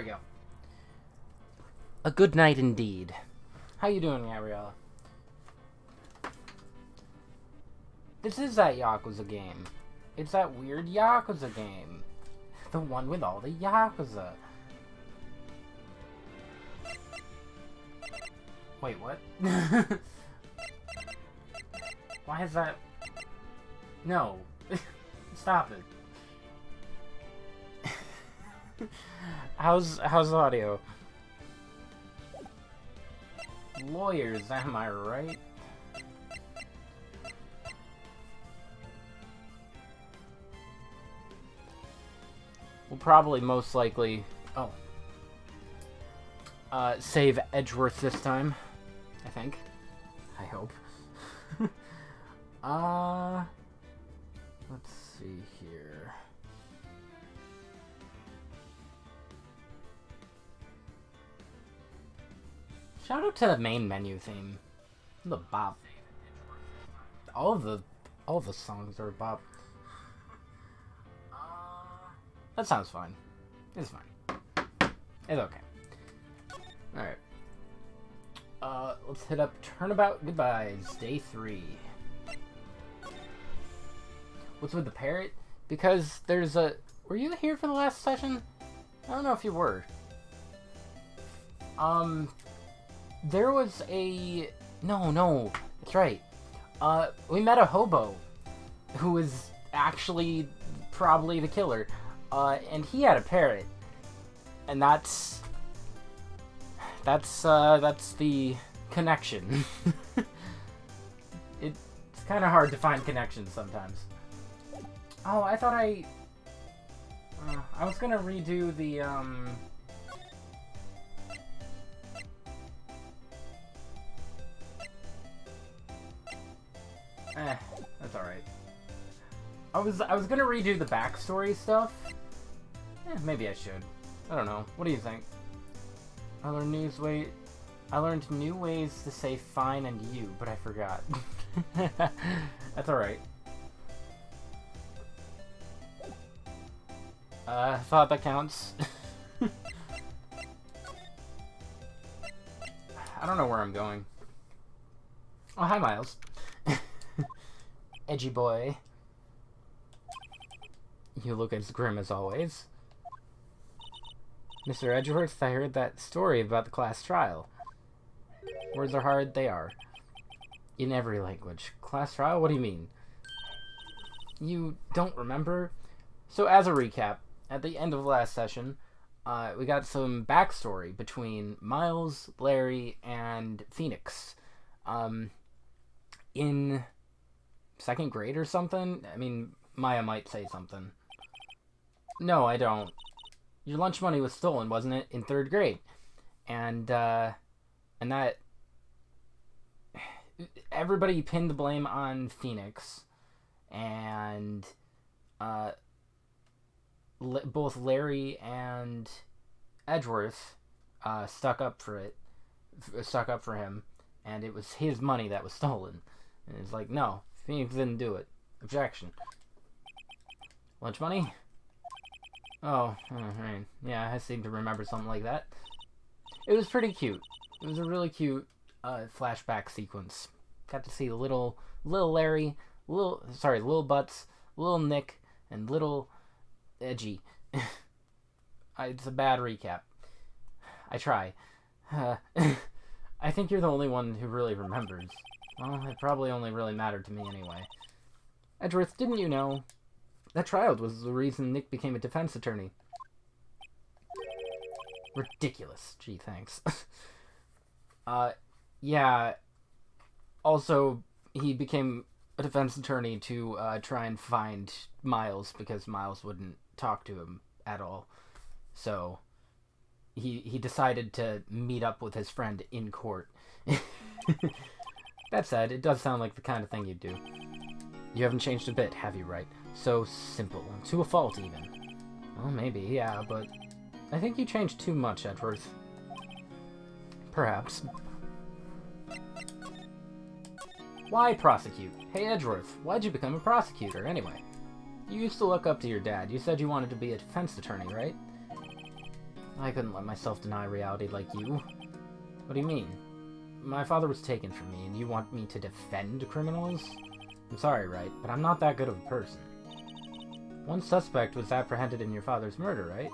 go. A good night indeed. How you doing, Gabriella? This is that Yakuza game. It's that weird Yakuza game. The one with all the Yakuza. Wait, what? Why is that... No. Stop it. How's the audio? Lawyers, am I right? We'll probably most likely... Oh. Save Edgeworth this time. I think. I hope. Let's see here. Shout out to the main menu theme. The bop. All of the songs are bop. That sounds fine. It's fine. It's okay. Alright. Let's hit up Turnabout Goodbyes, Day 3. What's with the parrot? Because there's a... Were you here for the last session? I don't know if you were. There was a... No, that's right. We met a hobo who was actually probably the killer. And he had a parrot. And that's the connection. It's kind of hard to find connections sometimes. Oh, I thought I was gonna redo the, that's alright. I was gonna redo the backstory stuff. Maybe I should. I don't know. What do you think? I learned new ways to say fine and you, but I forgot. That's alright. I thought that counts. I don't know where I'm going. Oh, hi, Miles. Edgy boy. You look as grim as always. Mr. Edgeworth, I heard that story about the class trial. Words are hard, they are. In every language. Class trial? What do you mean? You don't remember? So as a recap, at the end of the last session, we got some backstory between Miles, Larry, and Phoenix. In second grade or something? I mean, Maya might say something. No, I don't. Your lunch money was stolen, wasn't it? In third grade. And that... Everybody pinned the blame on Phoenix. And, both Larry and Edgeworth, stuck up for him. And it was his money that was stolen. And it's like, no, Phoenix didn't do it. Objection. Lunch money? Oh, right. Yeah, I seem to remember something like that. It was pretty cute. It was a really cute flashback sequence. Got to see little Larry, little Butts, little Nick, and little Edgy. It's a bad recap. I try. I think you're the only one who really remembers. Well, it probably only really mattered to me anyway. Edgeworth, didn't you know? That trial was the reason Nick became a defense attorney. Ridiculous. Gee, thanks. Yeah. Also, he became a defense attorney to try and find Miles because Miles wouldn't talk to him at all. So, he decided to meet up with his friend in court. That said, it does sound like the kind of thing you'd do. You haven't changed a bit, have you, right? So simple. To a fault, even. Well, maybe, yeah, but I think you changed too much, Edgeworth. Perhaps. Why prosecute? Hey, Edgeworth, why'd you become a prosecutor, anyway? You used to look up to your dad. You said you wanted to be a defense attorney, right? I couldn't let myself deny reality like you. What do you mean? My father was taken from me, and you want me to defend criminals? I'm sorry, right, but I'm not that good of a person. One suspect was apprehended in your father's murder, right?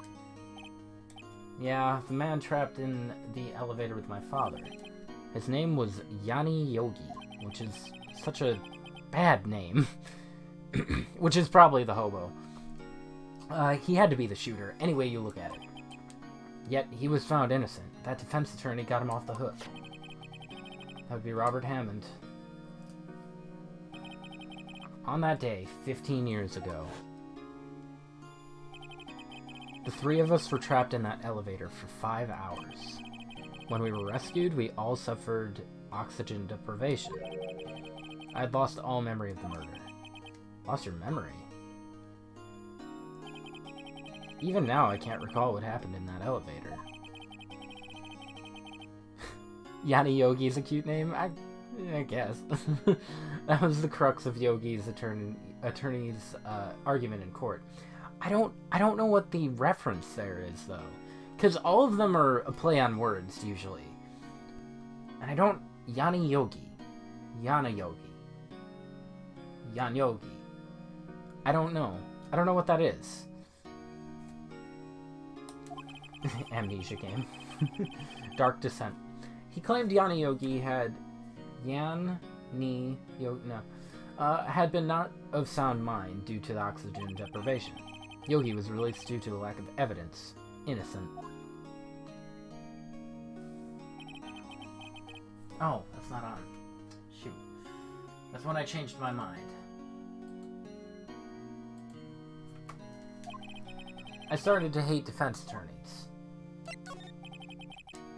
Yeah, the man trapped in the elevator with my father. His name was Yanni Yogi, which is such a bad name. Which is probably the hobo. He had to be the shooter, any way you look at it. Yet, he was found innocent. That defense attorney got him off the hook. That would be Robert Hammond. On that day, 15 years ago, the three of us were trapped in that elevator for 5 hours. When we were rescued, we all suffered oxygen deprivation. I had lost all memory of the murder. Lost your memory? Even now, I can't recall what happened in that elevator. Yanni Yogi's a cute name? I guess. That was the crux of Yogi's attorney's argument in court. I don't know what the reference there is, though. Because all of them are a play on words, usually. And I don't... Yanni Yogi. Yana Yogi. Yan Yogi. I don't know. I don't know what that is. Amnesia game. Dark Descent. He claimed Yanni Yogi had... had been not of sound mind due to the oxygen deprivation. Yogi was released due to a lack of evidence. Innocent. Oh, that's not on. Shoot. That's when I changed my mind. I started to hate defense attorneys.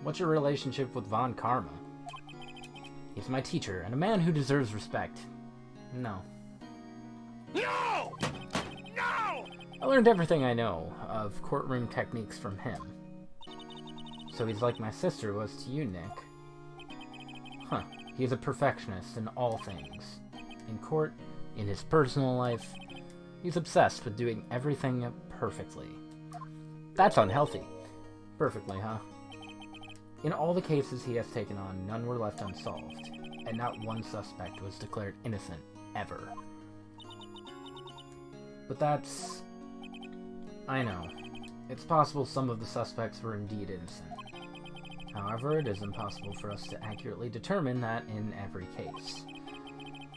What's your relationship with Von Karma? He's my teacher, and a man who deserves respect. No. No! No! I learned everything I know of courtroom techniques from him. So he's like my sister was to you, Nick. Huh. He's a perfectionist in all things. In court, in his personal life, he's obsessed with doing everything perfectly. That's unhealthy. Perfectly, huh? In all the cases he has taken on, none were left unsolved, and not one suspect was declared innocent, ever. But that's... I know. It's possible some of the suspects were indeed innocent. However, it is impossible for us to accurately determine that in every case.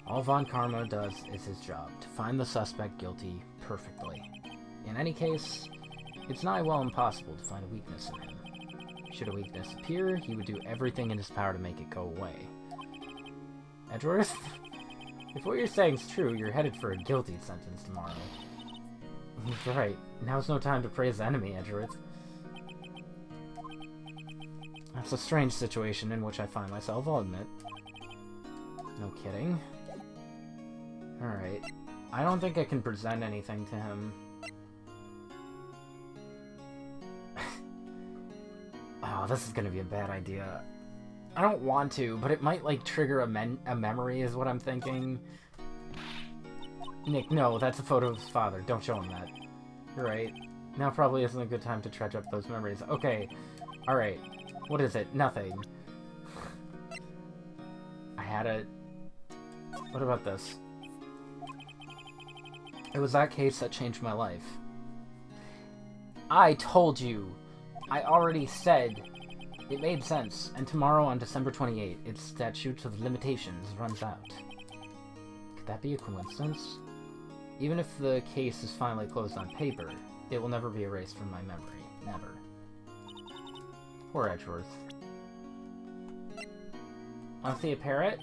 All Von Karma does is his job, to find the suspect guilty perfectly. In any case, it's nigh well impossible to find a weakness in him. Should a weakness appear, he would do everything in his power to make it go away. Edgeworth? If what you're saying is true, you're headed for a guilty sentence tomorrow. He's right. Now's no time to praise the enemy, Edgeworth. That's a strange situation in which I find myself, I'll admit. No kidding. Alright. I don't think I can present anything to him. Oh, this is gonna be a bad idea. I don't want to, but it might, like, trigger a memory is what I'm thinking. Nick, no, that's a photo of his father. Don't show him that. You're right. Now probably isn't a good time to dredge up those memories. Okay. Alright. What is it? Nothing. I had a... What about this? It was that case that changed my life. I told you! I already said it made sense, and tomorrow on December 28th, its statute of limitations runs out. Could that be a coincidence? Even if the case is finally closed on paper, it will never be erased from my memory. Never. Poor Edgeworth. Want to see a parrot?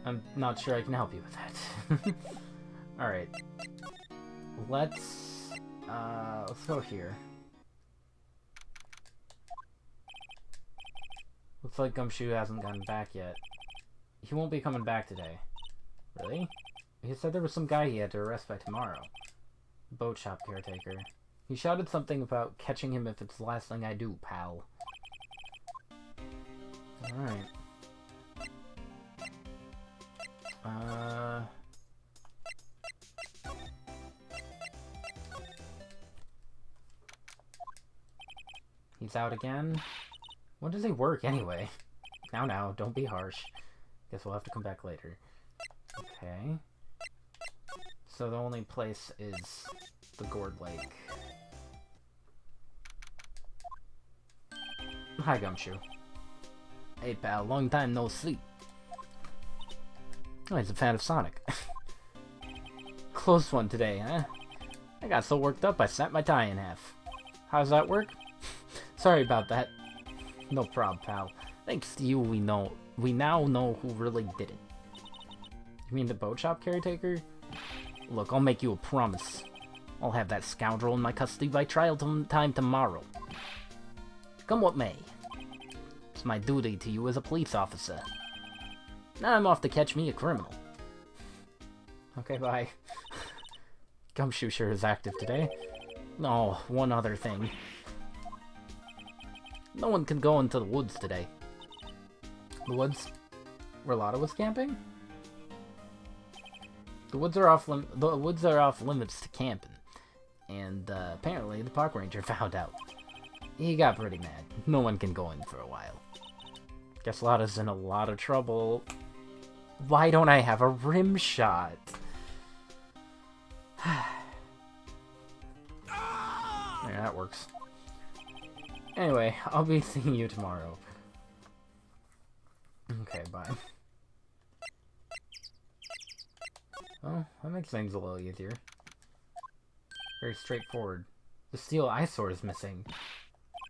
I'm not sure I can help you with that. Alright. Let's go here. Looks like Gumshoe hasn't gotten back yet. He won't be coming back today. Really? He said there was some guy he had to arrest by tomorrow. Boat shop caretaker. He shouted something about catching him if it's the last thing I do, pal. Alright. Fingerprints out again. When does he work, anyway? Now, don't be harsh. Guess we'll have to come back later. Okay. So the only place is the Gourd Lake. Hi, Gumshoe. Hey, pal. Long time no see. Oh, he's a fan of Sonic. Close one today, huh? I got so worked up I snapped my tie in half. How's that work? Sorry about that. No problem, pal. Thanks to you, we now know who really did it. You mean the boat shop caretaker? Look, I'll make you a promise. I'll have that scoundrel in my custody by trial time tomorrow. Come what may. It's my duty to you as a police officer. Now I'm off to catch me a criminal. Okay, bye. Gumshoe sure is active today. Oh, one other thing. No one can go into the woods today. The woods where Lotta was camping? The woods are off limits to camping. And apparently the park ranger found out. He got pretty mad. No one can go in for a while. Guess Lotta's in a lot of trouble. Why don't I have a rim shot? Yeah, that works. Anyway, I'll be seeing you tomorrow. Okay, bye. Well, that makes things a little easier. Very straightforward. The steel eyesore is missing.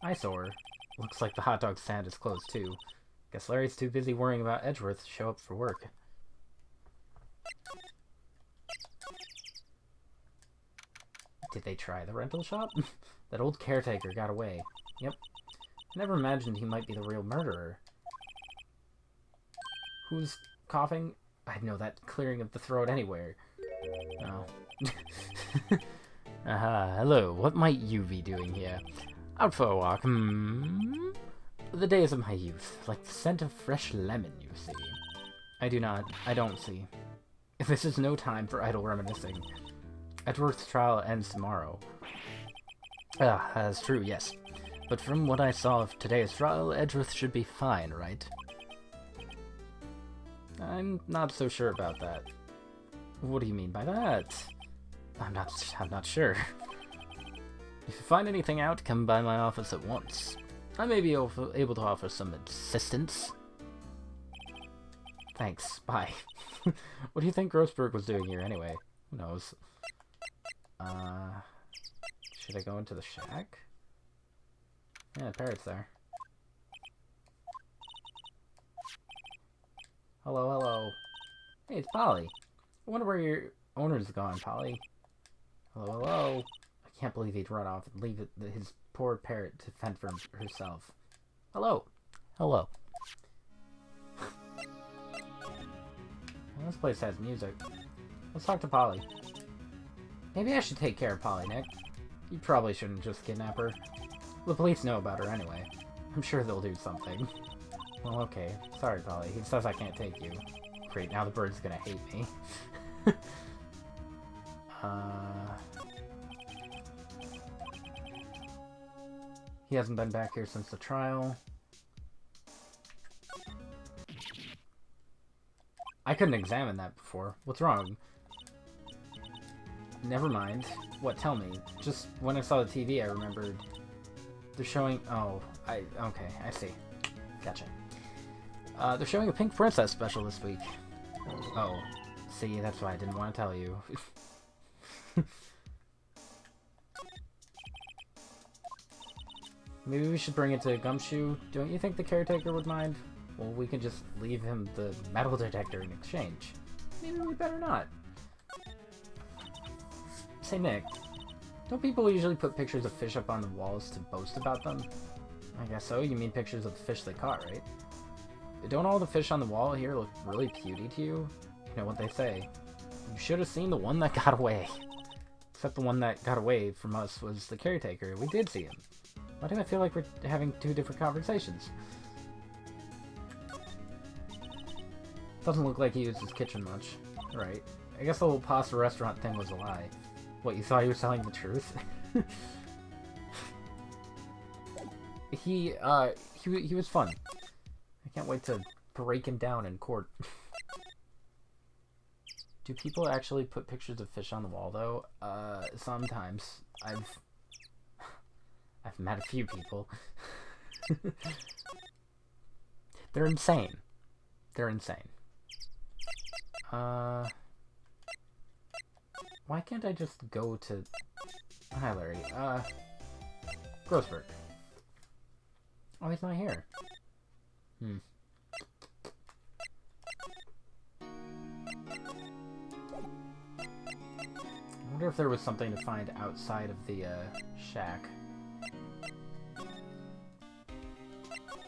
Eyesore? Looks like the hot dog stand is closed too. Guess Larry's too busy worrying about Edgeworth to show up for work. Did they try the rental shop? That old caretaker got away. Yep. I never imagined he might be the real murderer. Who's coughing? I'd know that clearing of the throat anywhere. Oh. Aha, hello. What might you be doing here? Out for a walk, The days of my youth, like the scent of fresh lemon, you see. I don't see. This is no time for idle reminiscing. Edgeworth's trial ends tomorrow. Ah, that's true, yes. But from what I saw of today's trial, Edgeworth should be fine, right? I'm not so sure about that. What do you mean by that? I'm not sure. If you find anything out, come by my office at once. I may be able to offer some assistance. Thanks, bye. What do you think Grossberg was doing here anyway? Who knows? Should I go into the shack? Yeah, the parrot's there. Hello, hello. Hey, it's Polly. I wonder where your owner's gone, Polly. Hello, hello. I can't believe he'd run off and leave his poor parrot to fend for herself. Hello. Hello. Well, this place has music. Let's talk to Polly. Maybe I should take care of Polly, Nick. You probably shouldn't just kidnap her. The police know about her anyway. I'm sure they'll do something. Well, okay. Sorry, Polly. He says I can't take you. Great, now the bird's gonna hate me. He hasn't been back here since the trial. I couldn't examine that before. What's wrong? Never mind. What, tell me. Just when I saw the TV, I remembered. They're showing... Oh, okay, I see. Gotcha. They're showing a Pink Princess special this week. Oh, see, that's why I didn't want to tell you. Maybe we should bring it to Gumshoe. Don't you think the caretaker would mind? Well, we can just leave him the metal detector in exchange. Maybe we better not. Say, Nick, don't people usually put pictures of fish up on the walls to boast about them? I guess so. You mean pictures of the fish they caught, right? Don't all the fish on the wall here look really puny to you? You know what they say. You should have seen the one that got away. Except the one that got away from us was the caretaker. We did see him. Why do I feel like we're having two different conversations? Doesn't look like he used his kitchen much. Right. I guess the whole pasta restaurant thing was a lie. What, you thought he was telling the truth? he was fun. I can't wait to break him down in court. Do people actually put pictures of fish on the wall, though? Sometimes. I've met a few people. They're insane. They're insane. Why can't I just go to... Hi, Larry. Grossberg. Oh, he's not here. I wonder if there was something to find outside of the, shack.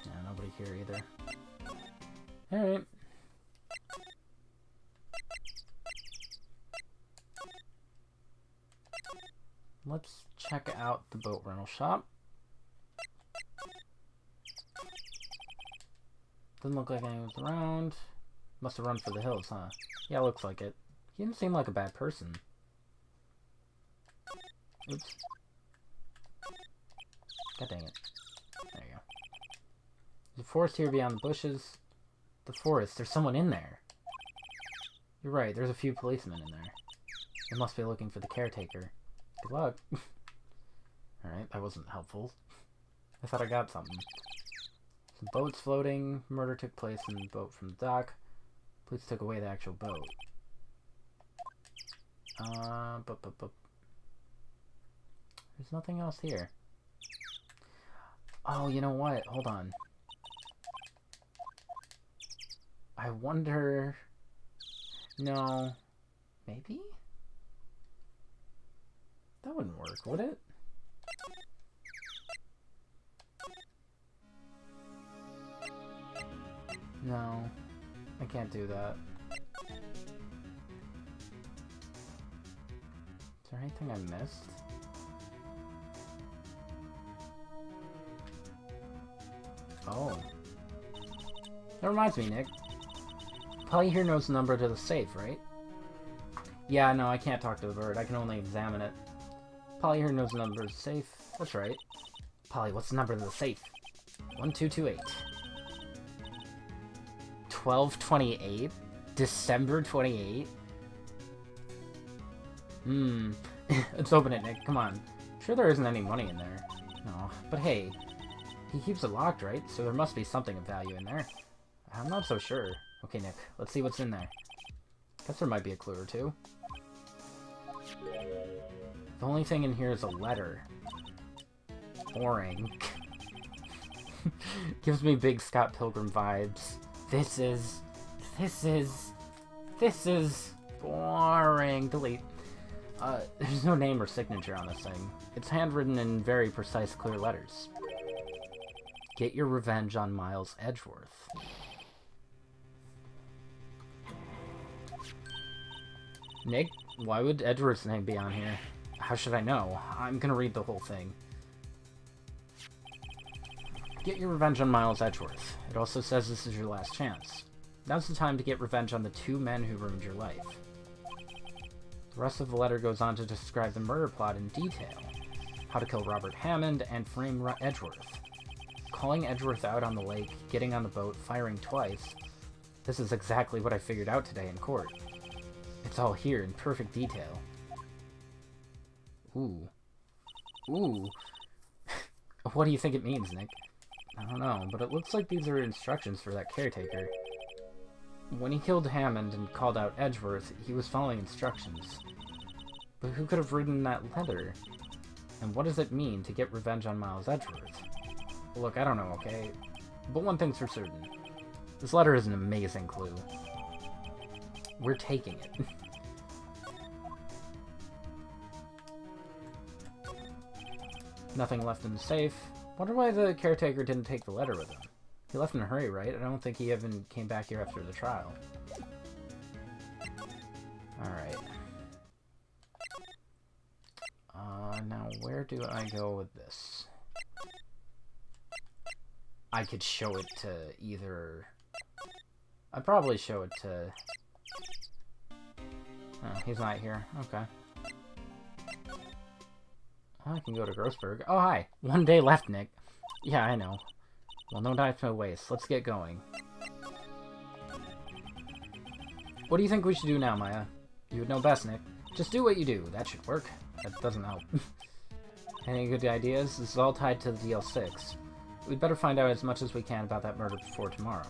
Yeah, nobody here either. Alright. Let's check out the boat rental shop. Doesn't look like anyone's around. Must have run for the hills, huh? Yeah, looks like it. He didn't seem like a bad person. Oops. God dang it. There you go. There's a forest here beyond the bushes. The forest. There's someone in there. You're right. There's a few policemen in there. They must be looking for the caretaker. Good luck. Alright, that wasn't helpful. I thought I got something. Some boats floating. Murder took place in the boat from the dock. Police took away the actual boat. There's nothing else here. Oh, you know what? Hold on. I wonder... No. Maybe? That wouldn't work, would it? No. I can't do that. Is there anything I missed? Oh. That reminds me, Nick. Polly here knows the number to the safe, right? Yeah, no, I can't talk to the bird. I can only examine it. Polly here knows the number to the safe. That's right. Polly, what's the number to the safe? 1228. 12/28? December 28? Let's open it, Nick. Come on. Sure there isn't any money in there. No, but hey, he keeps it locked, right? So there must be something of value in there. I'm not so sure. Okay, Nick, let's see what's in there. Guess there might be a clue or two. The only thing in here is a letter. Boring. Gives me big Scott Pilgrim vibes. This is boring. Delete. There's no name or signature on this thing. It's handwritten in very precise, clear letters. Get your revenge on Miles Edgeworth. Nick, why would Edgeworth's name be on here? How should I know? I'm gonna read the whole thing. Get your revenge on Miles Edgeworth. It also says this is your last chance. Now's the time to get revenge on the two men who ruined your life. The rest of the letter goes on to describe the murder plot in detail. How to kill Robert Hammond and frame Edgeworth. Calling Edgeworth out on the lake, getting on the boat, firing twice. This is exactly what I figured out today in court. It's all here in perfect detail. Ooh. Ooh. What do you think it means, Nick? I don't know, but it looks like these are instructions for that caretaker. When he killed Hammond and called out Edgeworth, he was following instructions. But who could have written that letter? And what does it mean to get revenge on Miles Edgeworth? Look, I don't know, okay? But one thing's for certain. This letter is an amazing clue. We're taking it. Nothing left in the safe. Wonder why the caretaker didn't take the letter with him. He left in a hurry, right? I don't think he even came back here after the trial. Alright. Now where do I go with this? I could show it to either... I'd probably show it to... Oh, he's not here. Okay. I can go to Grossberg. Oh, hi. 1 day left, Nick. Yeah, I know. Well, no time to waste. Let's get going. What do you think we should do now, Maya? You would know best, Nick. Just do what you do. That should work. That doesn't help. Any good ideas? This is all tied to the DL6. We'd better find out as much as we can about that murder before tomorrow.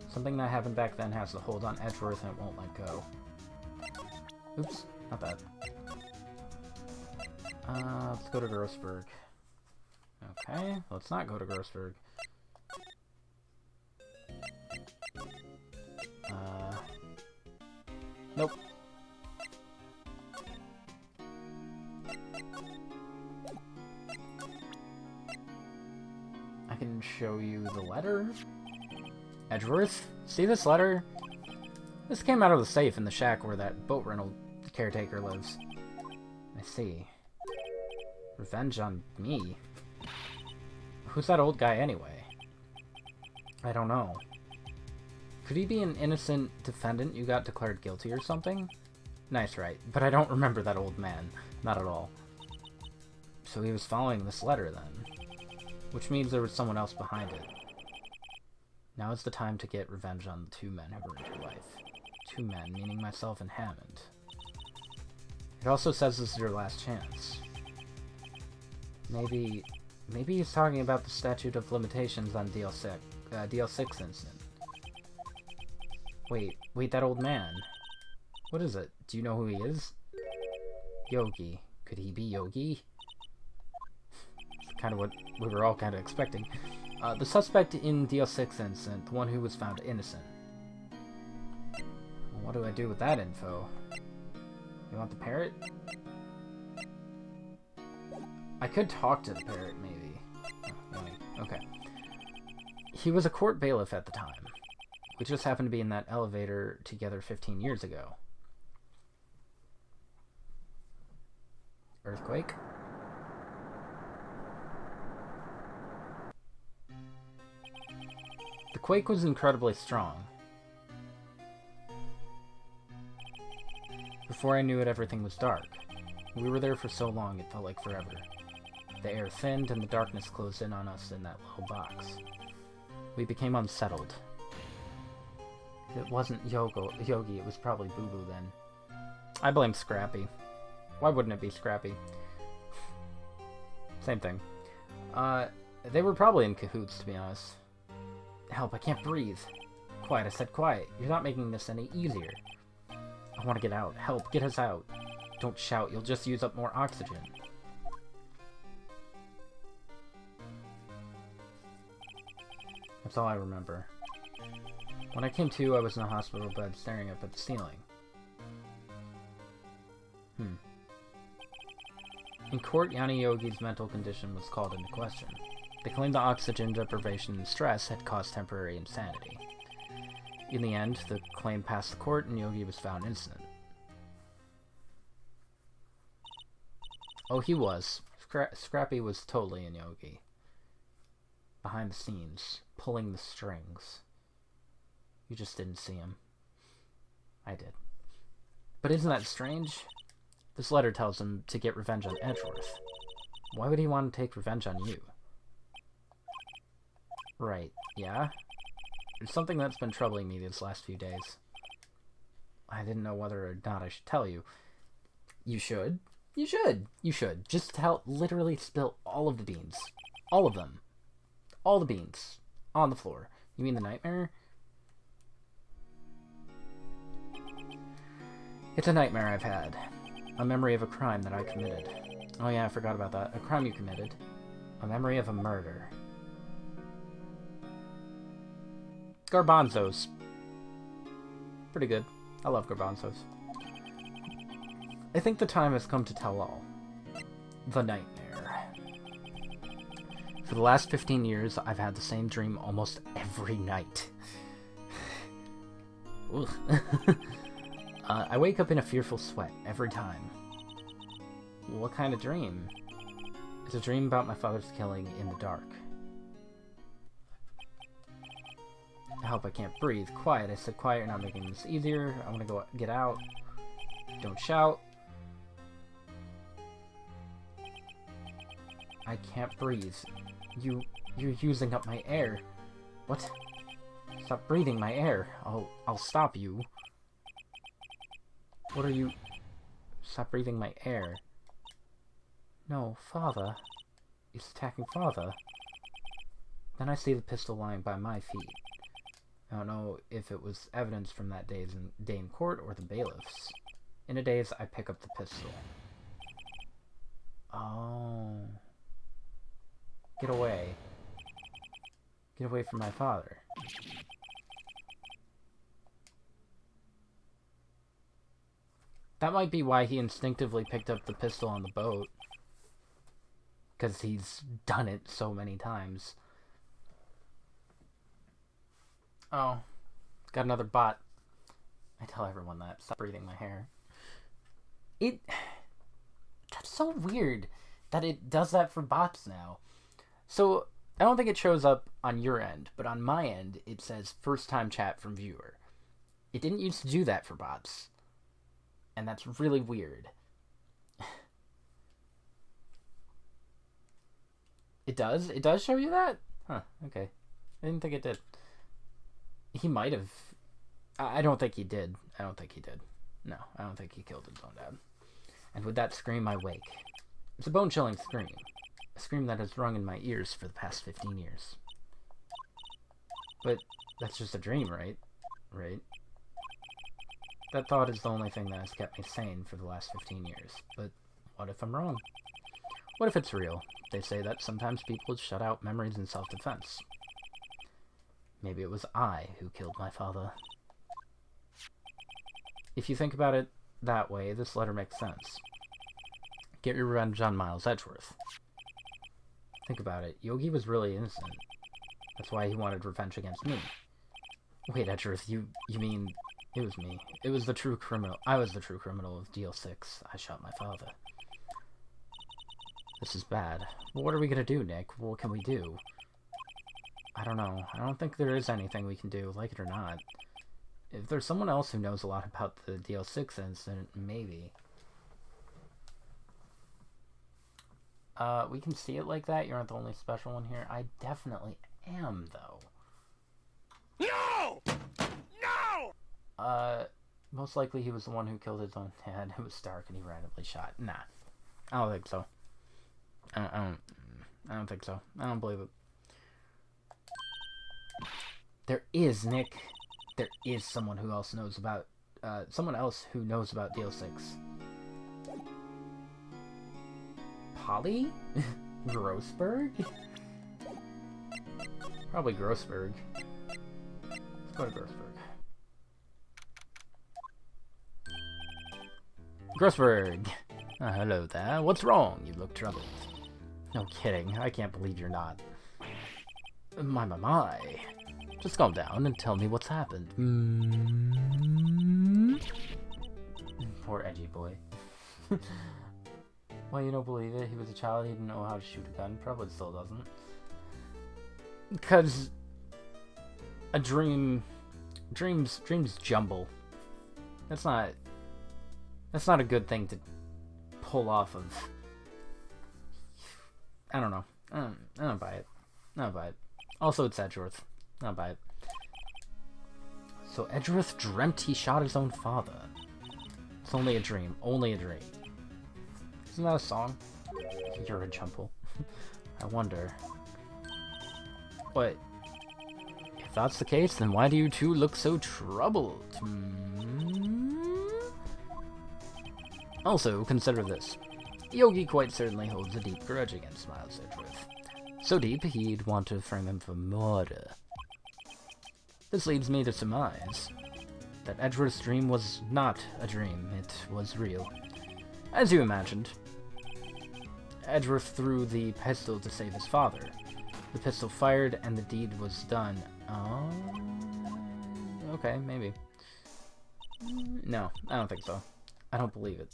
Something that happened back then has a hold on Edgeworth and it won't let go. Oops, not that. Let's go to Grossberg. Okay, let's not go to Grossberg. Nope. I can show you the letter. Edgeworth? See this letter? This came out of the safe in the shack where that boat rental caretaker lives. I see. Revenge on me? Who's that old guy anyway? I don't know. Could he be an innocent defendant you got declared guilty or something? Nice, right? But I don't remember that old man. Not at all. So he was following this letter then. Which means there was someone else behind it. Now is the time to get revenge on the two men who ruined your life. Two men, meaning myself and Hammond. It also says this is your last chance. Maybe he's talking about the statute of limitations on DL6 incident. Wait, that old man. What is it? Do you know who he is? Yogi. Could he be Yogi? Kind of what we were all kind of expecting. The suspect in DL6 incident, the one who was found innocent. Well, what do I do with that info? You want the parrot? I could talk to the parrot, maybe. Oh, anyway, okay. He was a court bailiff at the time. We just happened to be in that elevator together 15 years ago. Earthquake? The quake was incredibly strong. Before I knew it, everything was dark. We were there for so long, it felt like forever. The air thinned and the darkness closed in on us in that little box. We became unsettled. If it wasn't Yogi, it was probably Boo Boo then. I blame Scrappy. Why wouldn't it be Scrappy? Same thing. They were probably in cahoots, to be honest. Help, I can't breathe. Quiet, I said quiet. You're not making this any easier. I want to get out. Help, get us out. Don't shout, you'll just use up more oxygen. That's all I remember. When I came to, I was in a hospital bed staring up at the ceiling. In court, Yanni Yogi's mental condition was called into question. They claimed the oxygen deprivation and stress had caused temporary insanity. In the end, the claim passed the court and Yogi was found innocent. Oh, he was. Scrappy was totally in Yogi. Behind the scenes, pulling the strings. You just didn't see him. I did. But isn't that strange? This letter tells him to get revenge on Edgeworth. Why would he want to take revenge on you? Right, yeah? There's something that's been troubling me these last few days. I didn't know whether or not I should tell you. You should. You should. You should. Just literally spill all of the beans. All of them. All the beans. On the floor. You mean the nightmare? It's a nightmare I've had. A memory of a crime that I committed. Oh yeah, I forgot about that. A crime you committed. A memory of a murder. Garbanzos. Pretty good. I love garbanzos. I think the time has come to tell all. The nightmare. For the last 15 years, I've had the same dream almost every night. I wake up in a fearful sweat every time. What kind of dream? It's a dream about my father's killing in the dark. Help, I can't breathe. Quiet, I said quiet, you're not making this easier. I want to go get out. Don't shout. I can't breathe. You're using up my air. What? Stop breathing my air. I'll stop you. What are you... Stop breathing my air. No, Father. He's attacking Father. Then I see the pistol lying by my feet. I don't know if it was evidence from that day in court or the bailiffs. In a daze, I pick up the pistol. Oh. Get away. Get away from my father. That might be why he instinctively picked up the pistol on the boat. Because he's done it so many times. Oh. Got another bot. I tell everyone that. Stop breathing my hair. That's so weird that it does that for bots now. So, I don't think it shows up on your end, but on my end, it says first time chat from viewer. It didn't used to do that for bots. And that's really weird. It does? It does show you that? Huh, okay. I didn't think it did. He might have. I don't think he did. I don't think he did. No, I don't think he killed his own dad. And with that scream, I wake. It's a bone-chilling scream. A scream that has rung in my ears for the past 15 years. But that's just a dream, right? Right? That thought is the only thing that has kept me sane for the last 15 years. But what if I'm wrong? What if it's real? They say that sometimes people shut out memories in self-defense. Maybe it was I who killed my father. If you think about it that way, this letter makes sense. Get your revenge on Miles Edgeworth. Think about it. Yogi was really innocent. That's why he wanted revenge against me. Wait, Edgeworth, you mean... It was me. It was the true criminal. I was the true criminal of Deal 6. I shot my father. This is bad. Well, what are we gonna do, Nick? What can we do? I don't know. I don't think there is anything we can do, like it or not. If there's someone else who knows a lot about the Deal 6 incident, maybe. We can see it like that. You aren't the only special one here. I definitely am, though. No! No! Most likely he was the one who killed his own dad. It was dark and he randomly shot. Nah. I don't think so. I don't think so. I don't believe it. There is, Nick. There is someone who else knows about, someone else who knows about Deal 6. Polly? Grossberg? Probably Grossberg. Let's go to Grossberg. Grossberg! Hello there. What's wrong? You look troubled. No kidding. I can't believe you're not. My. Just calm down and tell me what's happened. Poor edgy boy. Well, you don't believe it. He was a child. He didn't know how to shoot a gun. Probably still doesn't. Because a dreams jumble. That's not a good thing to pull off of. I don't know. I don't buy it. I don't buy it. Also, it's Edgeworth. I don't buy it. So Edgeworth dreamt he shot his own father. It's only a dream. Only a dream. Isn't that a song? You're a jumble. I wonder. But if that's the case, then why do you two look so troubled? Also, consider this. Yogi quite certainly holds a deep grudge against Miles Edgeworth. So deep, he'd want to frame him for murder. This leads me to surmise that Edgeworth's dream was not a dream, it was real. As you imagined, Edgeworth threw the pistol to save his father. The pistol fired and the deed was done. Oh, okay, maybe. No, I don't think so. I don't believe it.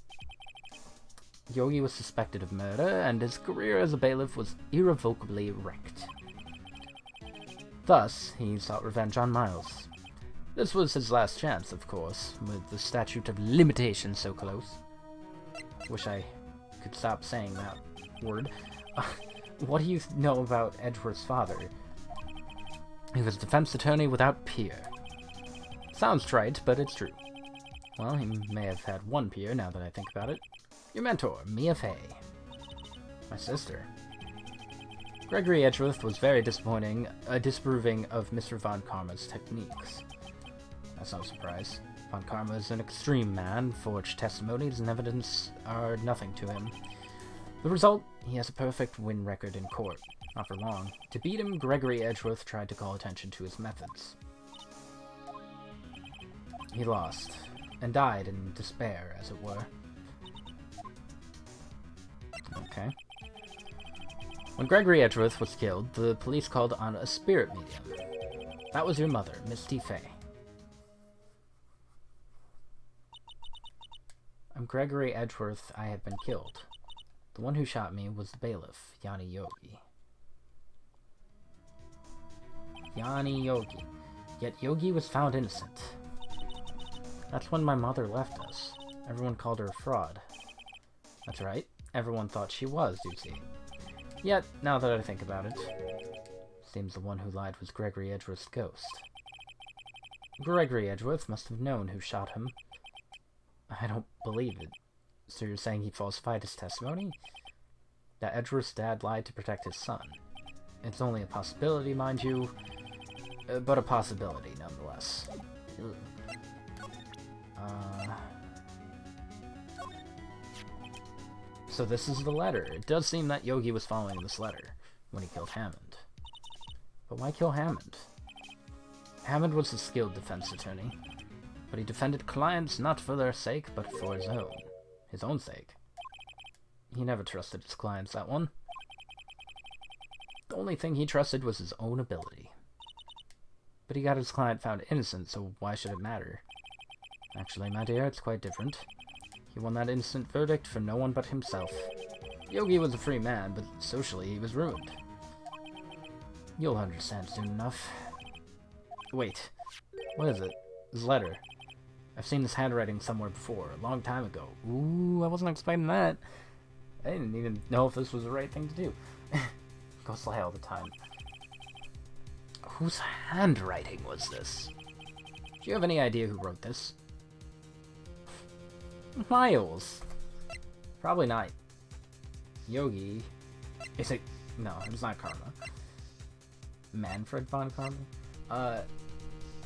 Yogi was suspected of murder, and his career as a bailiff was irrevocably wrecked. Thus, he sought revenge on Miles. This was his last chance, of course, with the statute of limitation so close. Wish I could stop saying that word. What do you know about Edgeworth's father? He was a defense attorney without peer. Sounds trite, but it's true. Well, he may have had one peer, now that I think about it. Your mentor, Mia Fey. My sister. Gregory Edgeworth was very disapproving of Mr. Von Karma's techniques. That's no surprise. Von Karma is an extreme man. Forged testimonies and evidence are nothing to him. The result? He has a perfect win record in court. Not for long. To beat him, Gregory Edgeworth tried to call attention to his methods. He lost, and died in despair, as it were. Okay. When Gregory Edgeworth was killed, the police called on a spirit medium. That was your mother, Misty Fey. I'm Gregory Edgeworth. I have been killed. The one who shot me was the bailiff, Yanni Yogi. Yanni Yogi. Yet Yogi was found innocent. That's when my mother left us. Everyone called her a fraud. That's right. Everyone thought she was, you see. Yet, now that I think about it, seems the one who lied was Gregory Edgeworth's ghost. Gregory Edgeworth must have known who shot him. I don't believe it. So you're saying he falsified his testimony? That Edgeworth's dad lied to protect his son. It's only a possibility, mind you, but a possibility nonetheless. So this is the letter. It does seem that Yogi was following this letter when he killed Hammond. But why kill Hammond? Hammond was a skilled defense attorney, but he defended clients not for their sake, but for his own. His own sake. He never trusted his clients, that one. The only thing he trusted was his own ability. But he got his client found innocent, so why should it matter? Actually, my dear, it's quite different. He won that innocent verdict for no one but himself. Yogi was a free man, but socially he was ruined. You'll understand soon enough. Wait, what is it? His letter. I've seen this handwriting somewhere before, a long time ago. Ooh, I wasn't expecting that. I didn't even know if this was the right thing to do. Go slay all the time. Whose handwriting was this? Do you have any idea who wrote this? Miles. Probably not. Yogi. Is it? No, it's not Karma. Manfred von Karma?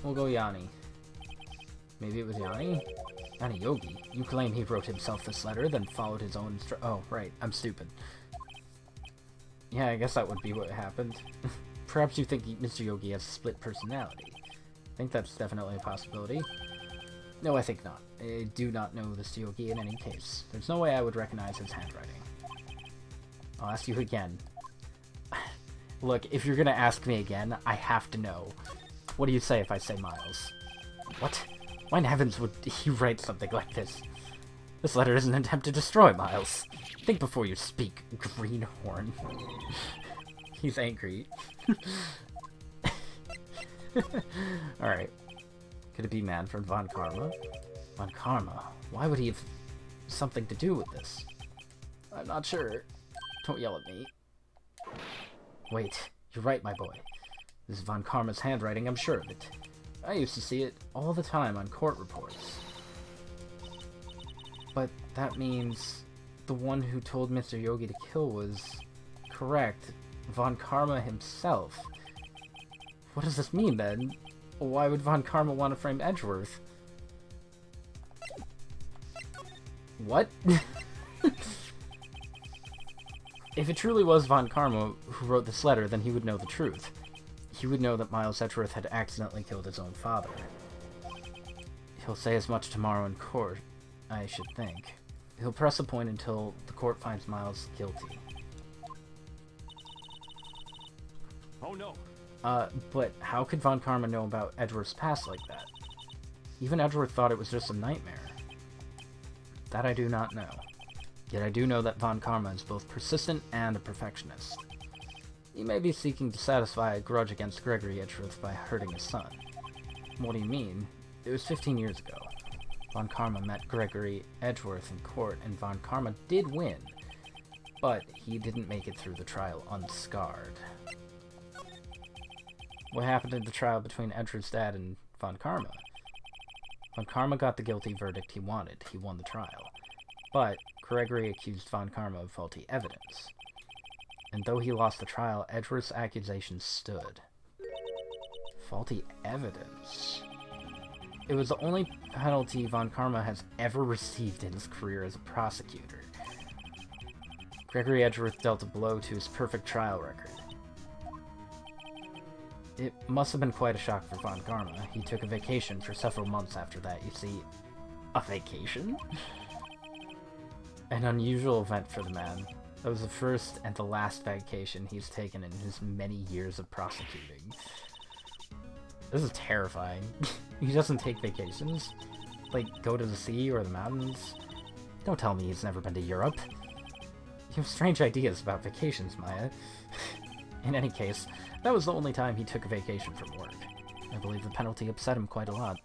We'll go Yanni. Maybe it was Yanni? Yanni Yogi. You claim he wrote himself this letter, then followed his own oh, right. I'm stupid. Yeah, I guess that would be what happened. Perhaps you think Mr. Yogi has a split personality. I think that's definitely a possibility. No, I think not. I do not know this Yogi in any case. There's no way I would recognize his handwriting. I'll ask you again. Look, if you're gonna ask me again, I have to know. What do you say if I say Miles? What? Why in heavens would he write something like this? This letter is an attempt to destroy Miles. Think before you speak, Greenhorn. He's angry. Alright. Could it be Manfred von Karma? Von Karma? Why would he have something to do with this? I'm not sure. Don't yell at me. Wait, you're right, my boy. This is Von Karma's handwriting, I'm sure of it. I used to see it all the time on court reports. But that means the one who told Mr. Yogi to kill was correct. Von Karma himself. What does this mean, then? Why would Von Karma want to frame Edgeworth? What? If it truly was Von Karma who wrote this letter, then he would know the truth. He would know that Miles Edgeworth had accidentally killed his own father. He'll say as much tomorrow in court, I should think. He'll press a point until the court finds Miles guilty. Oh no. But how could Von Karma know about Edgeworth's past like that? Even Edgeworth thought it was just a nightmare. That I do not know. Yet I do know that Von Karma is both persistent and a perfectionist. He may be seeking to satisfy a grudge against Gregory Edgeworth by hurting his son. What do you mean? It was 15 years ago. Von Karma met Gregory Edgeworth in court, and Von Karma did win. but he didn't make it through the trial unscarred. What happened in the trial between Edward's dad and Von Karma? Von Karma got the guilty verdict he wanted. He won the trial. But Gregory accused Von Karma of faulty evidence. And though he lost the trial, Edgeworth's accusations stood. Faulty evidence? It was the only penalty Von Karma has ever received in his career as a prosecutor. Gregory Edgeworth dealt a blow to his perfect trial record. It must have been quite a shock for Von Karma. He took a vacation for several months after that. You see, a vacation? An unusual event for the man. That was the first and the last vacation he's taken in his many years of prosecuting. This is terrifying. He doesn't take vacations? Like, go to the sea or the mountains? Don't tell me he's never been to Europe. You have strange ideas about vacations, Maya. In any case, that was the only time he took a vacation from work. I believe the penalty upset him quite a lot.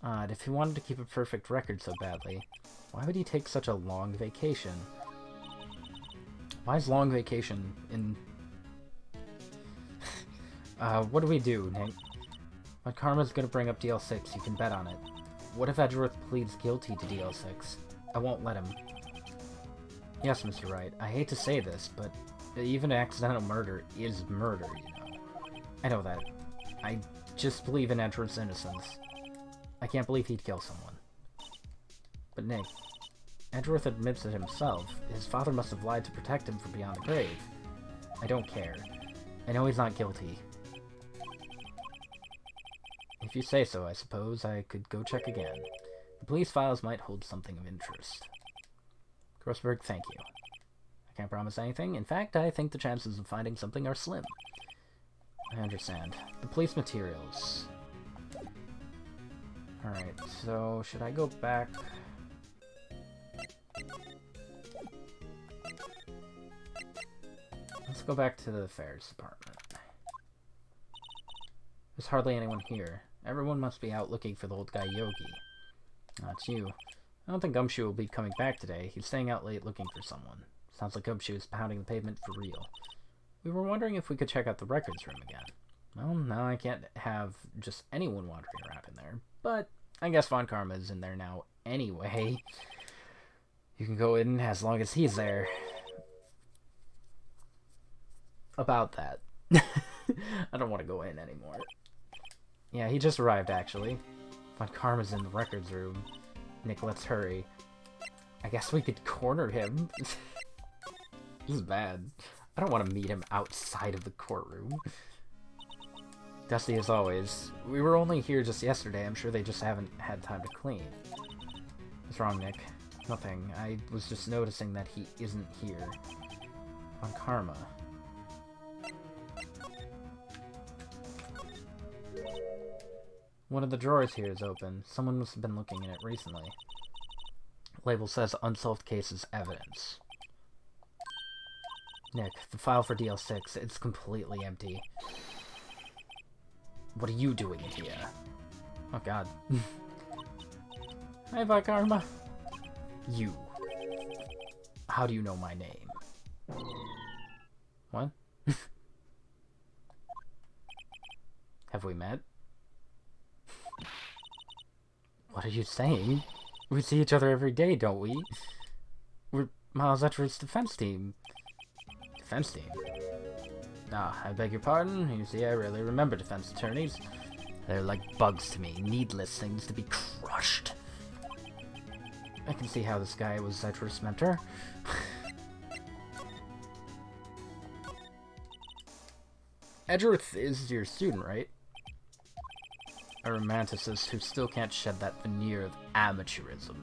Odd, if he wanted to keep a perfect record so badly, why would he take such a long vacation? Why is long vacation in... what do we do, Nick? When Karma's gonna bring up DL6, you can bet on it. What if Edgeworth pleads guilty to DL6? I won't let him. Yes, Mr. Wright, I hate to say this, but even accidental murder is murder, you know. I know that. I just believe in Edgeworth's innocence. I can't believe he'd kill someone. But Nick, Edgeworth admits it himself. His father must have lied to protect him from beyond the grave. I don't care. I know he's not guilty. If you say so, I suppose I could go check again. The police files might hold something of interest. Grossberg, thank you. I can't promise anything. In fact, I think the chances of finding something are slim. I understand. The police materials. Alright, so should I go back? Let's go back to the affairs department. There's hardly anyone here. Everyone must be out looking for the old guy Yogi. Not you. I don't think Gumshoe will be coming back today. He's staying out late looking for someone. Sounds like Gumshoe is pounding the pavement for real. We were wondering if we could check out the records room again. Well, now I can't have just anyone wandering around in there, but I guess Von Karma is in there now anyway. You can go in as long as he's there. About that. I don't want to go in anymore. Yeah, he just arrived, actually. Von Karma's in the records room. Nick, let's hurry. I guess we could corner him. This is bad. I don't want to meet him outside of the courtroom. Dusty as always. We were only here just yesterday. I'm sure they just haven't had time to clean. What's wrong, Nick? Nothing. I was just noticing that he isn't here. Von Karma. One of the drawers here is open. Someone must have been looking in it recently. Label says unsolved cases evidence. Nick, the file for DL6, it's completely empty. What are you doing here? Oh god. Hi, Von Karma. You. How do you know my name? What? Have we met? What are you saying? We see each other every day, don't we? We're Miles Etchery's defense team. Defense team? Ah, I beg your pardon. You see, I rarely remember defense attorneys. They're like bugs to me, needless things to be crushed. I can see how this guy was Etchery's mentor. Edgeworth is your student, right? A romanticist who still can't shed that veneer of amateurism.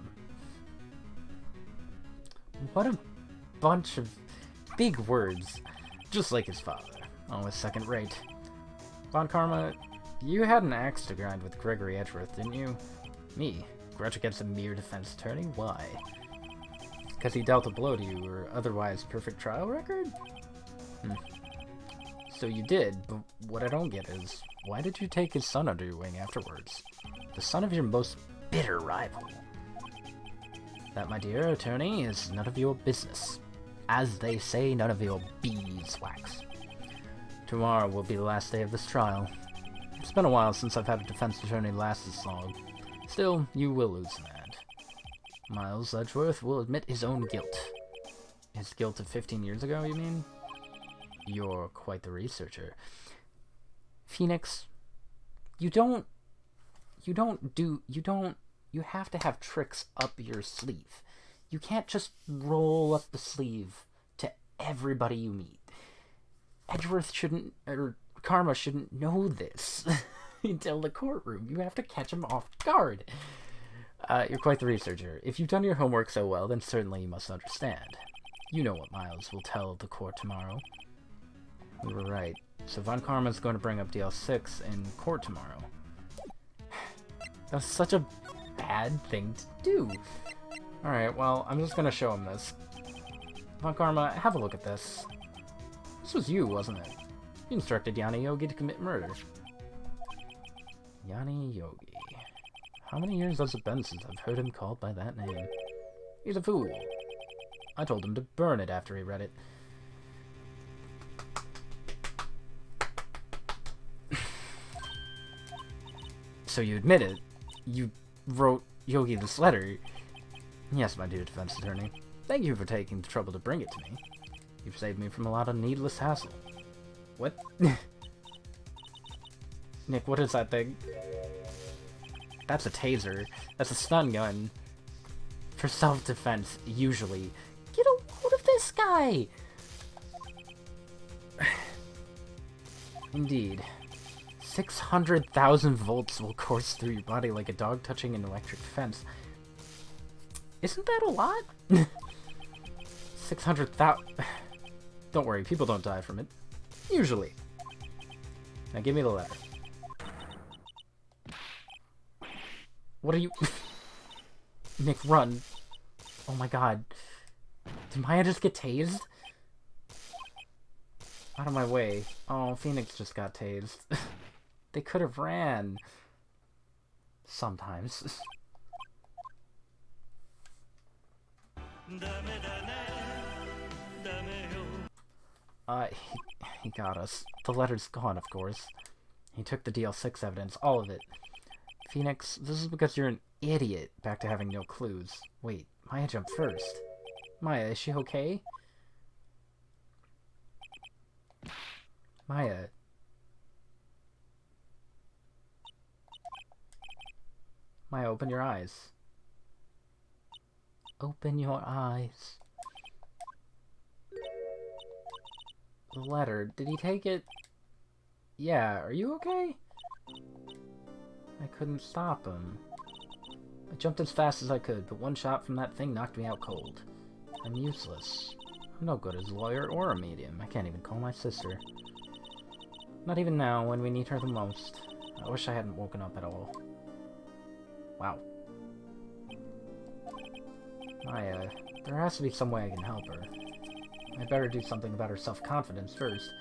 What a bunch of big words. Just like his father. Always second rate. Von Karma, you had an axe to grind with Gregory Edgeworth, didn't you? Me? Grudge against a mere defense attorney? Why? Because he dealt a blow to you, or otherwise perfect trial record? So you did, but what I don't get is, why did you take his son under your wing afterwards? The son of your most bitter rival. That, my dear attorney, is none of your business. As they say, none of your beeswax. Tomorrow will be the last day of this trial. It's been a while since I've had a defense attorney last this long. Still, you will lose in the end. Miles Edgeworth will admit his own guilt. His guilt of 15 years ago, you mean? You're quite the researcher. Phoenix, you have to have tricks up your sleeve. You can't just roll up the sleeve to everybody you meet. Edgeworth shouldn't, or Karma shouldn't know this until the courtroom. You have to catch him off guard. You're quite the researcher. If you've done your homework so well, then certainly you must understand. You know what Miles will tell the court tomorrow. You were right. So Von Karma's going to bring up DL6 in court tomorrow. That's such a bad thing to do. Alright, well, I'm just going to show him this. Von Karma, have a look at this. This was you, wasn't it? You instructed Yanni Yogi to commit murder. Yanni Yogi. How many years has it been since I've heard him called by that name? He's a fool. I told him to burn it after he read it. So you admit it. You wrote Yogi this letter. Yes, my dear defense attorney. Thank you for taking the trouble to bring it to me. You've saved me from a lot of needless hassle. What? Nick, what is that thing? That's a taser. That's a stun gun. For self-defense, usually. Get a hold of this guy! Indeed. 600,000 volts will course through your body like a dog touching an electric fence. Isn't that a lot? 600,000... Don't worry, people don't die from it. Usually. Now give me the letter. What are you... Nick, run. Oh my god. Did Maya just get tased? Out of my way. Oh, Phoenix just got tased. They could have ran. Sometimes. He got us. The letter's gone, of course. He took the DL6 evidence, all of it. Phoenix, this is because you're an idiot. Back to having no clues. Wait, Maya jumped first. Maya, is she okay? Maya. Maya, open your eyes. Open your eyes. The letter. Did he take it? Yeah, are you okay? I couldn't stop him. I jumped as fast as I could, but one shot from that thing knocked me out cold. I'm useless. I'm no good as a lawyer or a medium. I can't even call my sister. Not even now, when we need her the most. I wish I hadn't woken up at all. Wow. Maya, there has to be some way I can help her. I'd better do something about her self-confidence first.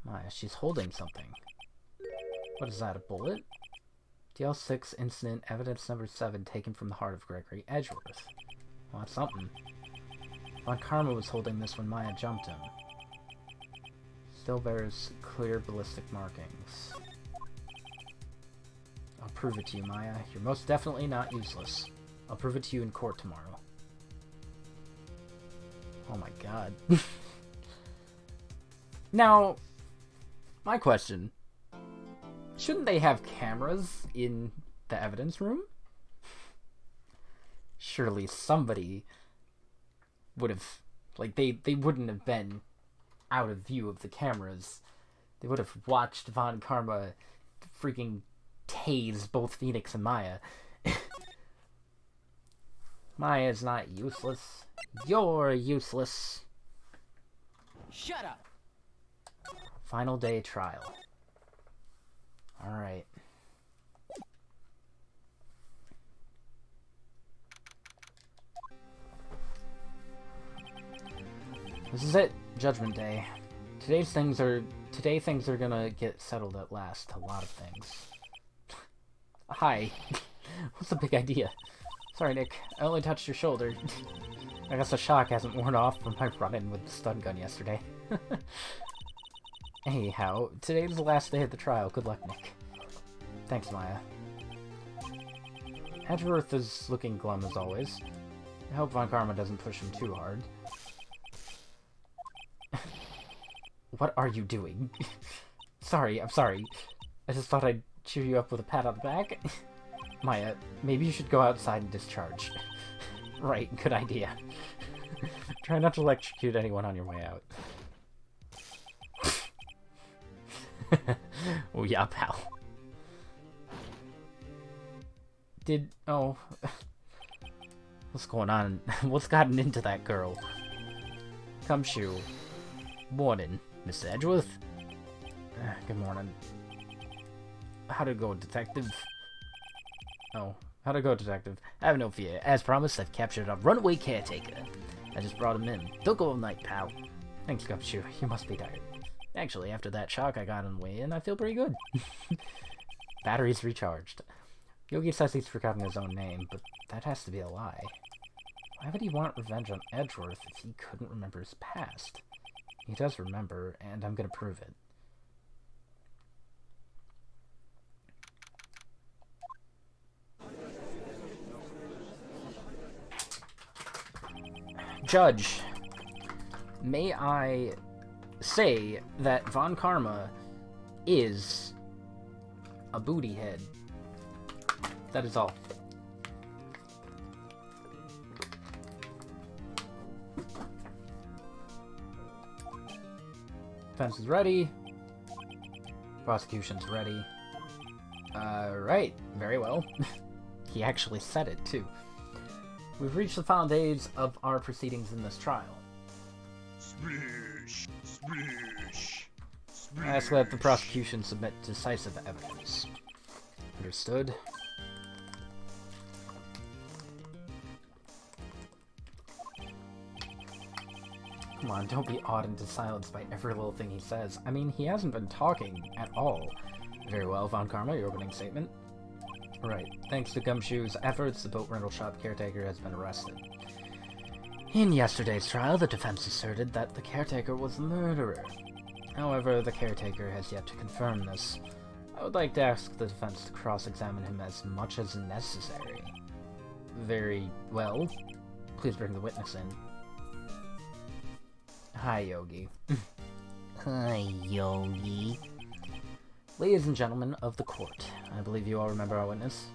Maya, she's holding something. What is that, a bullet? DL6 incident, evidence number 7, taken from the heart of Gregory Edgeworth. Well, that's something. Von Karma was holding this when Maya jumped him. Still bears clear ballistic markings. I'll prove it to you, Maya. You're most definitely not useless. I'll prove it to you in court tomorrow. Oh my god. Now, my question. Shouldn't they have cameras in the evidence room? Surely somebody would have... Like, they wouldn't have been out of view of the cameras. They would have watched Von Karma freaking tase both Phoenix and Maya. Maya is not useless. You're useless. Shut up! Final day trial. Alright. This is it. Judgment Day. Today things are gonna get settled at last. A lot of things. Hi. What's the big idea? Sorry, Nick. I only touched your shoulder. I guess the shock hasn't worn off from my run-in with the stun gun yesterday. Anyhow, today's the last day of the trial. Good luck, Nick. Thanks, Maya. Edgeworth is looking glum as always. I hope Von Karma doesn't push him too hard. What are you doing? I'm sorry. I just thought I'd cheer you up with a pat on the back. Maya, maybe you should go outside and discharge. Right, good idea. Try not to electrocute anyone on your way out. Oh yeah, pal. Oh. What's going on? What's gotten into that girl? Gumshoe. Morning, Miss Edgeworth. Good morning. How'd it go, detective? Oh, how'd it go, detective? Have no fear. As promised, I've captured a runaway caretaker. I just brought him in. Don't go all night, pal. Thanks, Gumshoe. You must be tired. Actually, after that shock I got on the way in, I feel pretty good. Battery's recharged. Yogi says he's forgotten his own name, but that has to be a lie. Why would he want revenge on Edgeworth if he couldn't remember his past? He does remember, and I'm gonna prove it. Judge, may I say that Von Karma is a booty head. That is all. Defense is ready. Prosecution's ready. Right. Very well. He actually said it, too. We've reached the final days of our proceedings in this trial. Splish, splish, splish. I ask that the prosecution submit decisive evidence. Understood. Come on, don't be awed into silence by every little thing he says. I mean, he hasn't been talking at all. Very well, Von Karma, your opening statement. Right. Thanks to Gumshoe's efforts, the boat rental shop caretaker has been arrested. In yesterday's trial, the defense asserted that the caretaker was the murderer. However, the caretaker has yet to confirm this. I would like to ask the defense to cross-examine him as much as necessary. Very well. Please bring the witness in. Hi, Yogi. Hi, Yogi. Ladies and gentlemen of the court, I believe you all remember our witness.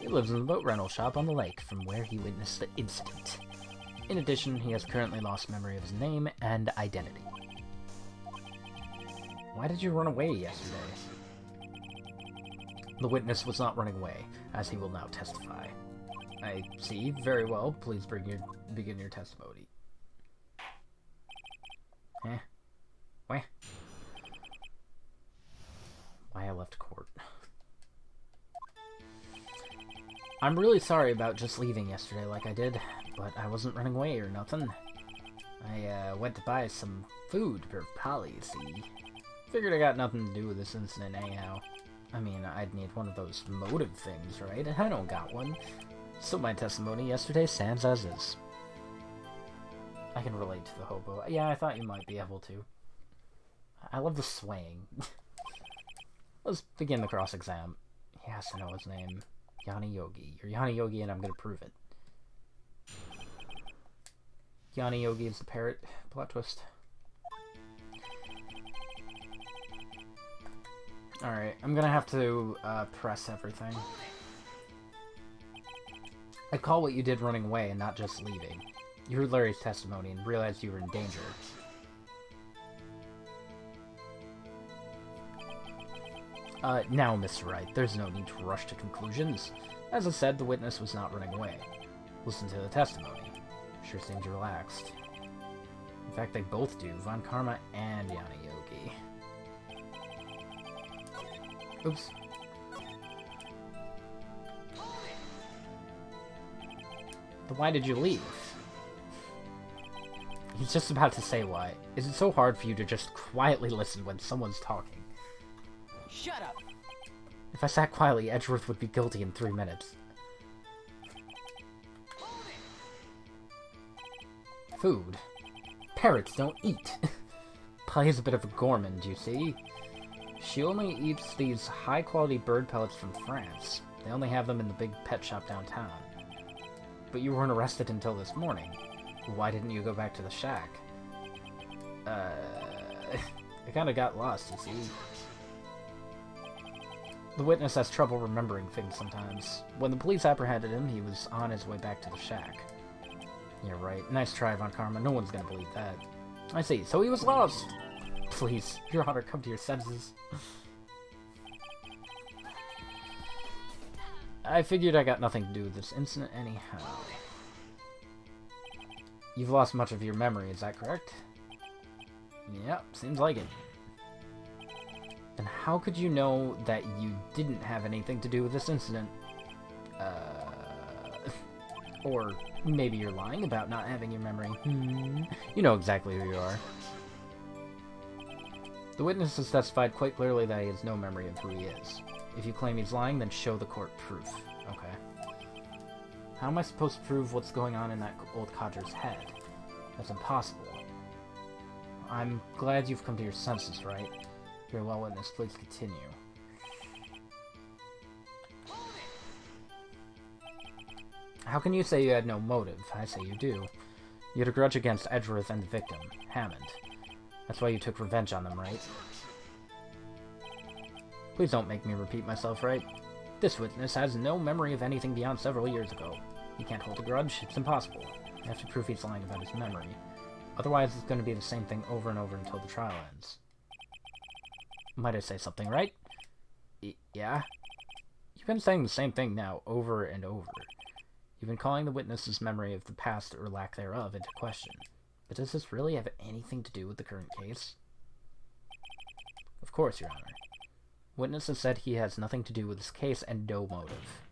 He lives in the boat rental shop on the lake from where he witnessed the incident. In addition, he has currently lost memory of his name and identity. Why did you run away yesterday? The witness was not running away, as he will now testify. I see. Very well. Please begin your testimony. Why? Why I left court. I'm really sorry about just leaving yesterday like I did, but I wasn't running away or nothing. I went to buy some food for Polly, see? Figured I got nothing to do with this incident anyhow. I mean, I'd need one of those motive things, right? I don't got one. So my testimony yesterday stands as is. I can relate to the hobo. Yeah, I thought you might be able to. I love the swaying. Let's begin the cross-exam. He has to know his name. Yanni Yogi. You're Yanni Yogi and I'm gonna prove it. Yanni Yogi is the parrot. Plot twist. Alright, I'm gonna have to press everything. I call what you did running away and not just leaving. You heard Larry's testimony and realized you were in danger. Now, Mr. Wright, there's no need to rush to conclusions. As I said, the witness was not running away. Listen to the testimony. Sure seems relaxed. In fact, they both do. Von Karma and Yanni Yogi. Oops. Then why did you leave? He's just about to say why. Is it so hard for you to just quietly listen when someone's talking? Shut up! If I sat quietly, Edgeworth would be guilty in 3 minutes. Food? Parrots don't eat. Polly's a bit of a gourmand, you see. She only eats these high-quality bird pellets from France. They only have them in the big pet shop downtown. But you weren't arrested until this morning. Why didn't you go back to the shack? I kinda got lost, you see. The witness has trouble remembering things sometimes. When the police apprehended him, he was on his way back to the shack. You're right. Nice try, Von Karma. No one's gonna believe that. I see. So he was lost! Please, Your Honor, come to your senses. I figured I got nothing to do with this incident anyhow. You've lost much of your memory, is that correct? Yep, seems like it. Then how could you know that you didn't have anything to do with this incident? Or maybe you're lying about not having your memory. You know exactly who you are. The witness has testified quite clearly that he has no memory of who he is. If you claim he's lying, then show the court proof. Okay. How am I supposed to prove what's going on in that old codger's head? That's impossible. I'm glad you've come to your senses, right? Very well, witness. Please continue. How can you say you had no motive? I say you do. You had a grudge against Edgeworth and the victim, Hammond. That's why you took revenge on them, right? Please don't make me repeat myself, right? This witness has no memory of anything beyond several years ago. He can't hold a grudge. It's impossible. You have to prove he's lying about his memory. Otherwise, it's going to be the same thing over and over until the trial ends. Might I say something, right? Yeah? You've been saying the same thing now, over and over. You've been calling the witness's memory of the past, or lack thereof, into question. But does this really have anything to do with the current case? Of course, Your Honor. Witness has said he has nothing to do with this case and no motive.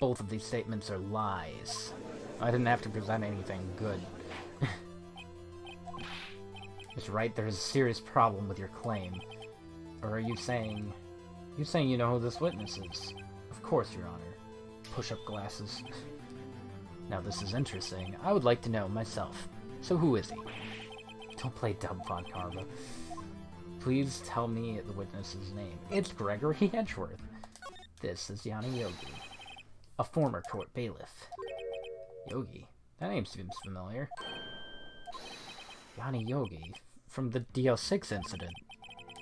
Both of these statements are lies. I didn't have to present anything good. Mr. Wright, there is a serious problem with your claim. Or are you saying... You're saying you know who this witness is? Of course, Your Honor. Push-up glasses. Now this is interesting. I would like to know myself. So who is he? Don't play dumb, Von Karma. Please tell me the witness's name. It's Gregory Edgeworth. This is Yanni Yogi, a former court bailiff. Yogi? That name seems familiar. Yanni Yogi, from the DL6 incident.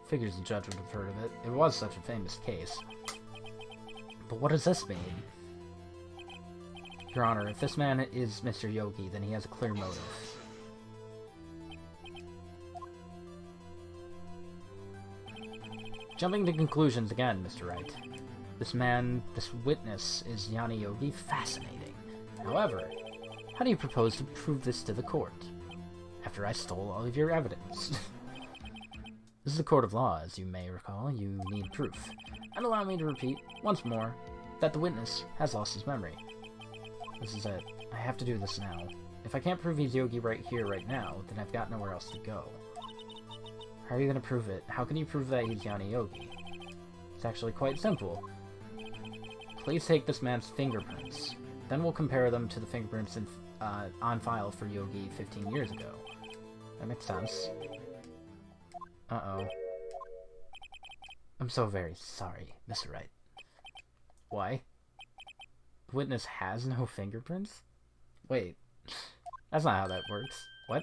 Figures the judge would have heard of it. It was such a famous case. But what does this mean? Your Honor, if this man is Mr. Yogi, then he has a clear motive. Jumping to conclusions again, Mr. Wright. This witness is Yanni Yogi. Fascinating. However, how do you propose to prove this to the court? After I stole all of your evidence. This is a court of law, as you may recall. You need proof. And allow me to repeat, once more, that the witness has lost his memory. This is it. I have to do this now. If I can't prove he's Yogi right here, right now, then I've got nowhere else to go. How are you going to prove it? How can you prove that he's Yanni Yogi? It's actually quite simple. Please take this man's fingerprints. Then we'll compare them to the fingerprints on file for Yogi 15 years ago. That makes sense. Uh-oh. I'm so very sorry, Mr. Wright. Why? The witness has no fingerprints? Wait. That's not how that works. What?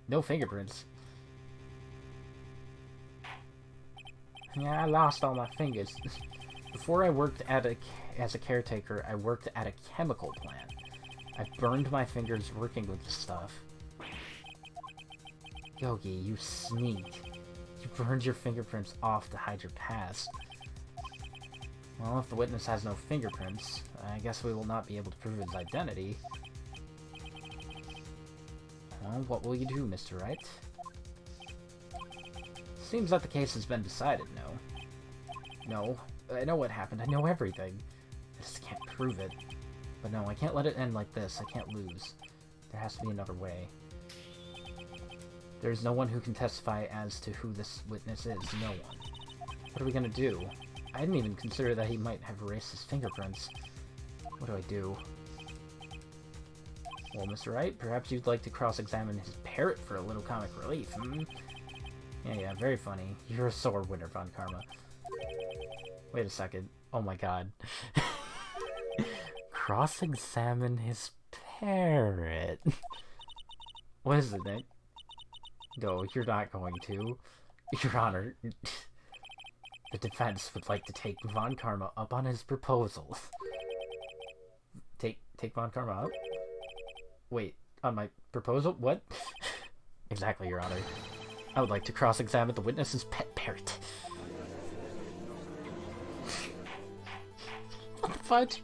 No fingerprints? Yeah, I lost all my fingers. Before I worked as a caretaker, I worked at a chemical plant. I burned my fingers working with this stuff. Yogi, you sneak. You burned your fingerprints off to hide your past. Well, if the witness has no fingerprints, I guess we will not be able to prove his identity. Well, what will you do, Mr. Wright? Seems that the case has been decided, no? No. I know what happened. I know everything. I just can't prove it. But no, I can't let it end like this. I can't lose. There has to be another way. There's no one who can testify as to who this witness is. No one. What are we gonna do? I didn't even consider that he might have erased his fingerprints. What do I do? Well, Mr. Wright, perhaps you'd like to cross-examine his parrot for a little comic relief, hmm? Yeah, very funny. You're a sore winner, Von Karma. Wait a second. Oh my god. Cross-examine his parrot. What is it, Nick? No, you're not going to. Your Honor, the defense would like to take Von Karma up on his proposal. Take Von Karma up? Wait, on my proposal? What? Exactly, Your Honor. I would like to cross-examine the witness's pet parrot. What the fudge?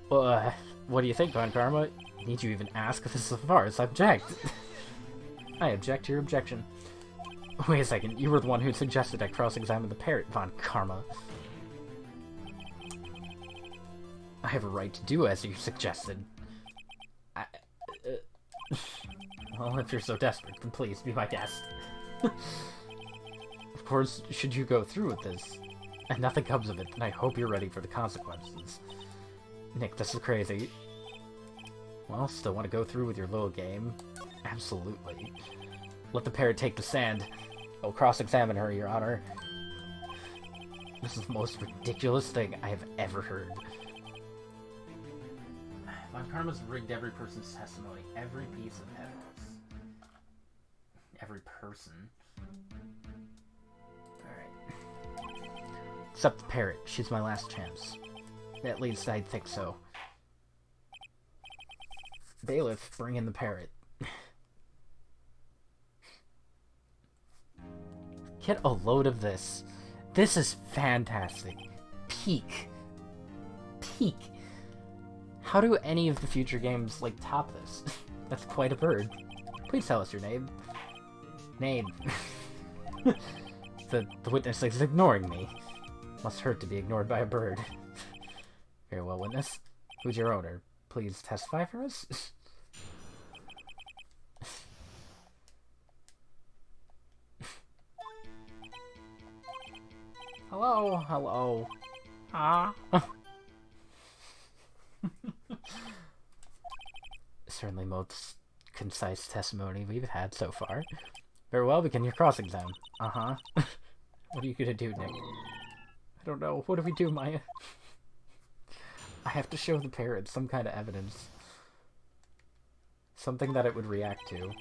Well, what do you think, Von Karma? Need you even ask if this is a farce? Object. I object to your objection. Wait a second, you were the one who suggested I cross-examine the parrot, Von Karma. I have a right to do as you suggested. Well, if you're so desperate, then please be my guest. Of course, should you go through with this, and nothing comes of it, then I hope you're ready for the consequences. Nick, this is crazy. Well, still want to go through with your little game? Absolutely. Let the parrot take the stand. I'll cross-examine her, Your Honor. This is the most ridiculous thing I have ever heard. Von Karma's rigged every person's testimony, every piece of evidence. Every person. Alright. Except the parrot. She's my last chance. At least I think so. Bailiff, bring in the parrot. Get a load of this. This is fantastic. Peak. Peak. How do any of the future games, like, top this? That's quite a bird. Please tell us your name. Name. The witness is ignoring me. Must hurt to be ignored by a bird. Very well, witness. Who's your owner? Please testify for us? Hello, hello. Ah. Certainly most concise testimony we've had so far. Very well, begin your cross-exam. Uh-huh. What are you gonna do, Nick? I don't know. What do we do, Maya? I have to show the parrot some kind of evidence. Something that it would react to.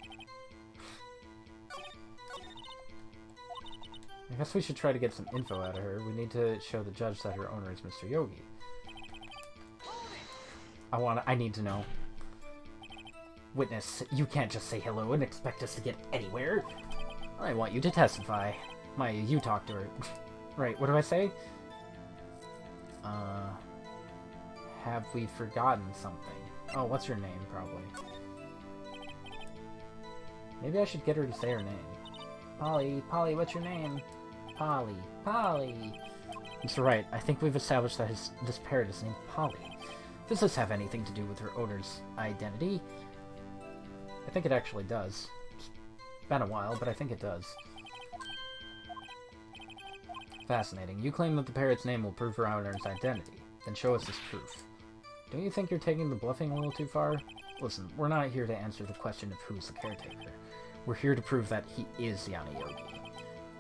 I guess we should try to get some info out of her. We need to show the judge that her owner is Mr. Yogi. I need to know. Witness, you can't just say hello and expect us to get anywhere. I want you to testify. Maya, you talk to her. Right, what do I say? Have we forgotten something? Oh, what's your name, probably. Maybe I should get her to say her name. Polly, what's your name? Polly. That's right, I think we've established that this parrot is named Polly. Does this have anything to do with her owner's identity? I think it actually does. It's been a while, but I think it does. Fascinating. You claim that the parrot's name will prove her owner's identity. Then show us this proof. Don't you think you're taking the bluffing a little too far? Listen, we're not here to answer the question of who's the caretaker. We're here to prove that he is Yana Yogi.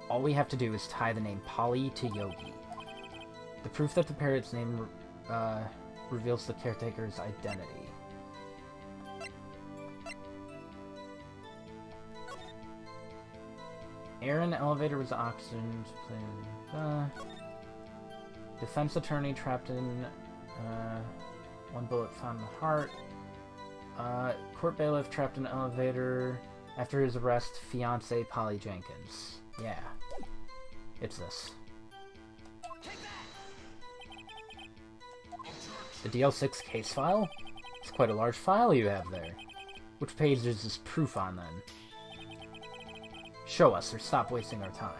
All we have to do is tie the name Polly to Yogi. The proof that the parrot's name reveals the caretaker's identity. Air in the elevator was oxygen. Defense attorney trapped in one bullet found in the heart. Court bailiff trapped in an elevator after his arrest. Fiance Polly Jenkins. Yeah, it's this. The DL6 case file? It's quite a large file you have there. Which page is this proof on, then? Show us, or stop wasting our time.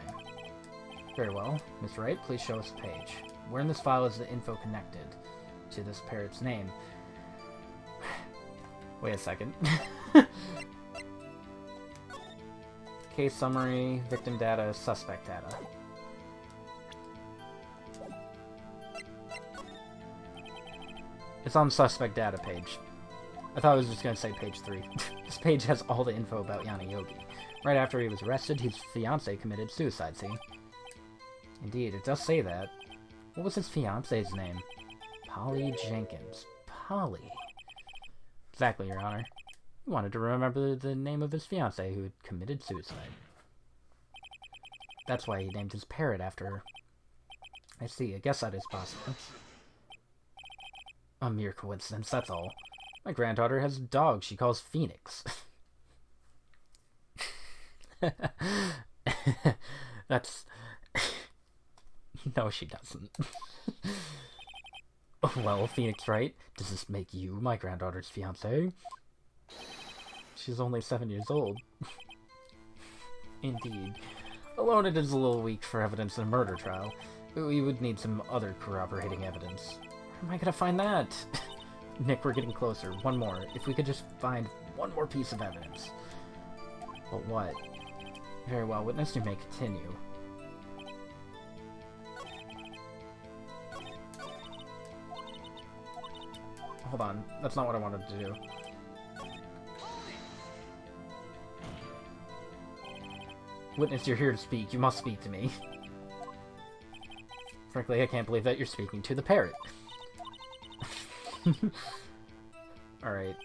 Very well. Mr. Wright, please show us the page. Where in this file is the info connected to this parrot's name? Wait a second. Case summary, victim data, suspect data. It's on suspect data page. I thought I was just gonna say page 3. This page has all the info about Yana Yogi. Right after he was arrested, his fiancée committed suicide, see? Indeed, it does say that. What was his fiancée's name? Polly Jenkins. Polly. Exactly, Your Honor. He wanted to remember the name of his fiancée who had committed suicide. That's why he named his parrot after her. I see, I guess that is possible. A mere coincidence, that's all. My granddaughter has a dog she calls Phoenix. That's... No, she doesn't. Well, Phoenix, right? Does this make you my granddaughter's fiancé? She's only 7 years old. Indeed. Alone it is a little weak for evidence in a murder trial. We would need some other corroborating evidence. Where am I gonna find that? Nick, we're getting closer. One more. If we could just find one more piece of evidence. But what? Very well, witness, you may continue. Hold on, that's not what I wanted to do. Witness, you're here to speak. You must speak to me. Frankly, I can't believe that you're speaking to the parrot. Alright,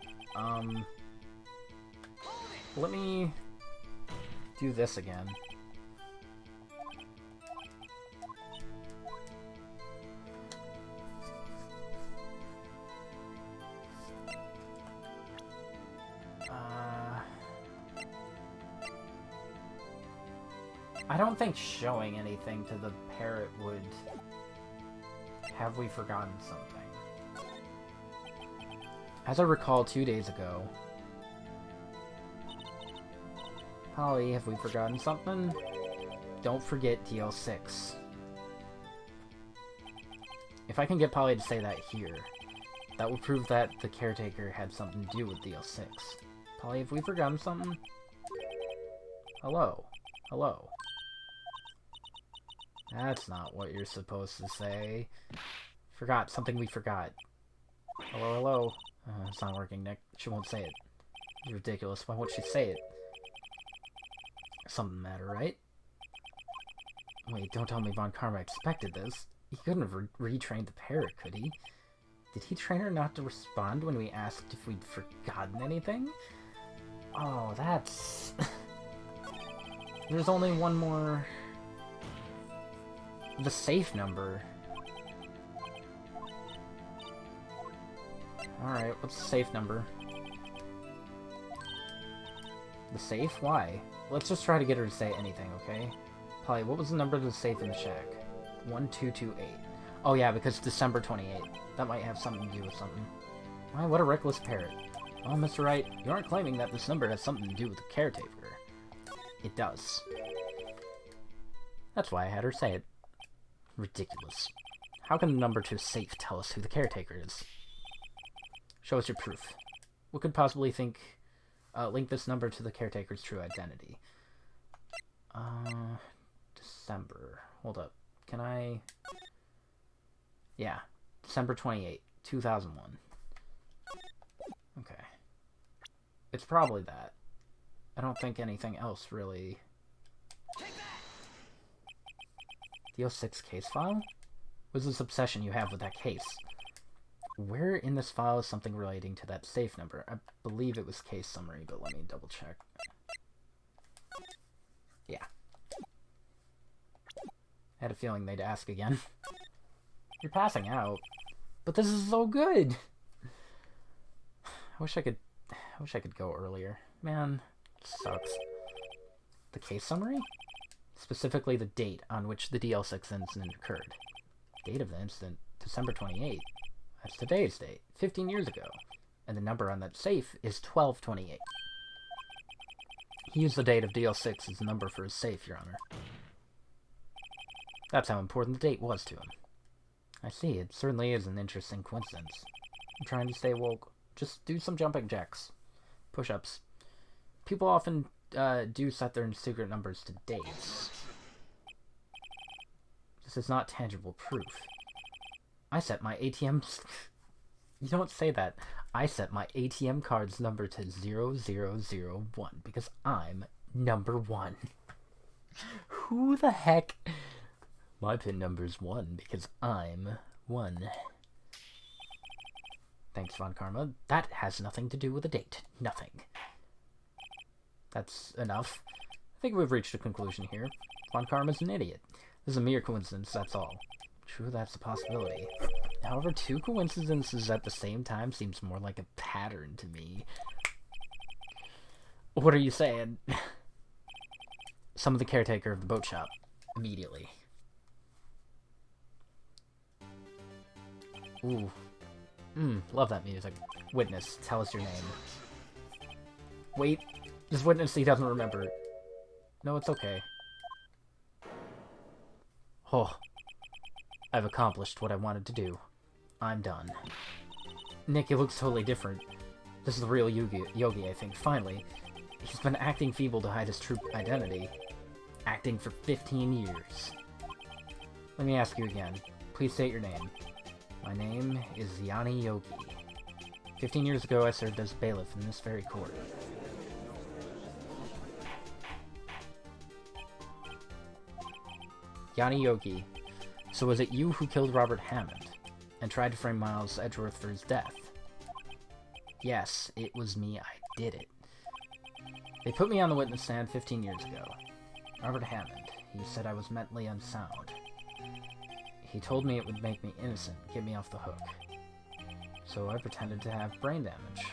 let me do this again. I don't think showing anything to the parrot would... Have we forgotten something? As I recall 2 days ago... Polly, have we forgotten something? Don't forget DL6. If I can get Polly to say that here, that will prove that the caretaker had something to do with DL6. Polly, have we forgotten something? Hello? Hello? That's not what you're supposed to say. Forgot. Something we forgot. Hello, hello? It's not working, Nick. She won't say it. It's ridiculous. Why won't she say it? Something matter, right? Wait, don't tell me Von Karma expected this. He couldn't have retrained the parrot, could he? Did he train her not to respond when we asked if we'd forgotten anything? Oh, that's... There's only one more... The safe number. Alright, what's the safe number? The safe? Why? Let's just try to get her to say anything, okay? Polly, what was the number to the safe in the shack? 1228. Oh yeah, because December 28th. That might have something to do with something. Why, what a reckless parrot. Oh, Mr. Wright, you aren't claiming that this number has something to do with the caretaker. It does. That's why I had her say it. Ridiculous. How can the number to a safe tell us who the caretaker is? Show us your proof. What could possibly link this number to the caretaker's true identity? December. Hold up. Can I... Yeah. December 28, 2001. Okay. It's probably that. I don't think anything else really... DL6 case file? What is this obsession you have with that case? Where in this file is something relating to that safe number? I believe it was case summary, but let me double check. Yeah. I had a feeling they'd ask again. You're passing out. But this is so good! I wish I could go earlier. Man, it sucks. The case summary? Specifically the date on which the DL6 incident occurred. Date of the incident, December 28th. That's today's date, 15 years ago. And the number on that safe is 1228. He used the date of DL6 as the number for his safe, Your Honor. That's how important the date was to him. I see, it certainly is an interesting coincidence. I'm trying to stay woke. Just do some jumping jacks. Push-ups. People often do set their secret numbers to dates. This is not tangible proof. I set my ATMs... You don't say that. I set my ATM card's number to 0001 because I'm number 1. Who the heck? My PIN number's 1 because I'm 1. Thanks, Von Karma. That has nothing to do with the date. Nothing. That's enough. I think we've reached a conclusion here. Von Karma's an idiot. This is a mere coincidence, that's all. True, that's a possibility. However, 2 coincidences at the same time seems more like a pattern to me. What are you saying? Summon the caretaker of the boat shop. Immediately. Ooh. Love that music. Witness, tell us your name. Wait, this witness he doesn't remember. No, it's okay. Oh. I've accomplished what I wanted to do. I'm done. Nick, he looks totally different. This is the real Yogi, I think. Finally. He's been acting feeble to hide his true identity. Acting for 15 years. Let me ask you again. Please state your name. My name is Yanni Yogi. 15 years ago, I served as bailiff in this very court. Yanni Yogi. So was it you who killed Robert Hammond, and tried to frame Miles Edgeworth for his death? Yes, it was me. I did it. They put me on the witness stand 15 years ago. Robert Hammond. He said I was mentally unsound. He told me it would make me innocent, get me off the hook. So I pretended to have brain damage.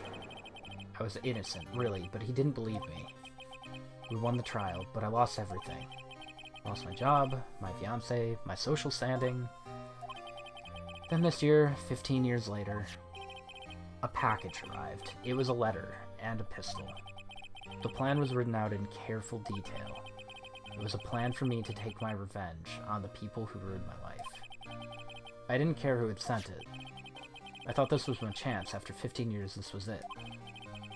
I was innocent, really, but he didn't believe me. We won the trial, but I lost everything. Lost my job, my fiancé, my social standing. Then this year, 15 years later, a package arrived. It was a letter and a pistol. The plan was written out in careful detail. It was a plan for me to take my revenge on the people who ruined my life. I didn't care who had sent it. I thought this was my chance. After 15 years, this was it.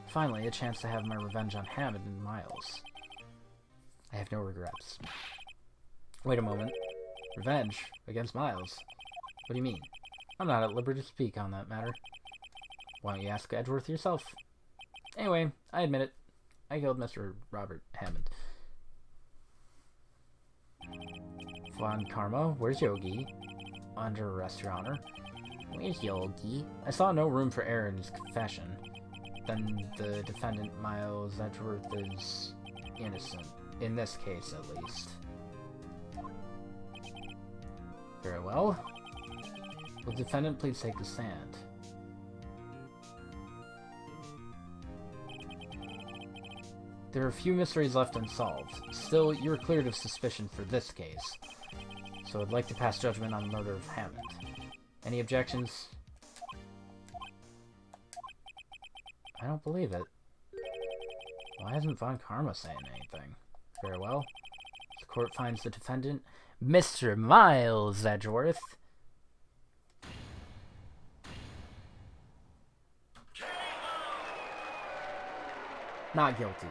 Finally, a chance to have my revenge on Hammond and Miles. I have no regrets. Wait a moment. Revenge? Against Miles? What do you mean? I'm not at liberty to speak on that matter. Why don't you ask Edgeworth yourself? Anyway, I admit it. I killed Mr. Robert Hammond. Von Karma, where's Yogi? Under arrest, Your Honor. Where's Yogi? I saw no room for error in his confession. Then the defendant, Miles Edgeworth, is innocent. In this case, at least. Very well. Will the defendant please take the stand? There are a few mysteries left unsolved. Still, you're cleared of suspicion for this case. So I'd like to pass judgment on the murder of Hammond. Any objections? I don't believe it. Why isn't Von Karma saying anything? Very well. The court finds the defendant, Mr. Miles Edgeworth. Not guilty.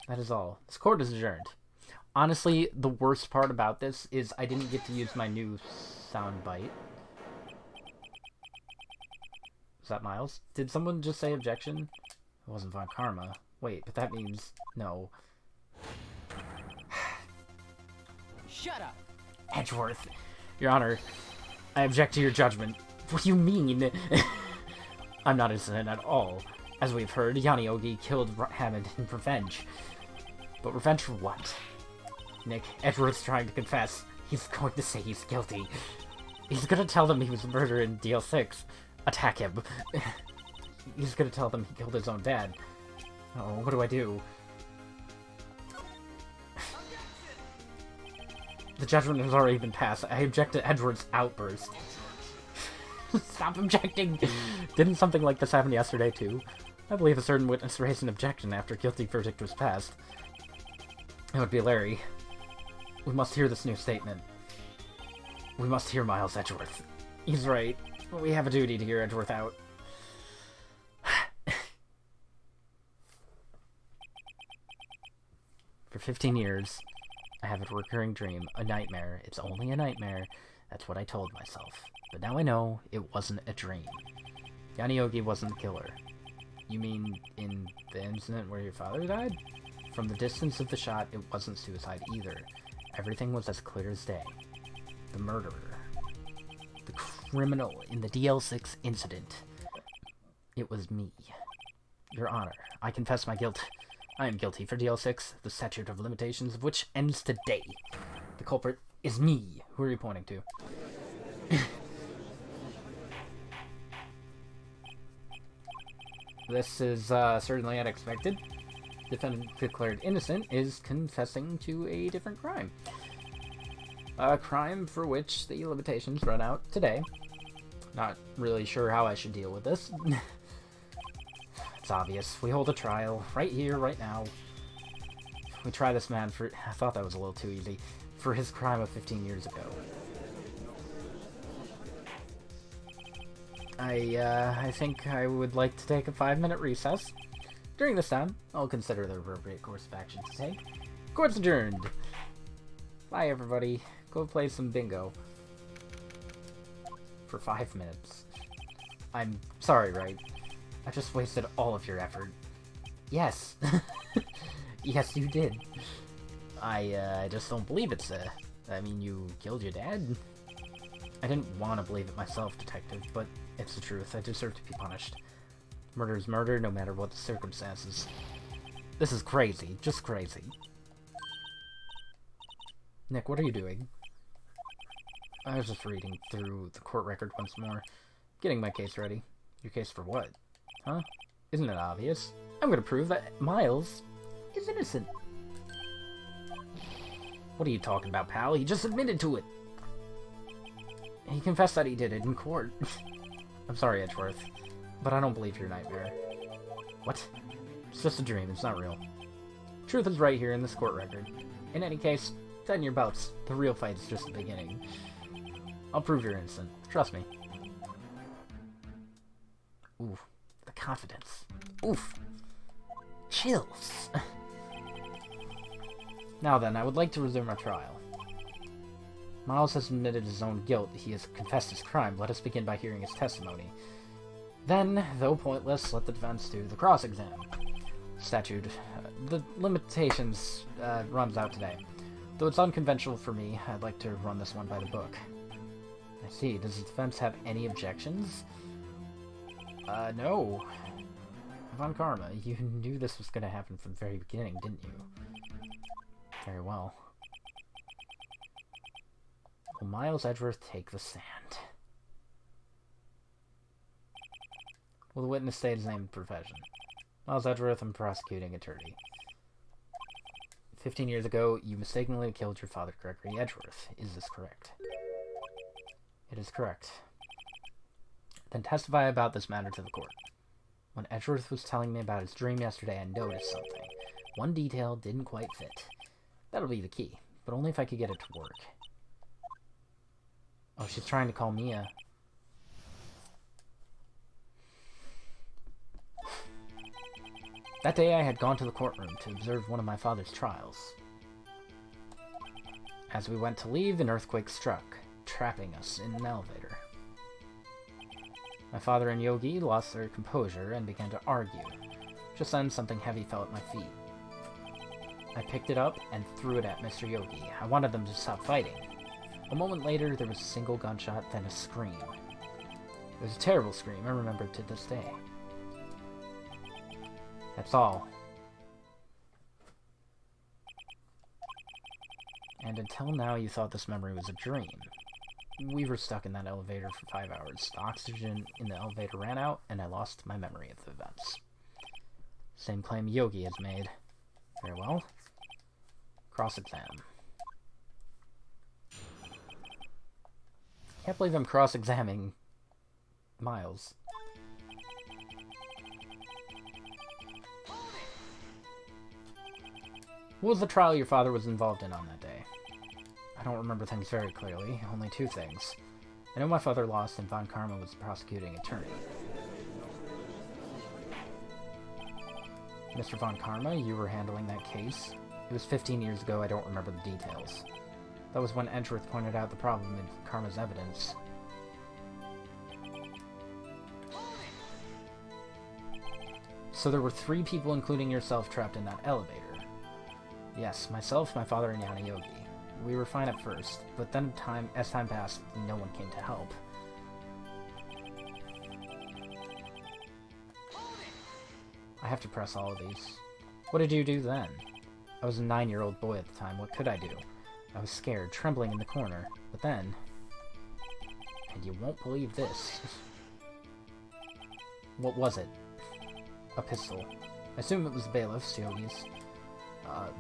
That is all. This court is adjourned. Honestly, the worst part about this is I didn't get to use my new soundbite. Was that Miles? Did someone just say objection? It wasn't Von Karma. Wait, but that means no. Shut up! Edgeworth, Your Honor, I object to your judgment. What do you mean? I'm not innocent at all. As we've heard, Yanni Yogi killed Hammond in revenge. But revenge for what? Nick, Edgeworth's trying to confess. He's going to say he's guilty. He's gonna tell them he was murdered in DL6. Attack him. He's gonna tell them he killed his own dad. Oh, what do I do? The judgment has already been passed. I object to Edward's outburst. Stop objecting! Didn't something like this happen yesterday, too? I believe a certain witness raised an objection after a guilty verdict was passed. It would be Larry. We must hear this new statement. We must hear Miles Edgeworth. He's right. We have a duty to hear Edgeworth out. For 15 years, I have a recurring dream, a nightmare. It's only a nightmare. That's what I told myself. But now I know it wasn't a dream. Yogi wasn't the killer. You mean in the incident where your father died? From the distance of the shot, it wasn't suicide either. Everything was as clear as day. The murderer. The criminal in the DL6 incident. It was me. Your Honor, I confess my guilt. I am guilty for DL6, the statute of limitations of which ends today. The culprit is me. Who are you pointing to? This is certainly unexpected. Defendant declared innocent is confessing to a different crime. A crime for which the limitations run out today. Not really sure how I should deal with this. It's obvious. We hold a trial right here, right now. We try this man for... I thought that was a little too easy. For his crime of 15 years ago. I think I would like to take a 5-minute recess. During this time, I'll consider the appropriate course of action to take. Court's adjourned. Bye, everybody. Go play some bingo. For 5 minutes. I'm sorry, right? I just wasted all of your effort. Yes. Yes, you did. I just don't believe it's, I mean, you killed your dad? I didn't want to believe it myself, Detective, but it's the truth. I deserve to be punished. Murder is murder, no matter what the circumstances. This is crazy. Just crazy. Nick, what are you doing? I was just reading through the court record once more. Getting my case ready. Your case for what? Huh? Isn't it obvious? I'm gonna prove that Miles is innocent. What are you talking about, pal? He just admitted to it. He confessed that he did it in court. I'm sorry, Edgeworth, but I don't believe your nightmare. What? It's just a dream, it's not real. Truth is right here in this court record. In any case, 10 your bouts. The real fight is just the beginning. I'll prove you're innocent. Trust me. Ooh, the confidence. Oof. Chills. Now then, I would like to resume our trial. Miles has admitted his own guilt. He has confessed his crime. Let us begin by hearing his testimony. Then, though pointless, let the defense do the cross-exam. Statute. The limitations runs out today. Though it's unconventional for me, I'd like to run this one by the book. I see. Does the defense have any objections? No. Von Karma, you knew this was going to happen from the very beginning, didn't you? Very well. Will Miles Edgeworth take the stand? Will the witness state his name and profession? Miles Edgeworth, I'm a prosecuting attorney. 15 years ago, you mistakenly killed your father, Gregory Edgeworth. Is this correct? It is correct. Then testify about this matter to the court. When Edgeworth was telling me about his dream yesterday, I noticed something. One detail didn't quite fit. That'll be the key, but only if I could get it to work. Oh, she's trying to call Mia. That day I had gone to the courtroom to observe one of my father's trials. As we went to leave, an earthquake struck, trapping us in an elevator. My father and Yogi lost their composure and began to argue. Just then, something heavy fell at my feet. I picked it up and threw it at Mr. Yogi. I wanted them to stop fighting. A moment later, there was a single gunshot, then a scream. It was a terrible scream, I remember it to this day. That's all. And until now, you thought this memory was a dream. We were stuck in that elevator for 5 hours. The oxygen in the elevator ran out, and I lost my memory of the events. Same claim Yogi has made. Very well. Cross-exam. Can't believe I'm cross-examining Miles. What was the trial your father was involved in on that day? I don't remember things very clearly, only 2 things. I know my father lost and Von Karma was the prosecuting attorney. Mr. Von Karma, you were handling that case. It was 15 years ago, I don't remember the details. That was when Edgeworth pointed out the problem in Karma's evidence. So there were 3 people, including yourself, trapped in that elevator. Yes, myself, my father, and Yana Yogi. We were fine at first, but then as time passed, no one came to help. I have to press all of these. What did you do then? I was a 9-year-old boy at the time. What could I do? I was scared, trembling in the corner. But then... And you won't believe this. What was it? A pistol. I assume it was the bailiff's, Yogi's.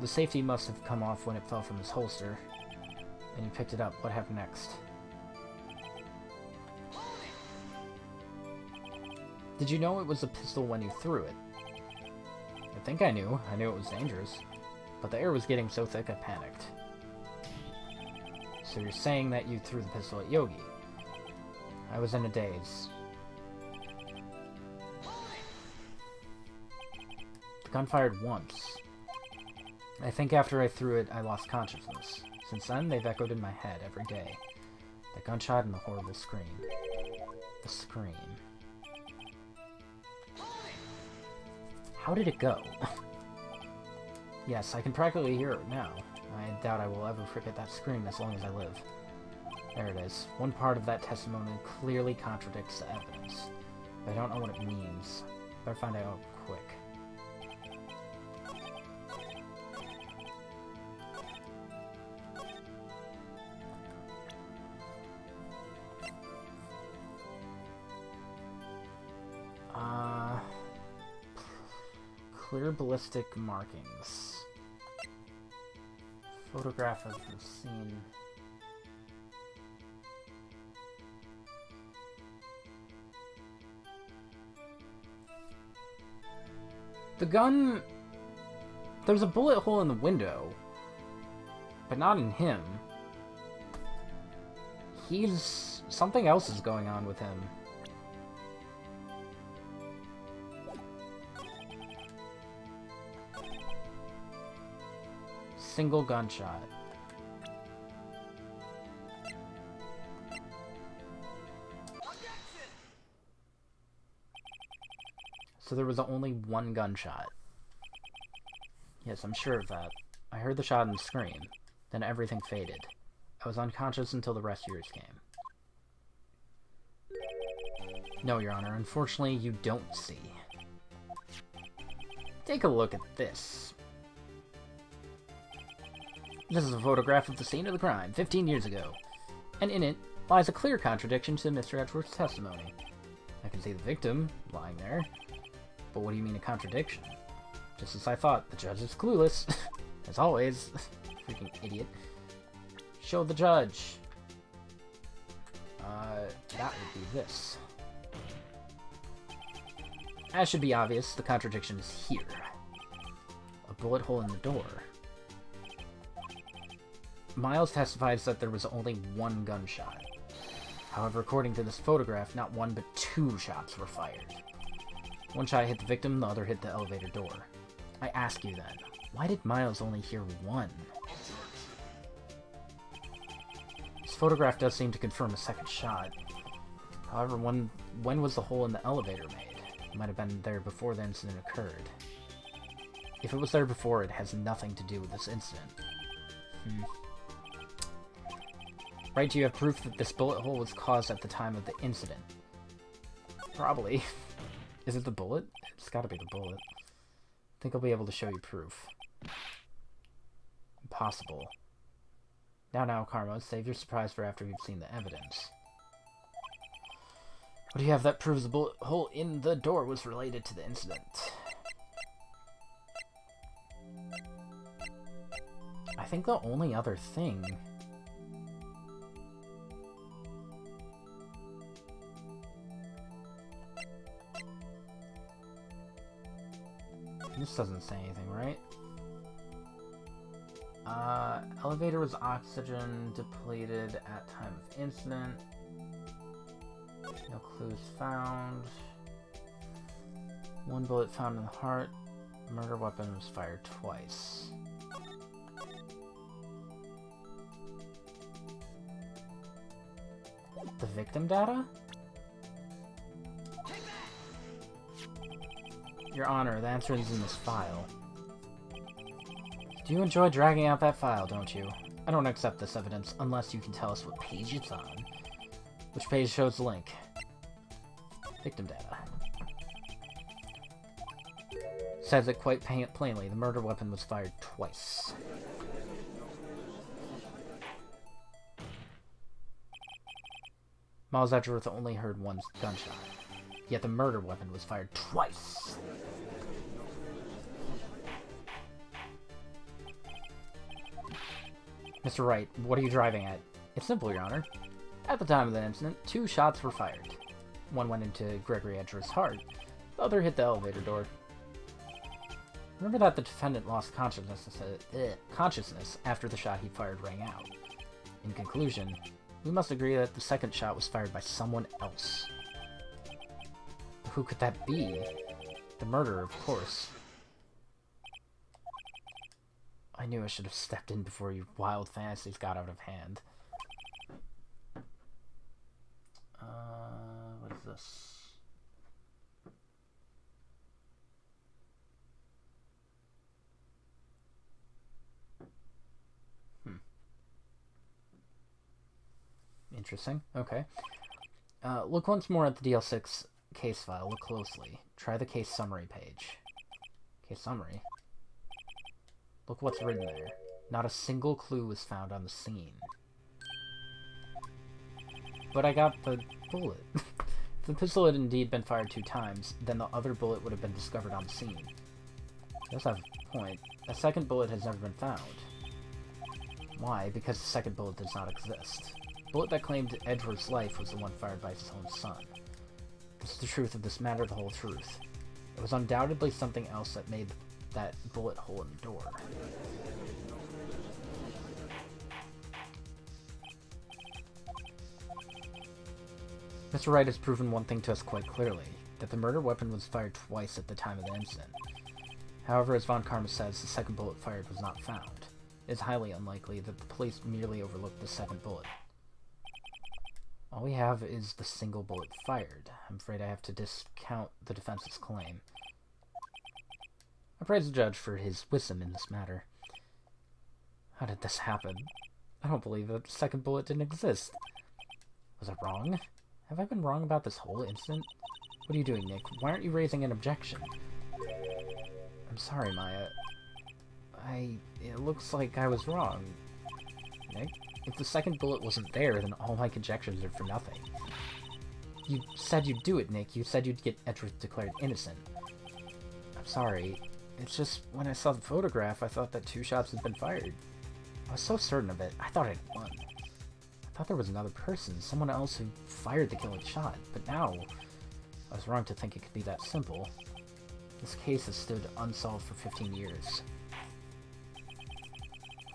The safety must have come off when it fell from his holster. And you picked it up. What happened next? Did you know it was a pistol when you threw it? I think I knew. I knew it was dangerous. But the air was getting so thick I panicked. So you're saying that you threw the pistol at Yogi? I was in a daze. The gun fired once. I think after I threw it, I lost consciousness. Since then, they've echoed in my head every day. The gunshot and the horrible scream. The scream. How did it go? Yes, I can practically hear it now. I doubt I will ever forget that scream as long as I live. There it is. One part of that testimony clearly contradicts the evidence. But I don't know what it means. Better find out quick. Clear ballistic markings. Photograph of the scene. The gun... There's a bullet hole in the window. But not in him. He's... Something else is going on with him. Single gunshot. So there was only one gunshot. Yes, I'm sure of that. I heard the shot and scream. Then everything faded. I was unconscious until the rescuers came. No, Your Honor, unfortunately you don't see. Take a look at this. This is a photograph of the scene of the crime, 15 years ago. And in it lies a clear contradiction to Mr. Edgeworth's testimony. I can see the victim lying there. But what do you mean a contradiction? Just as I thought, the judge is clueless. As always. Freaking idiot. Show the judge. That would be this. As should be obvious, the contradiction is here. A bullet hole in the door. Miles testifies that there was only one gunshot. However, according to this photograph, not one but 2 shots were fired. One shot hit the victim, the other hit the elevator door. I ask you then, why did Miles only hear one? This photograph does seem to confirm a second shot. However, when was the hole in the elevator made? It might have been there before the incident occurred. If it was there before, it has nothing to do with this incident. Right, do you have proof that this bullet hole was caused at the time of the incident? Probably. Is it the bullet? It's gotta be the bullet. I think I'll be able to show you proof. Impossible. Now, Karma, save your surprise for after you've seen the evidence. What do you have that proves the bullet hole in the door was related to the incident? I think the only other thing... This doesn't say anything, right? Elevator was oxygen depleted at time of incident. No clues found. One bullet found in the heart. Murder weapon was fired twice. The victim data? Your Honor, the answer is in this file. Do you enjoy dragging out that file, don't you? I don't accept this evidence unless you can tell us what page it's on. Which page shows the link? Victim data. Says it quite plainly. The murder weapon was fired twice. Miles Edgeworth only heard one gunshot. Yet the murder weapon was fired twice. Mr. Wright, what are you driving at? It's simple, Your Honor. At the time of the incident, 2 shots were fired. One went into Gregory Edgeworth's heart. The other hit the elevator door. Remember that the defendant lost consciousness after the shot he fired rang out. In conclusion, we must agree that the second shot was fired by someone else. Who could that be? The murderer, of course. I knew I should have stepped in before your wild fantasies got out of hand. What is this? Interesting. Okay. Look once more at the DL6 case file. Look closely. Try the case summary page. Case summary? Look what's written there. Not a single clue was found on the scene. But I got the bullet. If the pistol had indeed been fired 2 times, then the other bullet would have been discovered on the scene. He does have a point. A second bullet has never been found. Why? Because the second bullet does not exist. The bullet that claimed Edgeworth's life was the one fired by his own son. This is the truth of this matter, the whole truth. It was undoubtedly something else that made that bullet hole in the door. Mr. Wright has proven one thing to us quite clearly, that the murder weapon was fired twice at the time of the incident. However, as Von Karma says, the second bullet fired was not found. It is highly unlikely that the police merely overlooked the second bullet. All we have is the single bullet fired. I'm afraid I have to discount the defense's claim. I praise the judge for his wisdom in this matter. How did this happen? I don't believe the second bullet didn't exist. Was I wrong? Have I been wrong about this whole incident? What are you doing, Nick? Why aren't you raising an objection? I'm sorry, Maya. It looks like I was wrong. Nick? If the second bullet wasn't there, then all my conjectures are for nothing. You said you'd do it, Nick. You said you'd get Edgeworth declared innocent. I'm sorry. It's just, when I saw the photograph, I thought that 2 shots had been fired. I was so certain of it, I thought I'd won. I thought there was another person, someone else who fired the killing shot, but now, I was wrong to think it could be that simple. This case has stood unsolved for 15 years.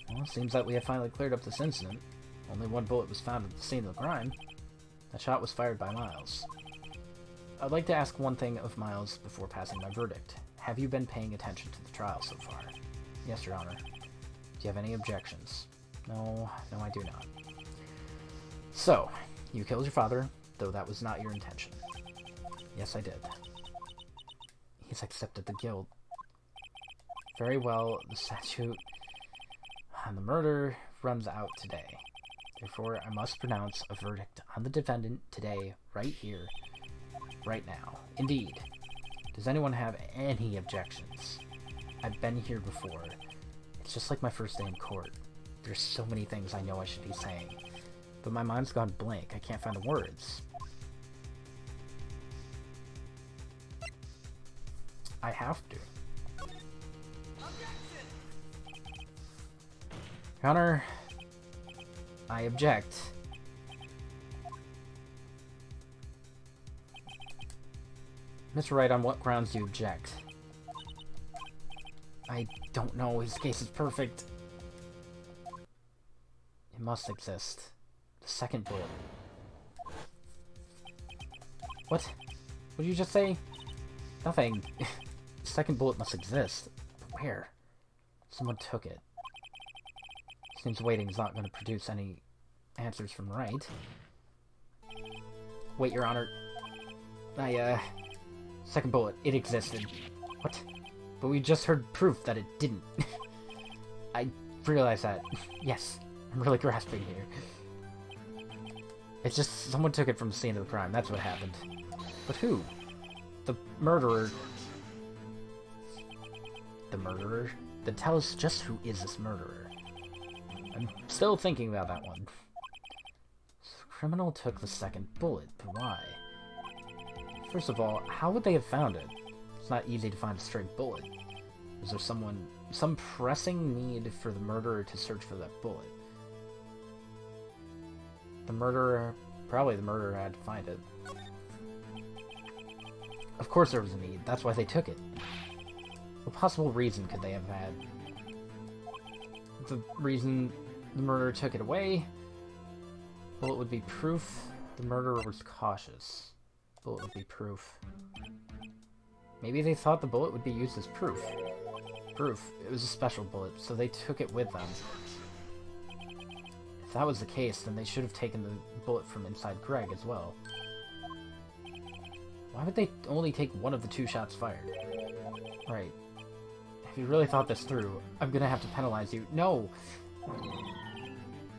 Well, it seems that we have finally cleared up this incident. Only 1 bullet was found at the scene of the crime. That shot was fired by Miles. I'd like to ask one thing of Miles before passing my verdict. Have you been paying attention to the trial so far? Yes, Your Honor. Do you have any objections? No, I do not. So, you killed your father, though that was not your intention. Yes, I did. He's accepted the guilt. Very well, the statute on the murder runs out today. Therefore, I must pronounce a verdict on the defendant today, right here, right now. Indeed. Does anyone have any objections? I've been here before. It's just like my first day in court. There's so many things I know I should be saying, but my mind's gone blank. I can't find the words. I have to. Your Honor, I object. Mr. Wright, on what grounds do you object? I don't know. His case is perfect. It must exist. The second bullet. What? What did you just say? Nothing. The second bullet must exist. But where? Someone took it. Seems waiting is not going to produce any answers from Wright. Wait, Your Honor. Second bullet, it existed. What? But we just heard proof that it didn't. I realize that. Yes, I'm really grasping here. It's just someone took it from the scene of the crime. That's what happened. But who? The murderer. The murderer? Then tell us just who is this murderer. I'm still thinking about that one. So the criminal took the second bullet, but why? First of all, how would they have found it? It's not easy to find a straight bullet. Was there some pressing need for the murderer to search for that bullet? Probably the murderer had to find it. Of course there was a need, that's why they took it. What possible reason could they have had? The reason the murderer took it away? Bullet would be proof the murderer was cautious. Bullet would be proof. Maybe they thought the bullet would be used as proof. It was a special bullet, so they took it with them. If that was the case, then they should have taken the bullet from inside Greg as well. Why would they only take one of the 2 shots fired? Right. If you really thought this through, I'm gonna have to penalize you. No!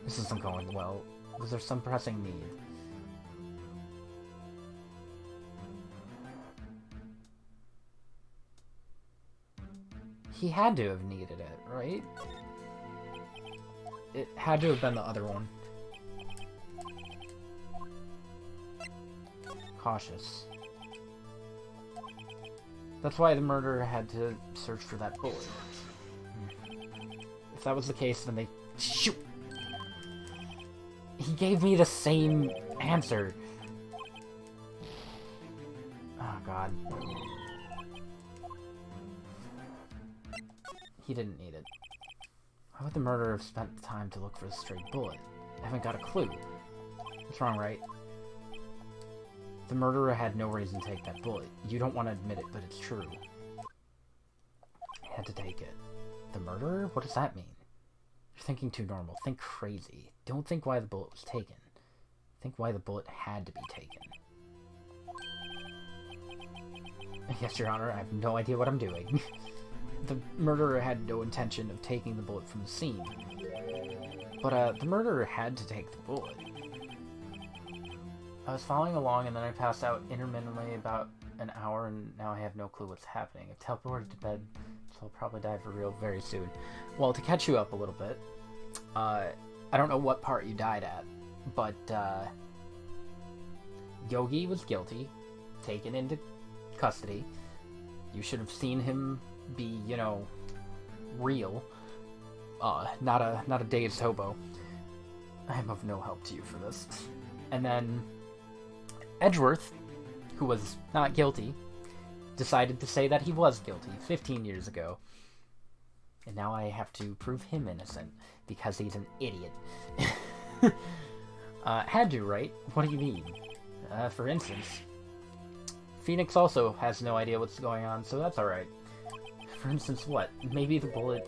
This isn't going well. Was there some pressing need? He had to have needed it, right? It had to have been the other one. Cautious. That's why the murderer had to search for that bullet. If that was the case, then they... Shoot! He gave me the same answer. Oh, God. He didn't need it. Why would the murderer have spent the time to look for a straight bullet? I haven't got a clue. What's wrong, right? The murderer had no reason to take that bullet. You don't want to admit it, but it's true. He had to take it. The murderer? What does that mean? You're thinking too normal. Think crazy. Don't think why the bullet was taken. Think why the bullet had to be taken. Yes, Your Honor, I have no idea what I'm doing. The murderer had no intention of taking the bullet from the scene. But, the murderer had to take the bullet. I was following along and then I passed out intermittently about an hour and now I have no clue what's happening. I've teleported to bed, so I'll probably die for real very soon. Well, to catch you up a little bit, I don't know what part you died at, but, Yogi was guilty, taken into custody. You should have seen him be, you know, real. Not a dazed hobo. I am of no help to you for this. And then Edgeworth, who was not guilty, decided to say that he was guilty 15 years ago. And now I have to prove him innocent, because he's an idiot. Had to, right? What do you mean? For instance, Phoenix also has no idea what's going on, so that's alright. For instance, what? Maybe the bullet,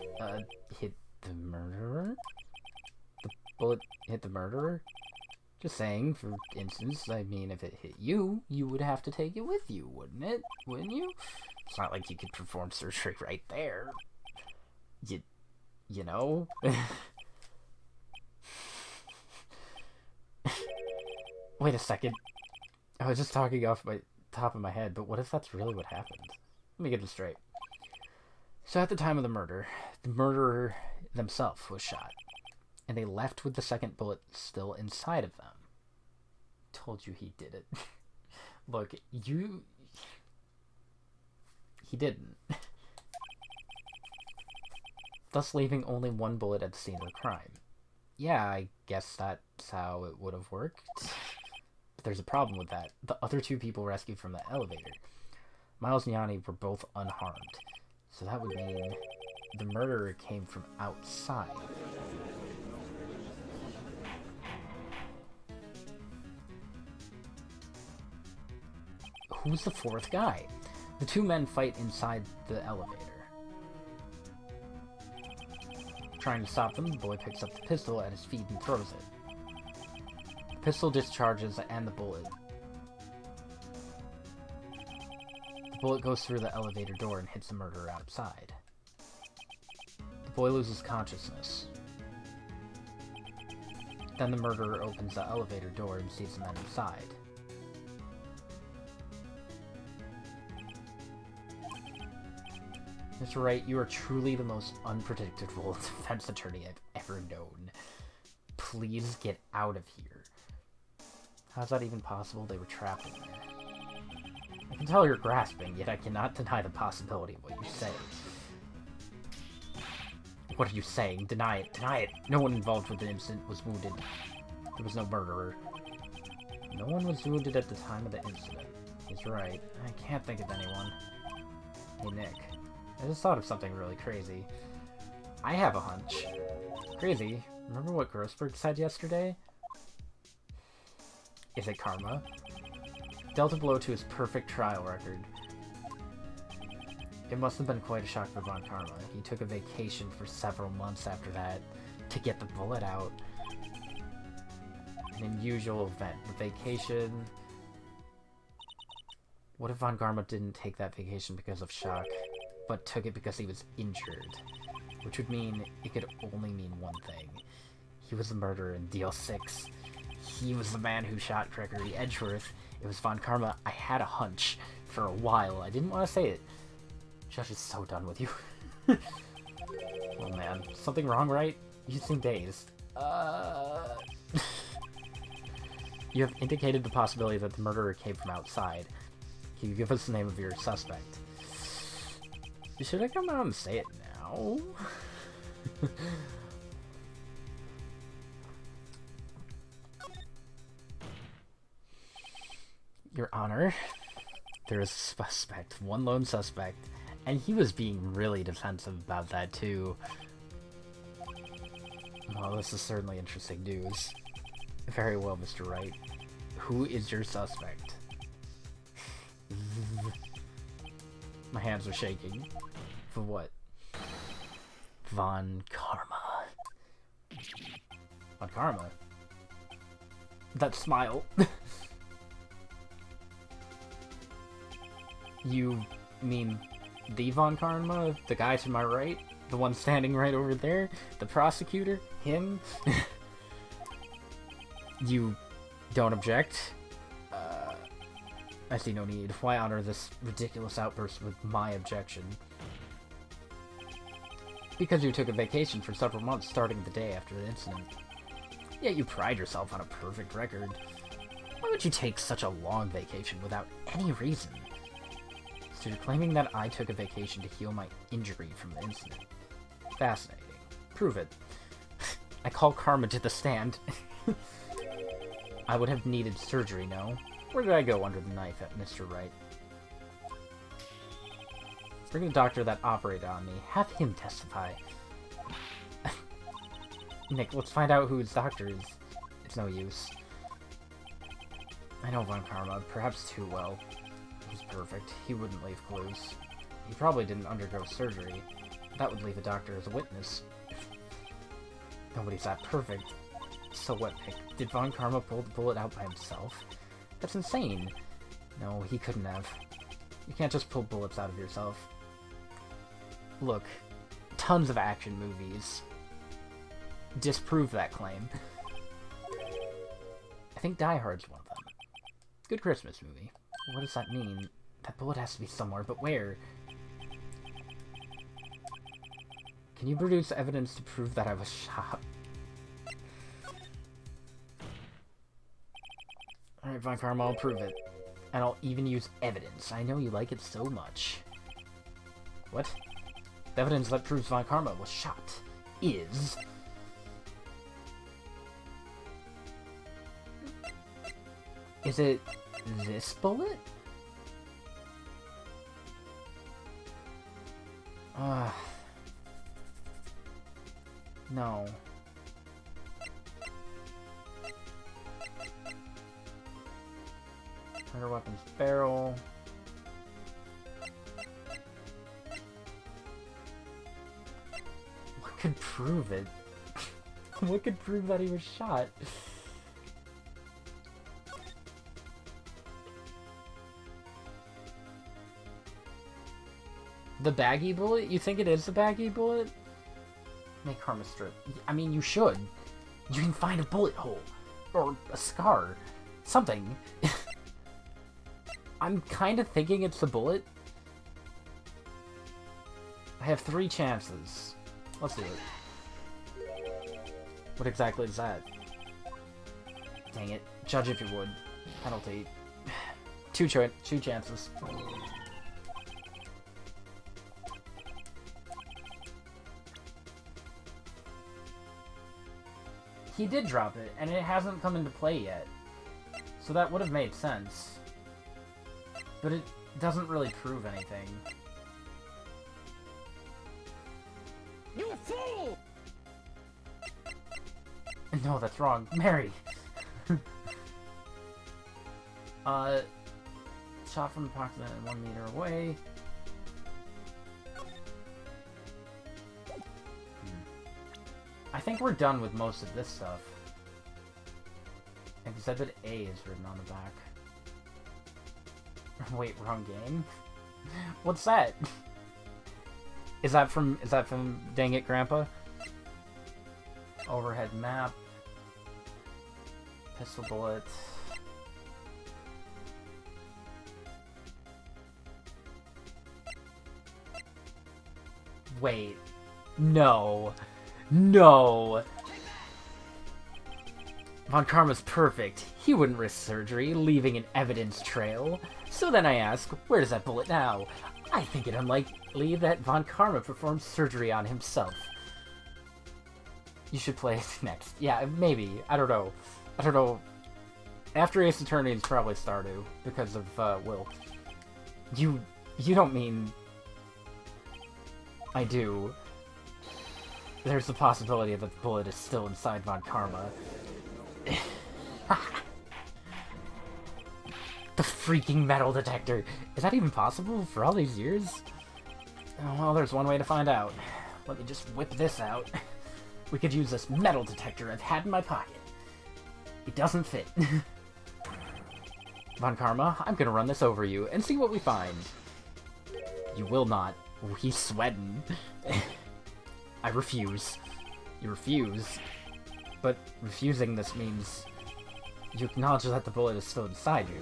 hit the murderer? The bullet hit the murderer? Just saying, for instance, I mean, if it hit you, you would have to take it with you, wouldn't it? Wouldn't you? It's not like you could perform surgery right there. You know? Wait a second. I was just talking off my top of my head, but what if that's really what happened? Let me get this straight. So at the time of the murderer themselves was shot, and they left with the second bullet still inside of them. Told you he did it. Look, he didn't. Thus leaving only one bullet at the scene of the crime. Yeah, I guess that's how it would have worked. But there's a problem with that. The other 2 people rescued from the elevator, Miles and Yanni, were both unharmed. So that would mean the murderer came from outside. Who's the 4th guy? The 2 men fight inside the elevator. Trying to stop them, the boy picks up the pistol at his feet and throws it. The pistol discharges and the bullet The bullet goes through the elevator door and hits the murderer outside. The boy loses consciousness. Then the murderer opens the elevator door and sees the men inside. Mr. Wright, you are truly the most unpredictable defense attorney I've ever known. Please get out of here. How's that even possible? They were trapped in there. I can tell you're grasping, yet I cannot deny the possibility of what you say. What are you saying? Deny it. Deny it. No one involved with the incident was wounded. There was no murderer. No one was wounded at the time of the incident. He's right. I can't think of anyone. Hey, Nick. I just thought of something really crazy. I have a hunch. Crazy. Remember what Grossberg said yesterday? Is it karma? Dealt a blow to his perfect trial record. It must have been quite a shock for Von Karma. He took a vacation for several months after that to get the bullet out. An unusual event. The vacation... What if Von Karma didn't take that vacation because of shock, but took it because he was injured? Which would mean it could only mean one thing. He was the murderer in Deal 6. He was the man who shot Gregory Edgeworth. It was Von Karma. I had a hunch for a while. I didn't want to say it. Judge is so done with you. Oh man. Something wrong, right? You seem dazed. You have indicated the possibility that the murderer came from outside. Can you give us the name of your suspect? Should I come out and say it now? Your Honor, there is a suspect, one lone suspect, and he was being really defensive about that too. Well, this is certainly interesting news. Very well, Mr. Wright. Who is your suspect? My hands are shaking. For what? Von Karma. Von Karma? That smile. You mean the Von Karma? The guy to my right? The one standing right over there? The prosecutor? Him? You don't object? I see no need. Why honor this ridiculous outburst with my objection? Because you took a vacation for several months starting the day after the incident. Yet you pride yourself on a perfect record. Why would you take such a long vacation without any reason? So you're claiming that I took a vacation to heal my injury from the incident. Fascinating. Prove it. I call karma to the stand. I would have needed surgery, no? Where did I go under the knife at Mr. Wright? Bring the doctor that operated on me. Have him testify. Nick, let's find out who his doctor is. It's no use. I know Von Karma, perhaps too well. He's perfect. He wouldn't leave clues. He probably didn't undergo surgery. That would leave a doctor as a witness. Nobody's that perfect. So what, Nick? Did Von Karma pull the bullet out by himself? That's insane. No, he couldn't have. You can't just pull bullets out of yourself. Look, tons of action movies disprove that claim. I think Die Hard's one of them. Good Christmas movie. What does that mean? That bullet has to be somewhere, but where? Can you produce evidence to prove that I was shot? Alright, Von Karma, I'll prove it. And I'll even use evidence. I know you like it so much. What? The evidence that proves Von Karma was shot is... Is it this bullet? No. Murder weapons barrel. What could prove it? What could prove that he was shot? The Baggy Bullet? You think it is the Baggy Bullet? Make Karma strip. I mean, you should. You can find a bullet hole. Or a scar. Something. I'm kind of thinking it's the bullet. I have 3 chances. Let's do it. What exactly is that? Dang it. Judge if you would. Penalty. 2 chances. He did drop it, and it hasn't come into play yet. So that would have made sense. But it doesn't really prove anything. You fool! No, that's wrong. Mary! Shot from approximately 1 meter away. I think we're done with most of this stuff. Exhibit A is written on the back. Wait, wrong game? What's that? Is that from Dang It Grandpa? Overhead map. Pistol bullet. Wait. No. No! Von Karma's perfect. He wouldn't risk surgery, leaving an evidence trail. So then I ask, where does that bullet now? I think it unlikely that Von Karma performed surgery on himself. You should play it next. Yeah, maybe. I don't know. I don't know. After Ace Attorney is probably Stardew, because of, Will. You don't mean... I do. There's the possibility that the bullet is still inside Von Karma. The freaking metal detector! Is that even possible for all these years? Oh, well, there's one way to find out. Let me just whip this out. We could use this metal detector I've had in my pocket. It doesn't fit. Von Karma, I'm gonna run this over you and see what we find. You will not. Oh, he's sweating. I refuse. You refuse. But refusing this means you acknowledge that the bullet is still inside you.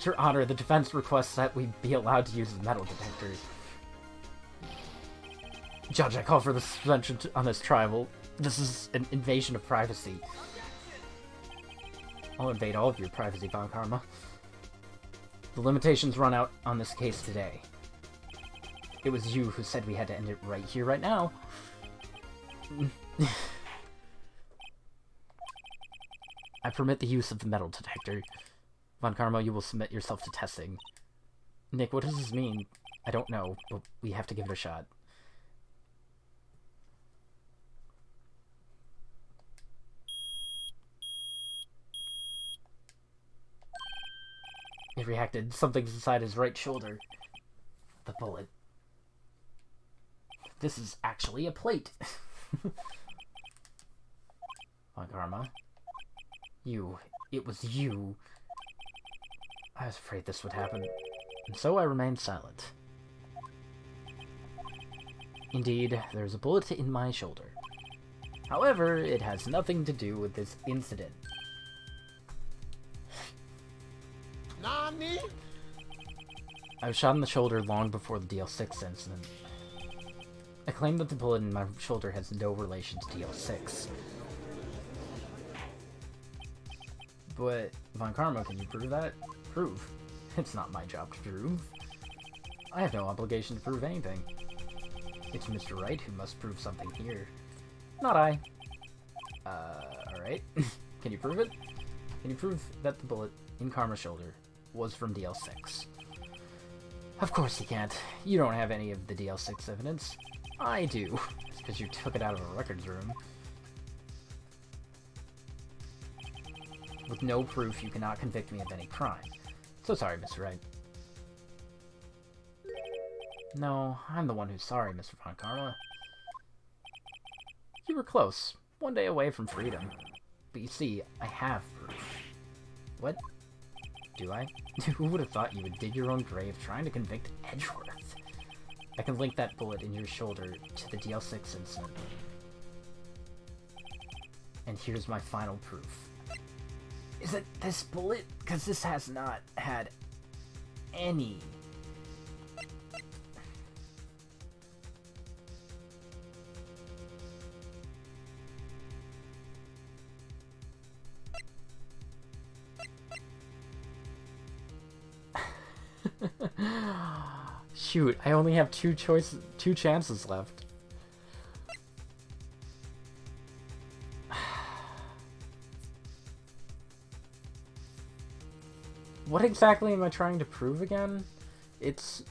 Your Honor, the defense requests that we be allowed to use the metal detector. Judge, I call for the suspension on this trial. This is an invasion of privacy. I'll invade all of your privacy, Von Karma. The limitations run out on this case today. It was you who said we had to end it right here, right now. I permit the use of the metal detector. Von Karma, you will submit yourself to testing. Nick, what does this mean? I don't know, but we have to give it a shot. He reacted. Something's inside his right shoulder. The bullet. This is actually a plate. Von Karma. You. It was you. I was afraid this would happen, and so I remained silent. Indeed, there's a bullet in my shoulder. However, it has nothing to do with this incident. Nani? I was shot in the shoulder long before the DL6 incident. I claim that the bullet in my shoulder has no relation to DL6. But, Von Karma, can you prove that? Prove? It's not my job to prove. I have no obligation to prove anything. It's Mr. Wright who must prove something here. Not I. Alright. Can you prove it? Can you prove that the bullet in Karma's shoulder was from DL6? Of course you can't. You don't have any of the DL6 evidence. I do. It's because you took it out of a records room. With no proof, you cannot convict me of any crime. So sorry, Mr. Wright. No, I'm the one who's sorry, Mr. Von Karma. You were close. One day away from freedom. But you see, I have proof. What? Do I? Who would have thought you would dig your own grave trying to convict Edgeworth? I can link that bullet in your shoulder to the DL6 incident. And here's my final proof. Is it this bullet? Because this has not had any... Shoot, I only have two chances left. What exactly am I trying to prove again? It's...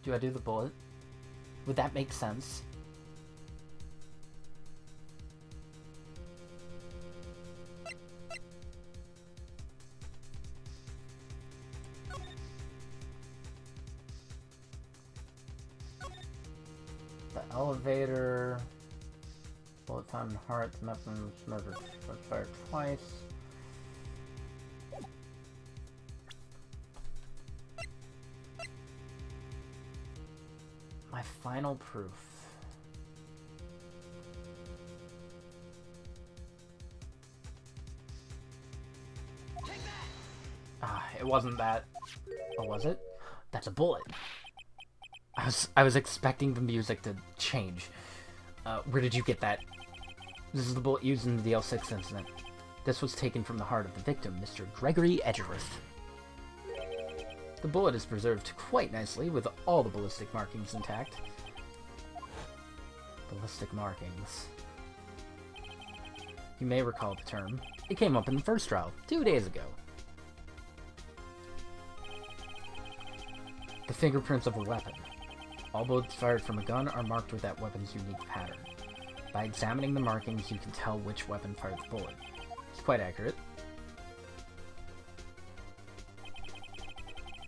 Do I do the bullet? Would that make sense? The elevator... Bullet found in heart, the weapon was murdered, was fired twice. My final proof. Ah, it wasn't that. Or was it? That's a bullet. I was expecting the music to change. Where did you get that? This is the bullet used in the DL6 incident. This was taken from the heart of the victim, Mr. Gregory Edgeworth. The bullet is preserved quite nicely, with all the ballistic markings intact. Ballistic markings. You may recall the term. It came up in the first trial, 2 days ago. The fingerprints of a weapon. All bullets fired from a gun are marked with that weapon's unique pattern. By examining the markings, you can tell which weapon fired the bullet. It's quite accurate.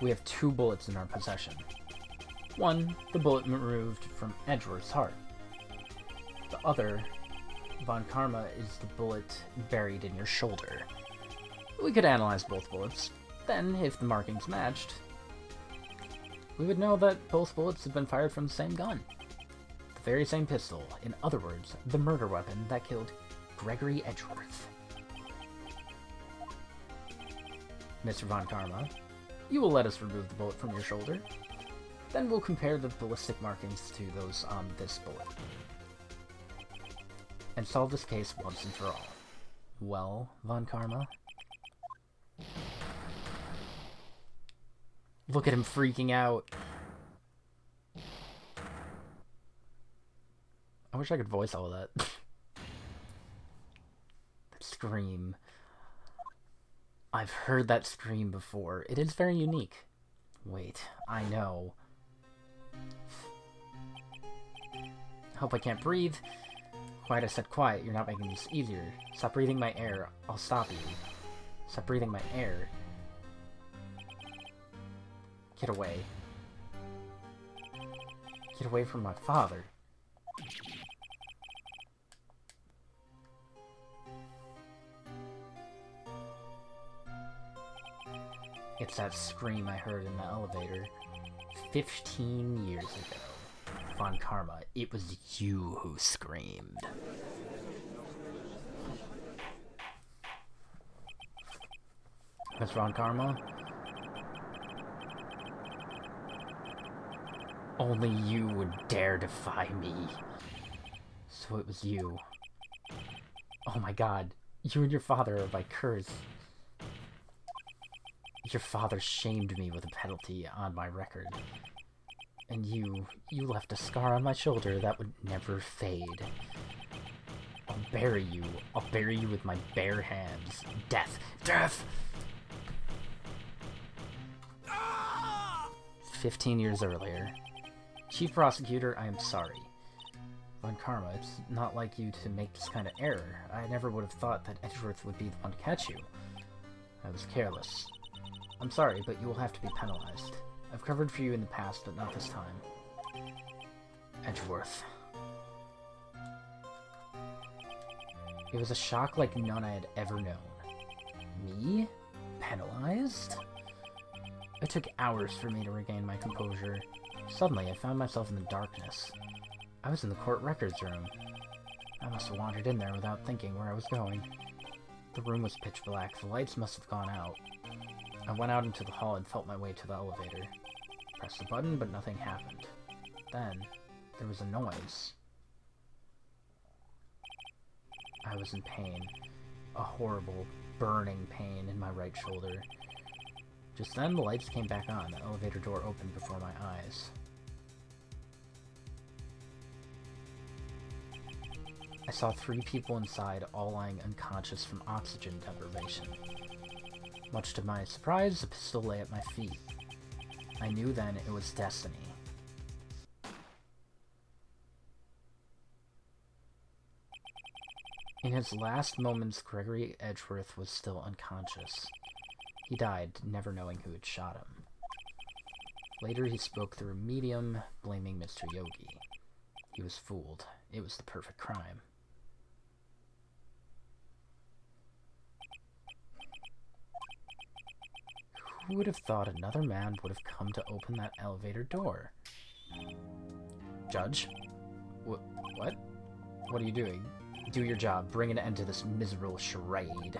We have 2 bullets in our possession. One, the bullet removed from Edgeworth's heart. The other, Von Karma, is the bullet buried in your shoulder. We could analyze both bullets. Then, if the markings matched, we would know that both bullets had been fired from the same gun. The very same pistol. In other words, the murder weapon that killed Gregory Edgeworth. Mr. Von Karma, you will let us remove the bullet from your shoulder. Then we'll compare the ballistic markings to those on this bullet. And solve this case once and for all. Well, Von Karma? Look at him freaking out. I wish I could voice all of that. That scream. I've heard that scream before. It is very unique. Wait, I know. Hope I can't breathe. Quiet, I said quiet. You're not making this easier. Stop breathing my air. I'll stop you. Stop breathing my air. Get away. Get away from my father. It's that scream I heard in the elevator 15 years ago. Von Karma, it was you who screamed. Miss Von Karma? Only you would dare defy me. So it was you. Oh my god. You and your father are like curs. Your father shamed me with a penalty on my record. And you left a scar on my shoulder that would never fade. I'll bury you. I'll bury you with my bare hands. Death. Death! 15 years earlier. Chief Prosecutor, I am sorry. Von Karma, it's not like you to make this kind of error. I never would have thought that Edgeworth would be the one to catch you. I was careless. I'm sorry, but you will have to be penalized. I've covered for you in the past, but not this time. Edgeworth. It was a shock like none I had ever known. Me? Penalized? It took hours for me to regain my composure. Suddenly, I found myself in the darkness. I was in the court records room. I must have wandered in there without thinking where I was going. The room was pitch black. The lights must have gone out. I went out into the hall and felt my way to the elevator. Pressed the button, but nothing happened. Then, there was a noise. I was in pain. A horrible, burning pain in my right shoulder. Just then, the lights came back on. The elevator door opened before my eyes. I saw 3 people inside, all lying unconscious from oxygen deprivation. Much to my surprise, a pistol lay at my feet. I knew then it was destiny. In his last moments, Gregory Edgeworth was still unconscious. He died, never knowing who had shot him. Later, he spoke through a medium, blaming Mr. Yogi. He was fooled. It was the perfect crime. Who would have thought another man would have come to open that elevator door? Judge? What? What are you doing? Do your job. Bring an end to this miserable charade.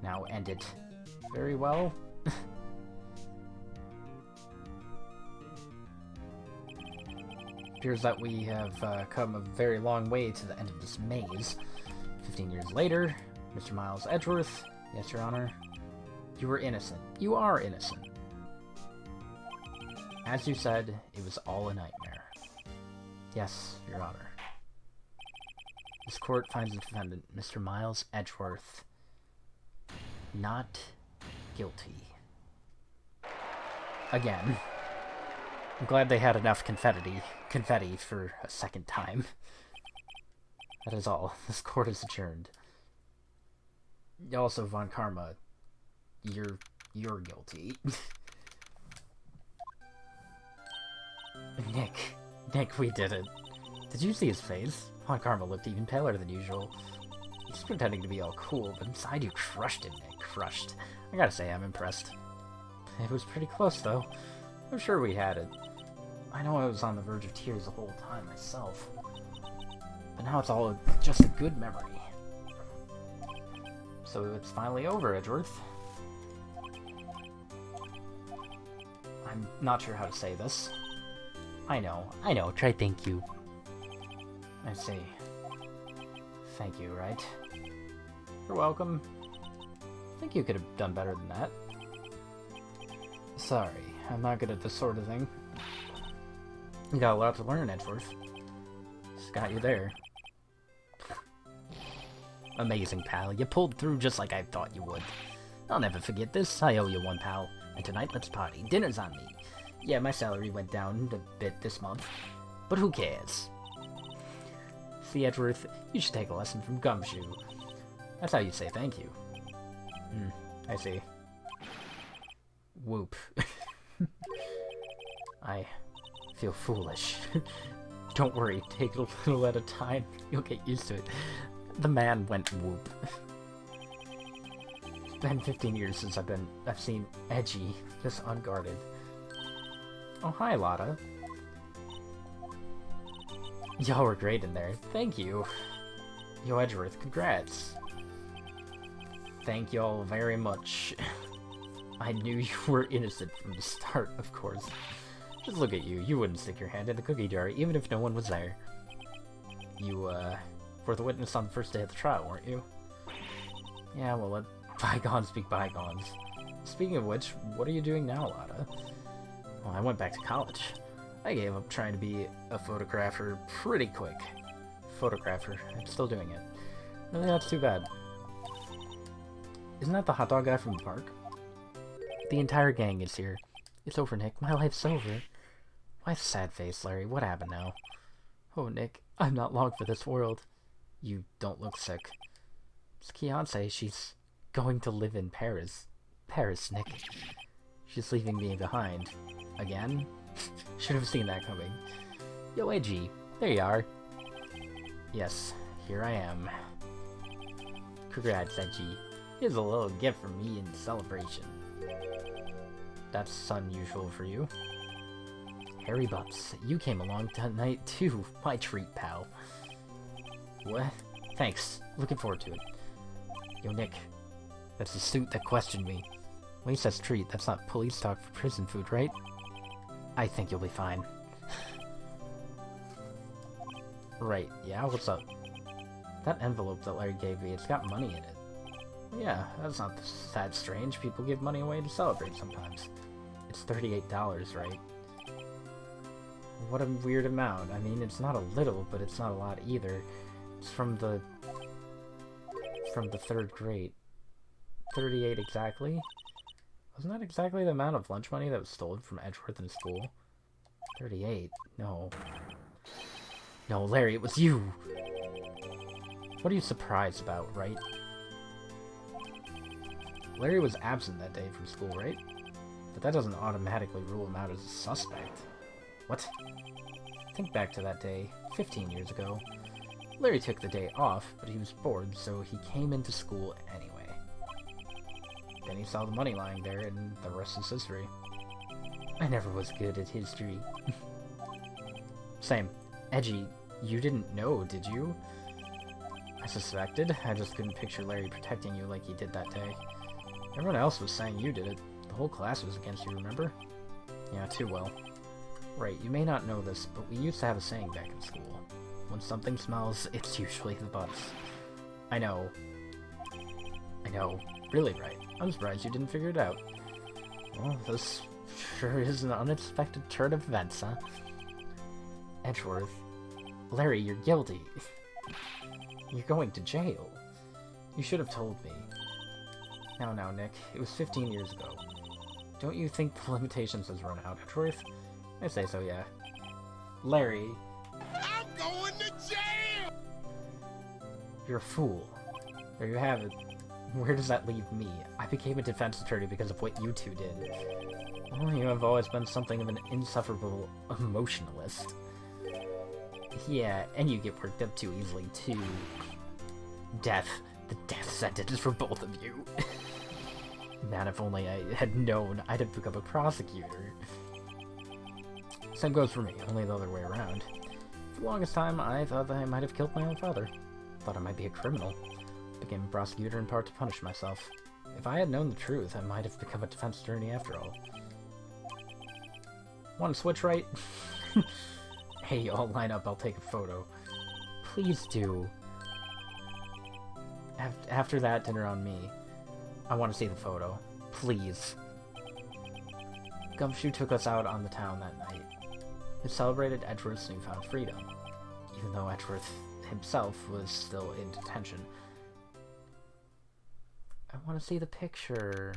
Now end it. Very well. Appears that we have come a very long way to the end of this maze. 15 years later, Mr. Miles Edgeworth. Yes, Your Honor. You were innocent. You are innocent. As you said, it was all a nightmare. Yes, Your Honor. This court finds the defendant, Mr. Miles Edgeworth, not guilty. Again. I'm glad they had enough confetti for a second time. That is all. This court is adjourned. Also, Von Karma, you're guilty. Nick, we did it. Did you see his face? Von Karma looked even paler than usual. He's pretending to be all cool, but inside you crushed him, Nick. Crushed. I gotta say, I'm impressed. It was pretty close, though. I'm sure we had it. I know I was on the verge of tears the whole time myself. But now it's all just a good memory. So it's finally over, Edgeworth. I'm not sure how to say this. I know, try thank you. I see. Thank you, right? You're welcome. I think you could have done better than that. Sorry, I'm not good at this sort of thing. You got a lot to learn, Edgeworth. Just got you there. Amazing, pal. You pulled through just like I thought you would. I'll never forget this. I owe you one, pal. And tonight, let's party. Dinner's on me. Yeah, my salary went down a bit this month. But who cares? See, Edgeworth, you should take a lesson from Gumshoe. That's how you say thank you. I see. Whoop. I feel foolish. Don't worry, take it a little at a time. You'll get used to it. The man went whoop. It's been 15 years since I've seen Edgy this unguarded. Oh, hi, Lotta. Y'all were great in there. Thank you. Yo, Edgeworth, congrats. Thank y'all very much. I knew you were innocent from the start, of course. Just look at you. You wouldn't stick your hand in the cookie jar, even if no one was there. You, were the witness on the first day of the trial, weren't you? Yeah, well, let bygones be bygones. Speaking of which, what are you doing now, Lotta? Well, I went back to college. I gave up trying to be a photographer pretty quick. Photographer. I'm still doing it. Really, that's too bad. Isn't that the hot dog guy from the park? The entire gang is here. It's over, Nick. My life's over. Why the sad face, Larry? What happened now? Oh, Nick. I'm not long for this world. You don't look sick. It's Kiance. She's going to live in Paris. Paris, Nick. She's leaving me behind. Again? Should have seen that coming. Yo, Edgy. There you are. Yes, here I am. Congrats, Edgy. Here's a little gift from me in celebration. That's unusual for you. Harry Butts, you came along tonight too. My treat, pal. What? Thanks. Looking forward to it. Yo, Nick. That's the suit that questioned me. When he says treat, that's not police talk for prison food, right? I think you'll be fine. Right, yeah, what's up? That envelope that Larry gave me, it's got money in it. Yeah, that's not that strange. People give money away to celebrate sometimes. It's $38, right? What a weird amount. I mean, it's not a little, but it's not a lot either. It's from the 3rd grade. 38 exactly? Wasn't that exactly the amount of lunch money that was stolen from Edgeworth in school? 38? No. No, Larry, it was you! What are you surprised about, right? Larry was absent that day from school, right? But that doesn't automatically rule him out as a suspect. What? Think back to that day, 15 years ago. Larry took the day off, but he was bored, so he came into school anyway. Then he saw the money lying there, and the rest is history. I never was good at history. Same. Edgy, you didn't know, did you? I suspected. I just couldn't picture Larry protecting you like he did that day. Everyone else was saying you did it. The whole class was against you, remember? Yeah, too well. Right, you may not know this, but we used to have a saying back in school. When something smells, it's usually the butts. I know. I know. Really right. I'm surprised you didn't figure it out. Well, this sure is an unexpected turn of events, huh? Edgeworth. Larry, you're guilty. You're going to jail. You should have told me. Now, Nick. It was 15 years ago. Don't you think the limitations has run out, Edgeworth? I say so, yeah. Larry. I'm going to jail! You're a fool. There you have it. Where does that leave me? I became a defense attorney because of what you two did. Well, you have always been something of an insufferable emotionalist. Yeah, and you get worked up too easily, too. Death. The death sentence for both of you. Man, if only I had known, I'd have become a prosecutor. Same goes for me, only the other way around. For the longest time, I thought that I might have killed my own father. Thought I might be a criminal. Became a prosecutor in part to punish myself. If I had known the truth, I might have become a defense attorney after all. Want to switch right? Hey, I'll line up, I'll take a photo. Please do. After that dinner on me, I want to see the photo. Please. Gumshoe took us out on the town that night. It celebrated Edgeworth's newfound freedom, even though Edgeworth himself was still in detention. I want to see the picture.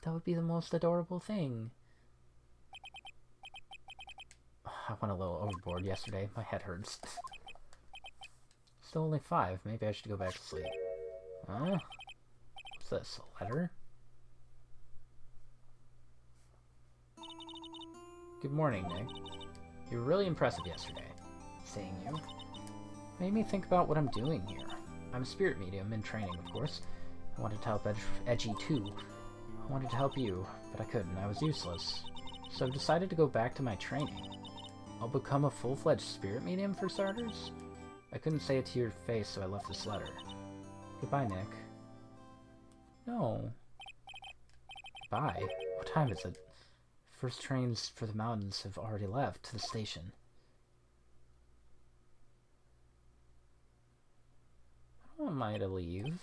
That would be the most adorable thing. I went a little overboard yesterday. My head hurts. Still only 5. Maybe I should go back to sleep. Huh? What's this? A letter? Good morning, Nick. You were really impressive yesterday. Seeing you made me think about what I'm doing here. I'm a spirit medium in training, of course. I wanted to help Edgy too. I wanted to help you, but I couldn't. I was useless. So I decided to go back to my training. I'll become a full-fledged spirit medium for starters? I couldn't say it to your face, so I left this letter. Goodbye, Nick. No. Bye. What time is it? First trains for the mountains have already left to the station. How am I to leave?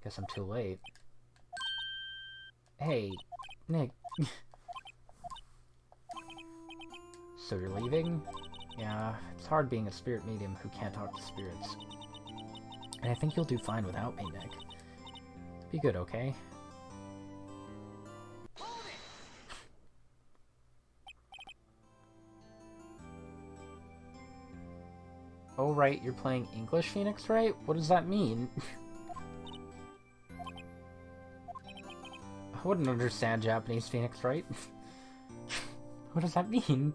Guess I'm too late. Hey, Nick. So you're leaving? Yeah, it's hard being a spirit medium who can't talk to spirits. And I think you'll do fine without me, Nick. Be good, okay? Oh right, you're playing English Phoenix, right? What does that mean? I wouldn't understand Japanese Phoenix, right? What does that mean?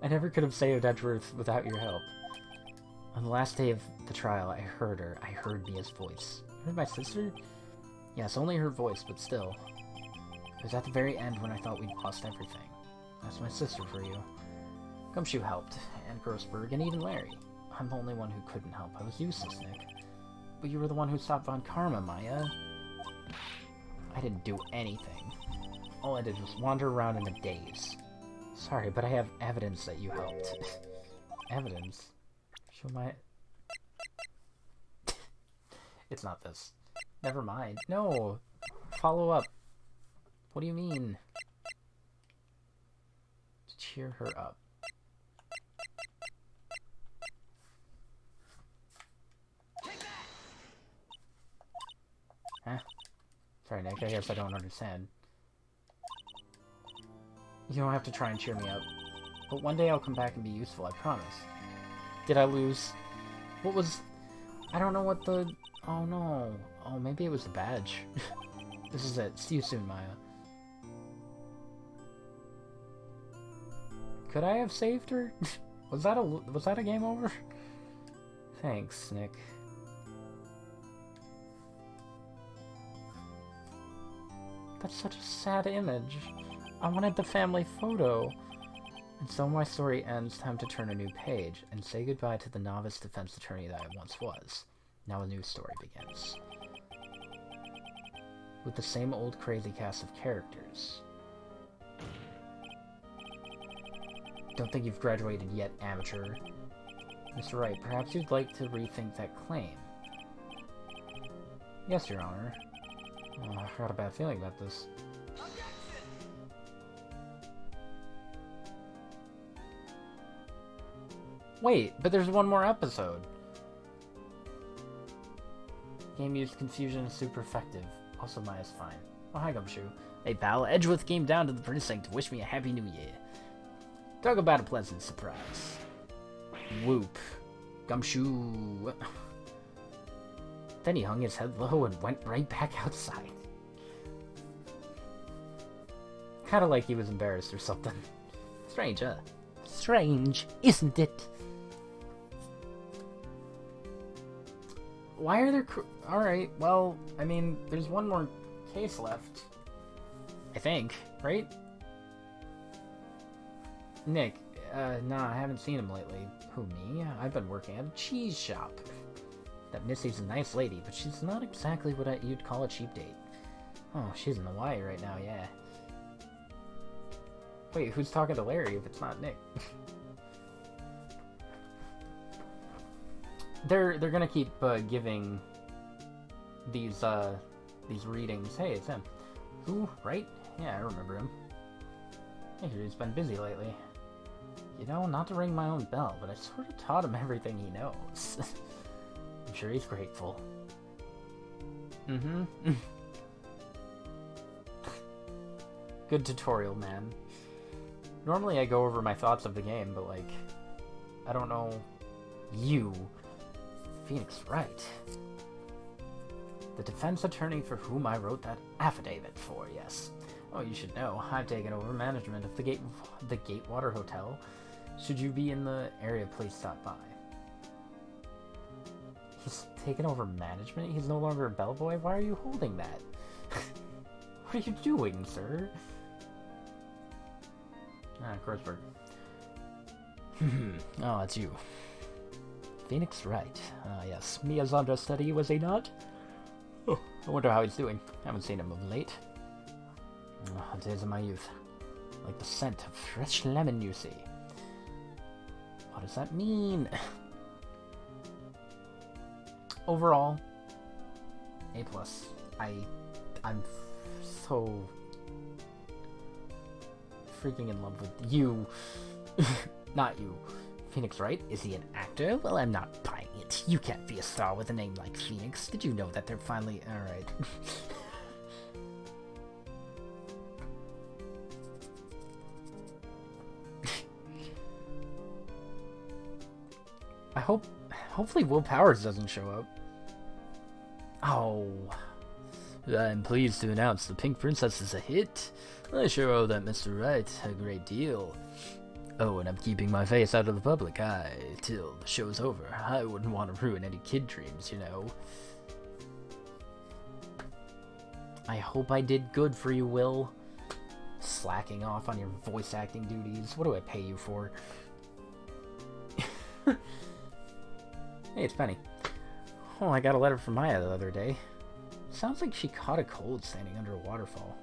I never could have saved Edgeworth without your help. On the last day of the trial, I heard her. I heard Mia's voice. You heard my sister? Yes, only her voice, but still. It was at the very end when I thought we'd lost everything. That's my sister for you. Gumshoe helped, and Grossberg, and even Larry. I'm the only one who couldn't help. I was useless, Nick. But you were the one who stopped Von Karma, Maya. I didn't do anything. All I did was wander around in a daze. Sorry, but I have evidence that you helped. Evidence? Show my... It's not this. Never mind. No! Follow up. What do you mean? Cheer her up. Huh? Sorry, Nick. I guess I don't understand. You don't have to try and cheer me up. But one day I'll come back and be useful, I promise. Did I lose? What was... I don't know what the... Oh no. Oh, maybe it was the badge. This is it. See you soon, Maya. Could I have saved her? Was that a game over? Thanks, Nick. That's such a sad image. I wanted the family photo. And so my story ends. Time to turn a new page and say goodbye to the novice defense attorney that I once was. Now a new story begins. With the same old crazy cast of characters. Don't think you've graduated yet, amateur. Mr. Wright, perhaps you'd like to rethink that claim. Yes, Your Honor. Oh, I got a bad feeling about this. Wait, but there's one more episode. Game used confusion is super effective. Also, Maya's fine. Oh, hi, Gumshoe. Hey, pal. Edgeworth came down to the precinct to wish me a happy new year. Talk about a pleasant surprise. Whoop. Gumshoe. Then he hung his head low and went right back outside. Kinda like he was embarrassed or something. Strange, huh? Strange, isn't it? Why are there... Alright, well, I mean, there's one more case left. I think, right? Nick, nah, I haven't seen him lately. Who, me? I've been working at a cheese shop. That Missy's a nice lady, but she's not exactly what you'd call a cheap date. Oh, she's in Hawaii right now, yeah. Wait, who's talking to Larry if it's not Nick? They're gonna keep giving these readings. Hey, it's him. Who? Right? Yeah, I remember him. I hear he's been busy lately. You know, not to ring my own bell, but I sort of taught him everything he knows. I'm sure he's grateful. Mm-hmm. Good tutorial, man. Normally I go over my thoughts of the game, but like, I don't know you. Phoenix Wright. The defense attorney for whom I wrote that affidavit for, yes. Oh, you should know, I've taken over management of the Gatewater Hotel. Should you be in the area, please stop by. He's taken over management? He's no longer a bellboy? Why are you holding that? What are you doing, sir? Ah, Grossberg. Oh, it's you. Phoenix Wright. Ah, yes. Mia's understudy, was he not? Oh, I wonder how he's doing. Haven't seen him of late. Oh, days of my youth. Like the scent of fresh lemon, you see. What does that mean? Overall, A+. I'm so freaking in love with you. Not you. Phoenix Wright? Is he an actor? Well, I'm not buying it. You can't be a star with a name like Phoenix. Did you know that they're finally... Alright. Hopefully Will Powers doesn't show up. Oh. I'm pleased to announce The Pink Princess is a hit. I sure owe that Mr. Wright a great deal. Oh, and I'm keeping my face out of the public eye till the show's over. I wouldn't want to ruin any kid dreams, you know. I hope I did good for you, Will. Slacking off on your voice acting duties. What do I pay you for? Hey, it's Penny. Oh, I got a letter from Maya the other day. Sounds like she caught a cold standing under a waterfall.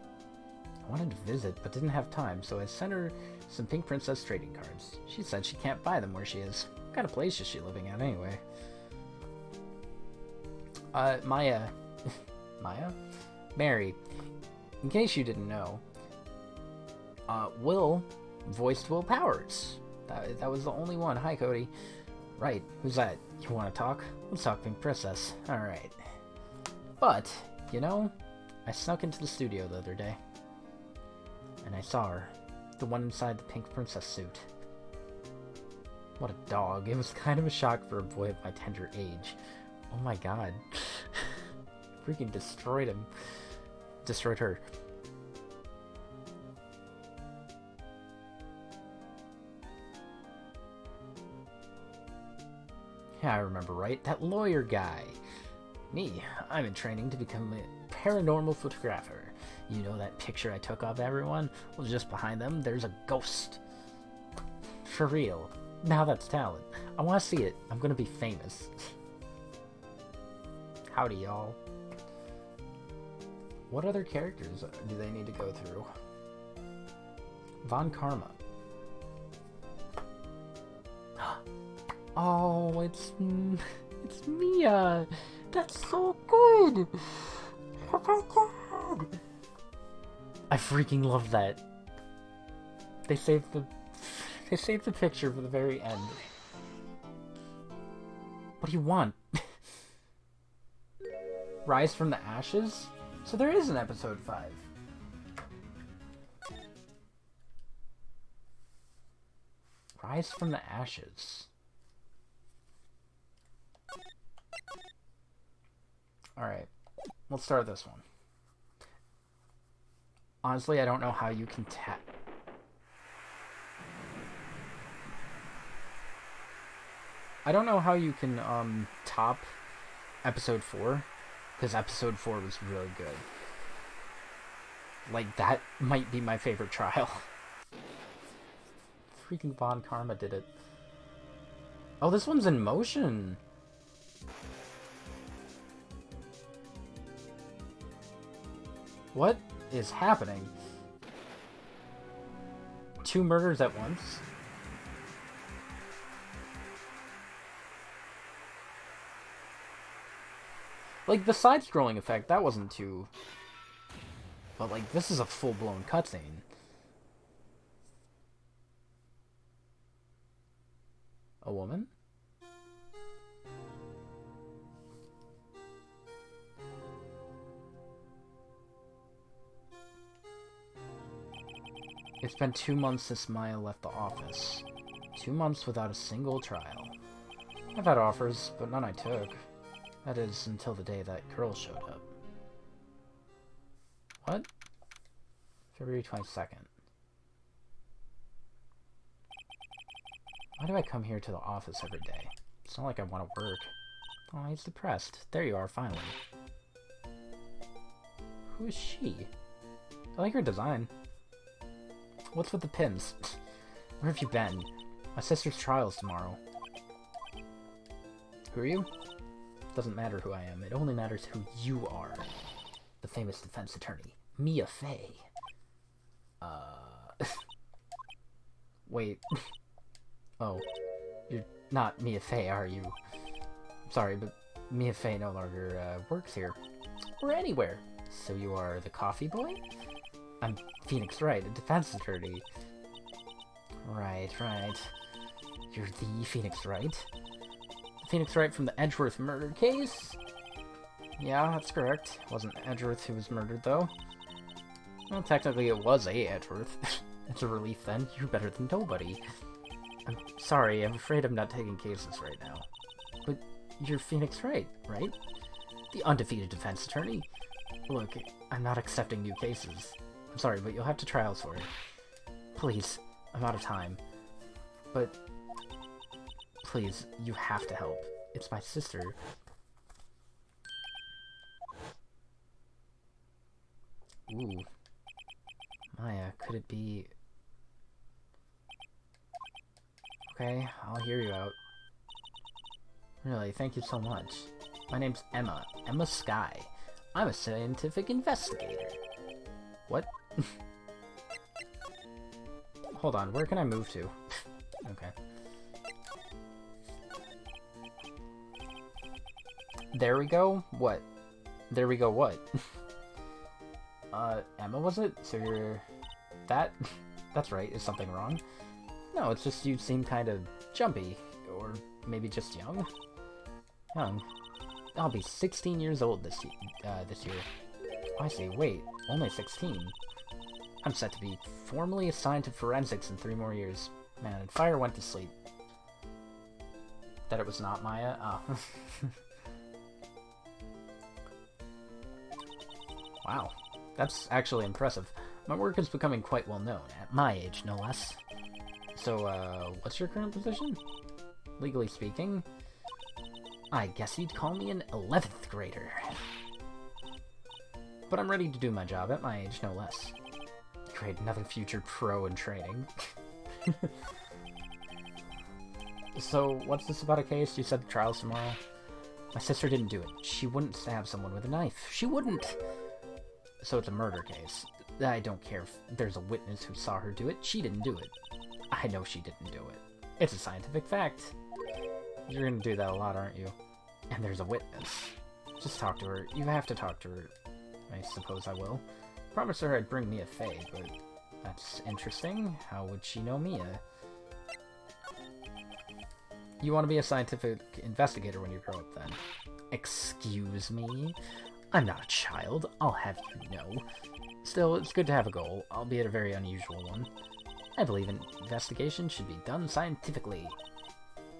I wanted to visit, but didn't have time, so I sent her some Pink Princess trading cards. She said she can't buy them where she is. What kind of place is she living at, anyway? Maya... Maya? Mary, in case you didn't know, Will voiced Will Powers. That was the only one. Hi, Cody. Right, who's that? You want to talk? Let's talk Pink Princess. Alright. But, you know, I snuck into the studio the other day. And I saw her. The one inside the Pink Princess suit. What a dog. It was kind of a shock for a boy of my tender age. Oh my god. Freaking destroyed him. Destroyed her. Yeah, I remember right. That lawyer guy. Me, I'm in training to become a paranormal photographer. You know that picture I took of everyone? Well, just behind them, there's a ghost. For real. Now that's talent. I want to see it. I'm gonna be famous. Howdy, y'all. What other characters do they need to go through? Von Karma. Oh, it's Mia. That's so good. Oh my god. I freaking love that. They saved the picture for the very end. What do you want? Rise from the Ashes? So there is an episode 5. Rise from the Ashes. Alright, let's start this one. Honestly, I don't know how you can I don't know how you can, top episode 4, because episode 4 was really good. Like, that might be my favorite trial. Freaking Von Karma did it. Oh, this one's in motion! What is happening? 2 murders at once? Like, the side-scrolling effect, that wasn't too... But, like, this is a full-blown cutscene. A woman? It's been 2 months since Maya left the office. 2 months without a single trial. I've had offers, but none I took. That is, until the day that girl showed up. What? February 22nd. Why do I come here to the office every day? It's not like I want to work. Oh, he's depressed. There you are, finally. Who is she? I like her design. What's with the pins? Where have you been? My sister's trial's tomorrow. Who are you? Doesn't matter who I am. It only matters who you are. The famous defense attorney, Mia Fey. Wait. Oh. You're not Mia Fey, are you? Sorry, but Mia Fey no longer, works here. Or anywhere. So you are the coffee boy? I'm Phoenix Wright, a defense attorney. Right. You're the Phoenix Wright? Phoenix Wright from the Edgeworth murder case? Yeah, that's correct. It wasn't Edgeworth who was murdered, though. Well, technically it was a Edgeworth. It's a relief, then. You're better than nobody. I'm sorry, I'm afraid I'm not taking cases right now. But you're Phoenix Wright, right? The undefeated defense attorney? Look, I'm not accepting new cases. I'm sorry, but you'll have to trials for it. Please, I'm out of time. But... please, you have to help. It's my sister. Ooh. Maya, could it be... Okay, I'll hear you out. Really, thank you so much. My name's Emma. Emma Sky. I'm a scientific investigator. What? Hold on, where can I move to? Okay. There we go? What? There we go what? Emma, was it? So you're... that? That's right, is something wrong? No, it's just you seem kind of jumpy. Or maybe just young? Young? I'll be 16 years old this year. Oh, I see. Wait, only 16? I'm set to be formally assigned to forensics in 3 more years. Man, and Fire went to sleep. That it was not Maya? Oh. Wow, that's actually impressive. My work is becoming quite well known, at my age, no less. So, what's your current position? Legally speaking, I guess you'd call me an 11th grader. But I'm ready to do my job, at my age, no less. Great, another future pro in training. So, what's this about a case? You said the trial's tomorrow? My sister didn't do it. She wouldn't stab someone with a knife. She wouldn't! So it's a murder case. I don't care if there's a witness who saw her do it. She didn't do it. I know she didn't do it. It's a scientific fact. You're gonna do that a lot, aren't you? And there's a witness. Just talk to her. You have to talk to her. I suppose I will. Promised her I'd bring Mia Fey, but that's interesting. How would she know Mia? You want to be a scientific investigator when you grow up, then? Excuse me? I'm not a child, I'll have you know. Still, it's good to have a goal, albeit a very unusual one. I believe an investigation should be done scientifically.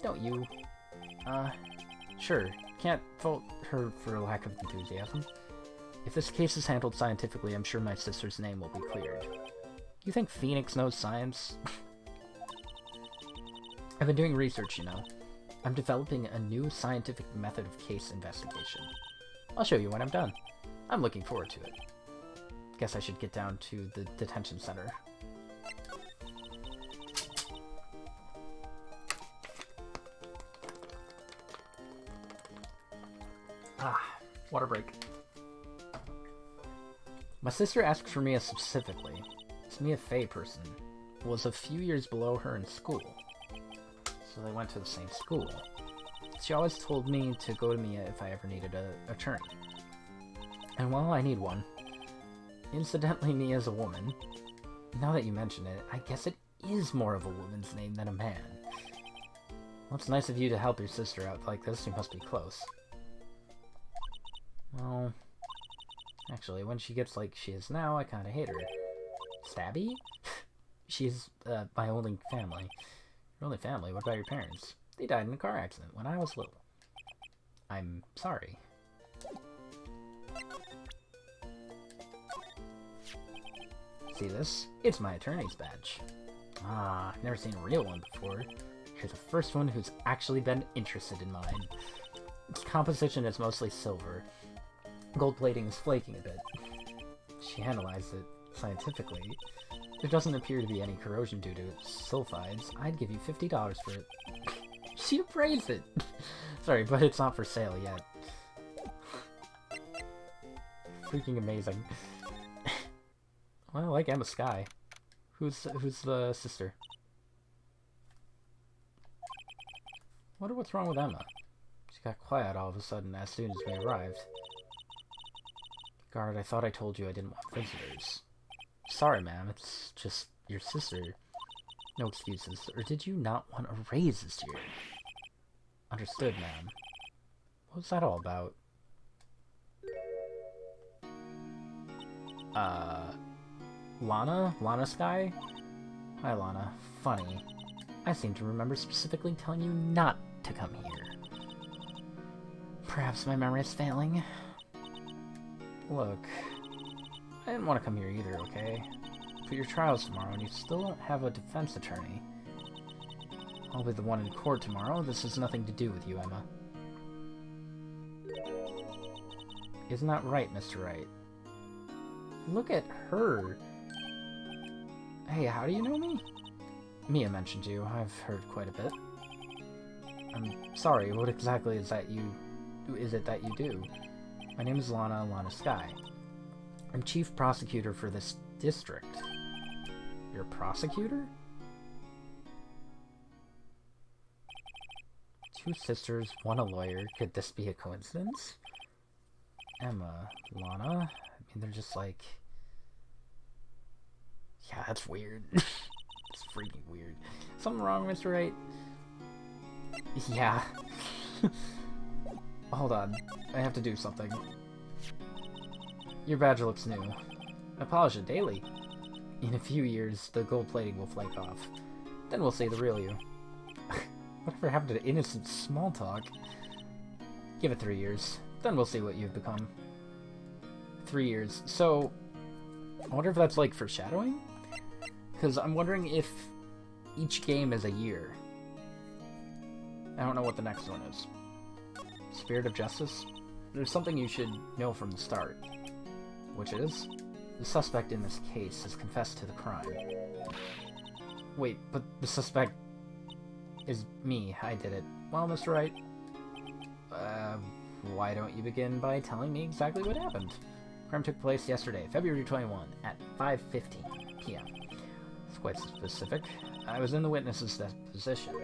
Don't you? Sure. Can't fault her for lack of enthusiasm. If this case is handled scientifically, I'm sure my sister's name will be cleared. You think Phoenix knows science? I've been doing research, you know. I'm developing a new scientific method of case investigation. I'll show you when I'm done. I'm looking forward to it. Guess I should get down to the detention center. Water break. My sister asked for Mia specifically. This Mia Fey person was a few years below her in school. So they went to the same school. She always told me to go to Mia if I ever needed an attorney. And well, I need one. Incidentally, Mia's a woman. Now that you mention it, I guess it is more of a woman's name than a man. Well, it's nice of you to help your sister out like this. You must be close. Well, actually, when she gets like she is now, I kinda hate her. Stabby? She's, my only family. Your only family? What about your parents? They died in a car accident when I was little. I'm sorry. See this? It's my attorney's badge. Ah, I've never seen a real one before. You're the first one who's actually been interested in mine. Its composition is mostly silver. Gold plating is flaking a bit. She analyzed it scientifically. There doesn't appear to be any corrosion due to its sulfides. I'd give you $50 for it. She appraised it! Sorry, but it's not for sale yet. Freaking amazing. Well, I like Emma Sky. Who's the sister? Wonder what's wrong with Emma. She got quiet all of a sudden as soon as we arrived. Guard, I thought I told you I didn't want visitors. Sorry, ma'am, it's just your sister. No excuses. Or did you not want a raise this year? Understood, ma'am. What was that all about? Lana? Lana Sky? Hi, Lana. Funny. I seem to remember specifically telling you not to come here. Perhaps my memory is failing. Look, I didn't want to come here either, okay? But your trial's tomorrow and you still don't have a defense attorney. I'll be the one in court tomorrow. This has nothing to do with you, Emma. Isn't that right, Mr. Wright? Look at her. Hey, how do you know me? Mia mentioned you. I've heard quite a bit. I'm sorry, what exactly is it that you do? My name is Lana Sky. I'm chief prosecutor for this district. You're a prosecutor? Two sisters, one a lawyer. Could this be a coincidence? Emma, Lana? I mean, they're just like... Yeah, that's weird. It's freaking weird. Something wrong, Mr. Wright? Yeah. Hold on. I have to do something. Your badge looks new. I polish it daily. In a few years, the gold plating will flake off. Then we'll see the real you. Whatever happened to innocent small talk? Give it 3 years. Then we'll see what you've become. 3 years. So, I wonder if that's like foreshadowing? Because I'm wondering if each game is a year. I don't know what the next one is. Spirit of Justice? There's something you should know from the start. Which is, the suspect in this case has confessed to the crime. Wait, but the suspect is me. I did it. Well, Mr. Wright, why don't you begin by telling me exactly what happened? Crime took place yesterday, February 21, at 5:15 p.m. It's quite specific. I was in the witness's deposition.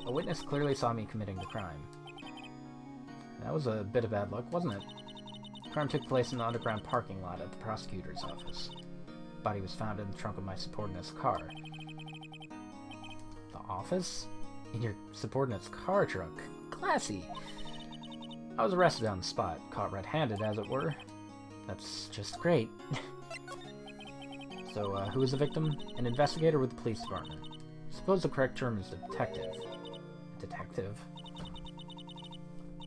A witness clearly saw me committing the crime. That was a bit of bad luck, wasn't it? The crime took place in the underground parking lot at the prosecutor's office. The body was found in the trunk of my subordinate's car. The office? In your subordinate's car trunk? Classy! I was arrested on the spot, caught red-handed, as it were. That's just great. So, who was the victim? An investigator with the police department. I suppose the correct term is detective. Detective?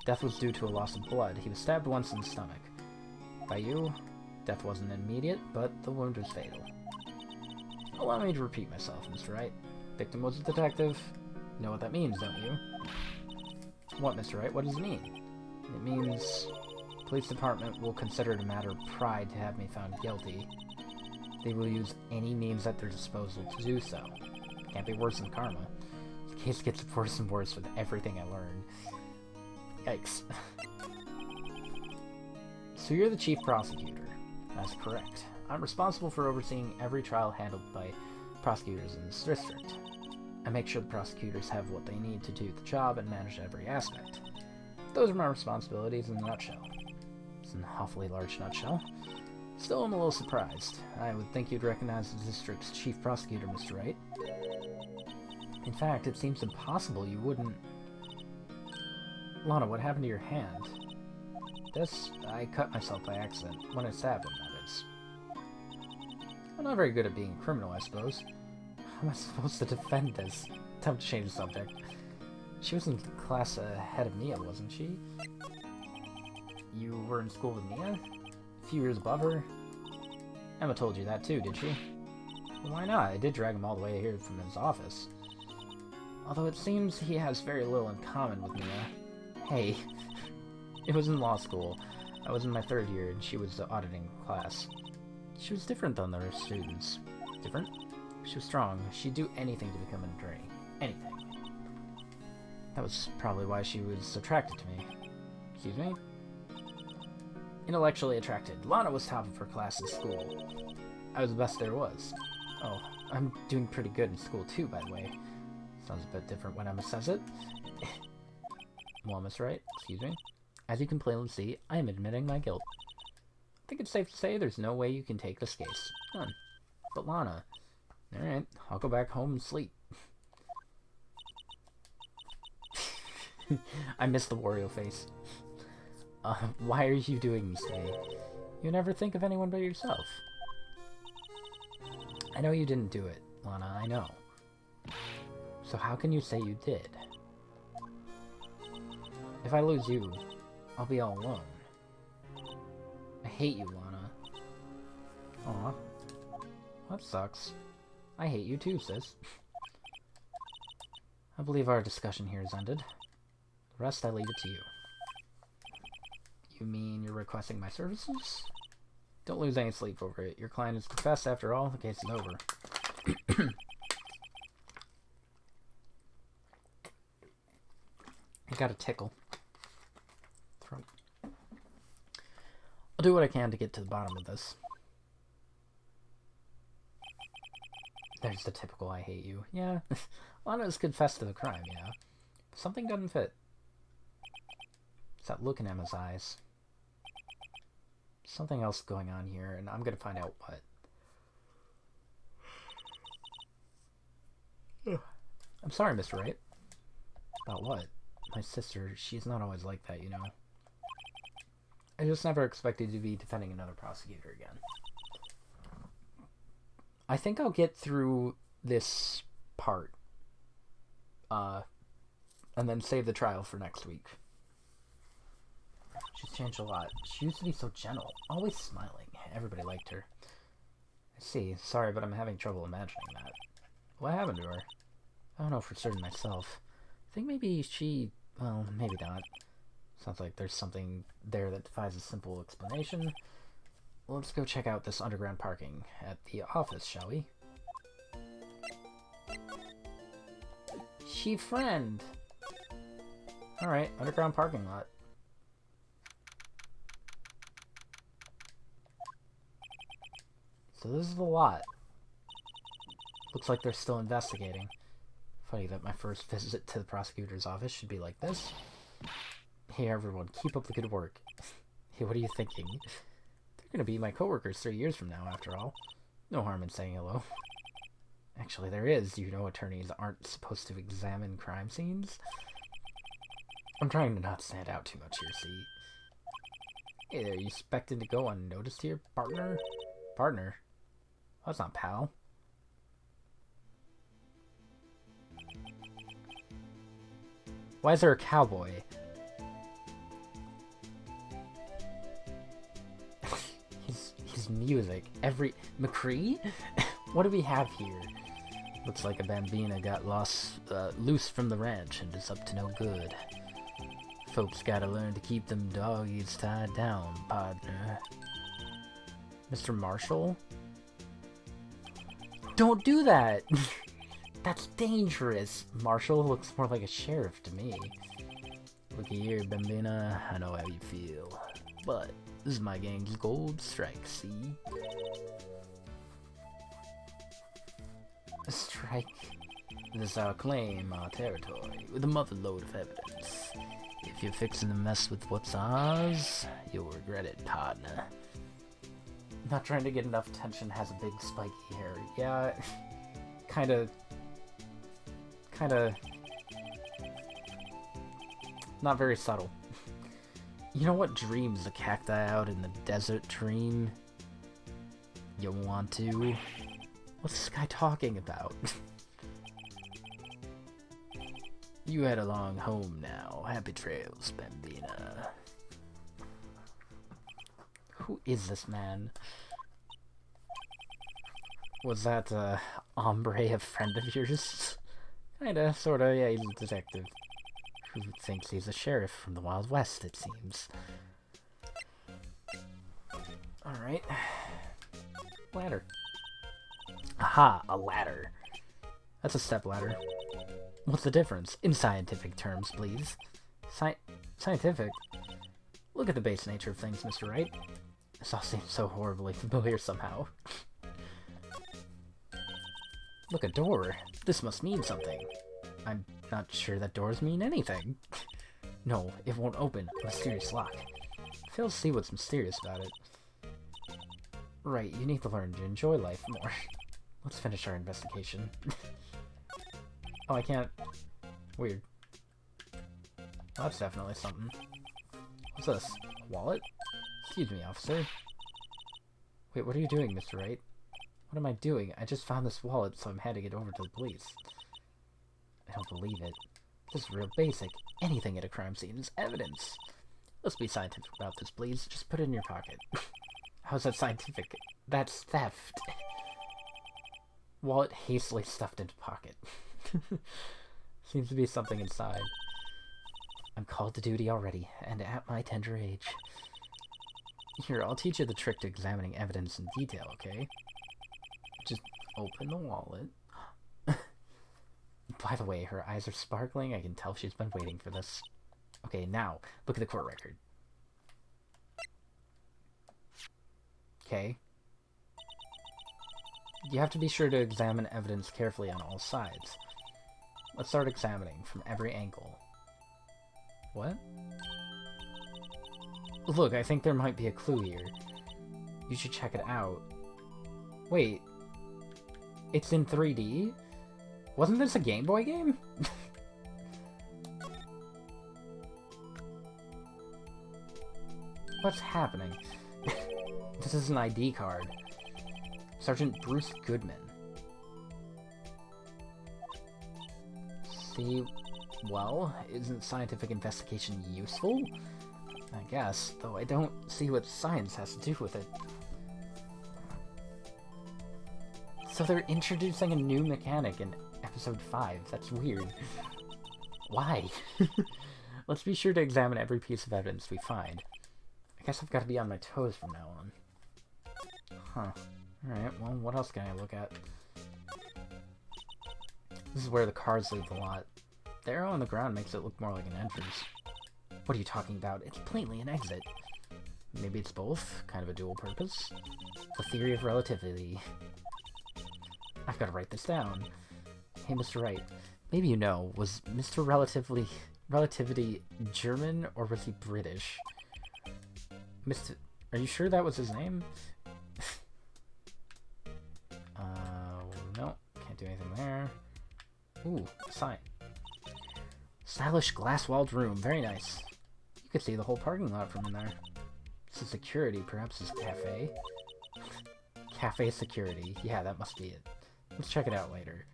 Death was due to a loss of blood. He was stabbed once in the stomach. By you, death wasn't immediate, but the wound was fatal. Allow me to repeat myself, Mr. Wright. Victim was a detective. You know what that means, don't you? What, Mr. Wright? What does it mean? It means the police department will consider it a matter of pride to have me found guilty. They will use any means at their disposal to do so. Can't be worse than karma. The case gets worse and worse with everything I learn. Yikes. So you're the chief prosecutor. That's correct. I'm responsible for overseeing every trial handled by prosecutors in this district. I make sure the prosecutors have what they need to do the job and manage every aspect. Those are my responsibilities in a nutshell. It's an awfully large nutshell. Still, I'm a little surprised. I would think you'd recognize the district's chief prosecutor, Mr. Wright. In fact, it seems impossible you wouldn't... Lana, what happened to your hand? This? I cut myself by accident. When I stabbed him, that is. I'm not very good at being a criminal, I suppose. How am I supposed to defend this? Time to change the subject. She was in class ahead of Mia, wasn't she? You were in school with Mia? A few years above her? Emma told you that too, did she? Well, why not? I did drag him all the way here from his office. Although it seems he has very little in common with Mia. Hey, it was in law school. I was in my 3rd year and she was the auditing class. She was different than the other students. Different? She was strong. She'd do anything to become an attorney. Anything. That was probably why she was attracted to me. Excuse me? Intellectually attracted. Lana was top of her class in school. I was the best there was. Oh, I'm doing pretty good in school too, by the way. Sounds a bit different when Emma says it. Well, Miss Wright, excuse me. As you can plainly see, I am admitting my guilt. I think it's safe to say there's no way you can take this case. None. But Lana... Alright, I'll go back home and sleep. I miss the Wario face. Why are you doing this to me? You never think of anyone but yourself. I know you didn't do it, Lana, I know. So how can you say you did? If I lose you, I'll be all alone. I hate you, Lana. Aw. That sucks. I hate you too, sis. I believe our discussion here is ended. The rest I leave it to you. You mean you're requesting my services? Don't lose any sleep over it. Your client is confessed after all. The case is over. I got a tickle. Throat. I'll do what I can to get to the bottom of this. There's the typical I hate you. Yeah, Lana's confessed to the crime, yeah. Something doesn't fit. It's that look in Emma's eyes. Something else going on here, and I'm gonna find out what. I'm sorry, Mr. Wright. About what? My sister, she's not always like that, you know. I just never expected to be defending another prosecutor again. I think I'll get through this part. And then save the trial for next week. She's changed a lot. She used to be so gentle, always smiling. Everybody liked her. I see. Sorry, but I'm having trouble imagining that. What happened to her? I don't know for certain myself. I think maybe she... well, maybe not. Sounds like there's something there that defies a simple explanation. Let's go check out this underground parking at the office, shall we? She friend! Alright, underground parking lot. So this is the lot. Looks like they're still investigating. Funny that my first visit to the prosecutor's office should be like this. Hey everyone, keep up the good work. Hey, what are you thinking? They're gonna be my coworkers 3 years from now, after all. No harm in saying hello. Actually, there is. You know attorneys aren't supposed to examine crime scenes. I'm trying to not stand out too much here, see? Hey, are you expecting to go unnoticed here, partner? Partner? Oh, that's not pal. Why is there a cowboy? his music. McCree? What do we have here? Looks like a bambina got loose from the ranch and is up to no good. Folks gotta learn to keep them doggies tied down, partner. Mr. Marshall? Don't do that! That's dangerous! Marshall looks more like a sheriff to me. Looky here, bambina, I know how you feel. But this is my gang's gold strike, see? A strike. This is our claim, our territory, with a mother load of evidence. If you're fixing to mess with what's ours, you'll regret it, partner. Not trying to get enough attention, has a big spiky hair. Yeah, kinda... not very subtle. You know what dreams the cacti out in the desert dream? You want to? What's this guy talking about? You head along home now. Happy trails, bambina. Who is this man? Was that, hombre a friend of yours? Kinda, sorta, yeah, he's a detective. Who thinks he's a sheriff from the Wild West, it seems. Alright. Ladder. Aha, a ladder. That's a step ladder. What's the difference? In scientific terms, please. Scientific? Look at the base nature of things, Mr. Wright. This all seems so horribly familiar somehow. Look, a door. This must mean something. I'm not sure that doors mean anything. No, it won't open. A mysterious lock. Fail to see what's mysterious about it. Right, you need to learn to enjoy life more. Let's finish our investigation. Oh, I can't... Weird. Well, that's definitely something. What's this? A wallet? Excuse me, officer. Wait, what are you doing, Mr. Wright? What am I doing? I just found this wallet, so I'm handing it over to the police. I don't believe it. This is real basic. Anything at a crime scene is evidence. Let's be scientific about this, please. Just put it in your pocket. How's that scientific? That's theft. Wallet hastily stuffed into pocket. Seems to be something inside. I'm called to duty already, and at my tender age. Here, I'll teach you the trick to examining evidence in detail, okay? Just open the wallet. By the way, her eyes are sparkling. I can tell she's been waiting for this. Okay, now, look at the court record. Okay. You have to be sure to examine evidence carefully on all sides. Let's start examining from every angle. What? Look, I think there might be a clue here. You should check it out. Wait. It's in 3D? Wasn't this a Game Boy game? What's happening? This is an ID card. Sergeant Bruce Goodman. See, well, isn't scientific investigation useful? I guess, though I don't see what science has to do with it. So they're introducing a new mechanic in episode 5. That's weird. Why? Let's be sure to examine every piece of evidence we find. I guess I've got to be on my toes from now on. Huh. Alright, well, what else can I look at? This is where the cars leave the lot. The arrow on the ground makes it look more like an entrance. What are you talking about? It's plainly an exit. Maybe it's both? Kind of a dual purpose? The theory of relativity. I've got to write this down. Hey, Mr. Wright. Maybe you know, was Mr. Relativity German or was he British? Are you sure that was his name? No. Can't do anything there. Ooh, a sign. Stylish glass-walled room. Very nice. You could see the whole parking lot from in there. This is security. Perhaps it's a cafe? Cafe security. Yeah, that must be it. Let's check it out later.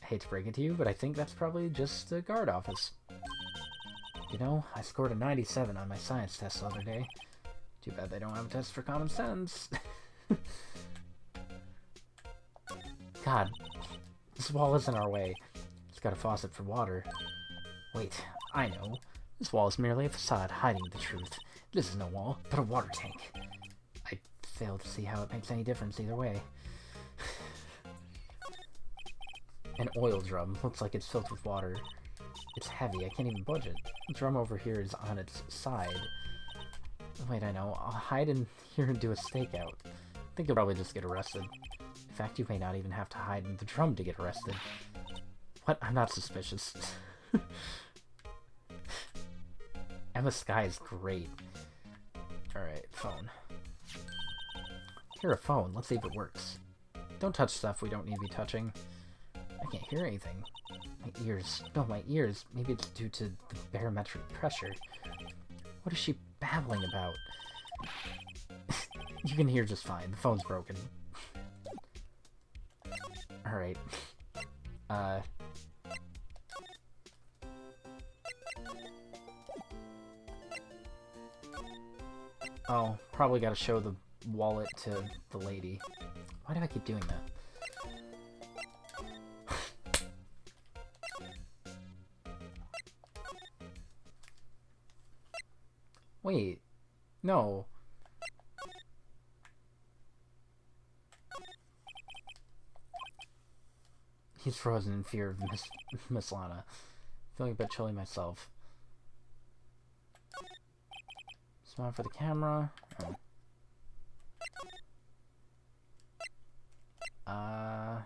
I hate to break it to you, but I think that's probably just a guard office. You know, I scored a 97 on my science test the other day. Too bad they don't have a test for common sense. God, this wall is in our way. It's got a faucet for water. Wait, I know. This wall is merely a facade hiding the truth. This is no wall, but a water tank. I fail to see how it makes any difference either way. An oil drum. Looks like it's filled with water. It's heavy. I can't even budge it. The drum over here is on its side. Wait, I know. I'll hide in here and do a stakeout. I think you'll probably just get arrested. In fact, you may not even have to hide in the drum to get arrested. What? I'm not suspicious. Emma Sky is great. Alright, phone. Here, a phone. Let's see if it works. Don't touch stuff we don't need to be touching. I can't hear anything. My ears. No, my ears. Maybe it's due to the barometric pressure. What is she babbling about? You can hear just fine. The phone's broken. Alright. Oh, probably gotta show the wallet to the lady. Why do I keep doing that? Wait. No. He's frozen in fear of Miss Lana. Feeling a bit chilly myself. Smile for the camera. Oh.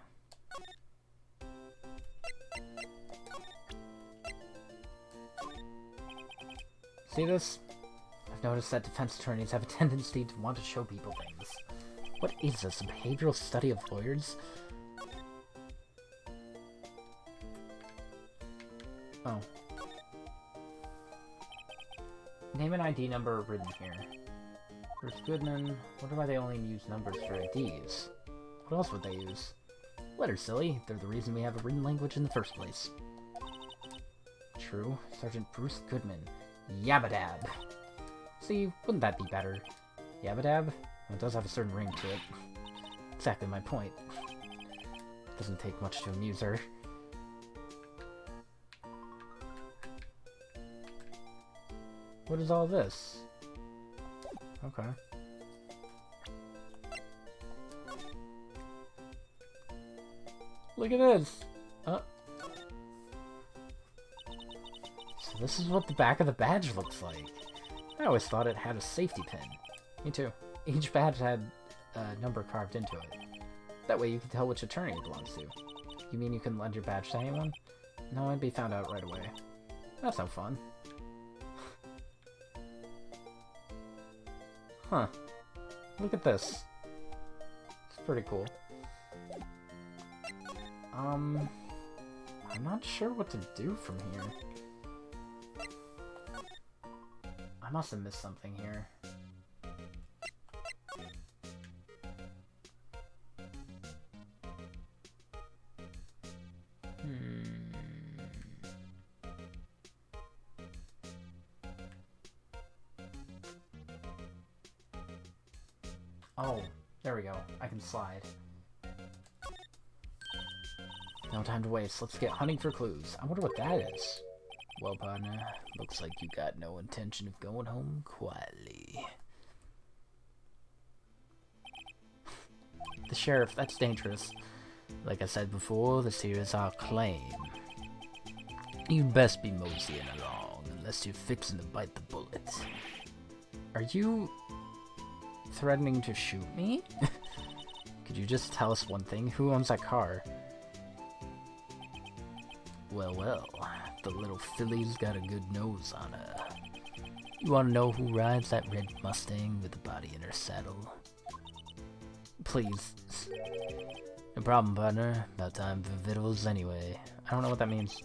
See this? I've noticed that defense attorneys have a tendency to want to show people things. What is this, a behavioral study of lawyers? Oh. Name an ID number written here. Bruce Goodman. Wonder why they only use numbers for IDs. What else would they use? Letters, silly. They're the reason we have a written language in the first place. True. Sergeant Bruce Goodman. Yabadab. See, wouldn't that be better? Yabadab? Well, it does have a certain ring to it. Exactly my point. Doesn't take much to amuse her. What is all this? Okay. Look at this! So this is what the back of the badge looks like. I always thought it had a safety pin. Me too. Each badge had a number carved into it. That way you can tell which attorney it belongs to. You mean you can lend your badge to anyone? No, I'd be found out right away. That's no fun. Huh. Look at this. It's pretty cool. I'm not sure what to do from here. I must have missed something here. Oh, there we go. I can slide. No time to waste. Let's get hunting for clues. I wonder what that is. Well, partner, looks like you got no intention of going home quietly. The sheriff, that's dangerous. Like I said before, this here is our claim. You'd best be moseying along, unless you're fixing to bite the bullet. Are you threatening to shoot me? Could you just tell us one thing? Who owns that car? Well, well, the little filly's got a good nose on her. You want to know who rides that red Mustang with the body in her saddle? Please. No problem, partner. About time for victuals anyway. I don't know what that means.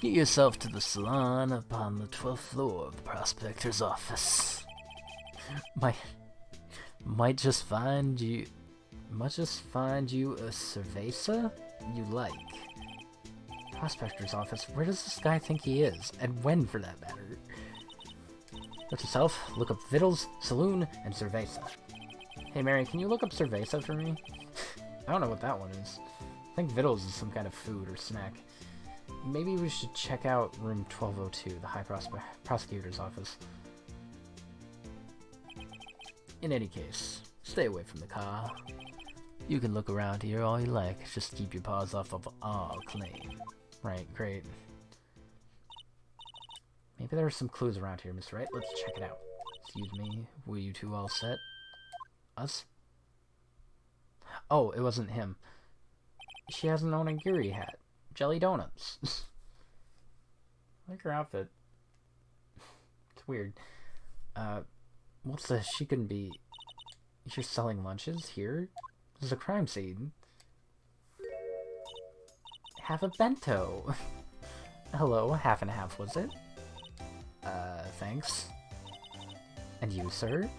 Get yourself to the salon upon the 12th floor of the Prospector's office. Might just find you a cerveza you like. Prospector's office? Where does this guy think he is? And when, for that matter? Note yourself, look up Vittles, Saloon, and Cerveza. Hey Mary, can you look up Cerveza for me? I don't know what that one is. I think Vittles is some kind of food or snack. Maybe we should check out room 1202, the High Prosecutor's office. In any case, stay away from the car. You can look around here all you like, just keep your paws off of our claim. Right, great. Maybe there are some clues around here, Mr. Wright. Let's check it out. Excuse me, were you two all set? Us? Oh, it wasn't him. She has an onigiri hat. Jelly donuts. I like her outfit. It's weird. What's this? She couldn't be... You're selling lunches here? This is a crime scene. Have a bento. Hello, half and half, was it? Thanks. And you, sir?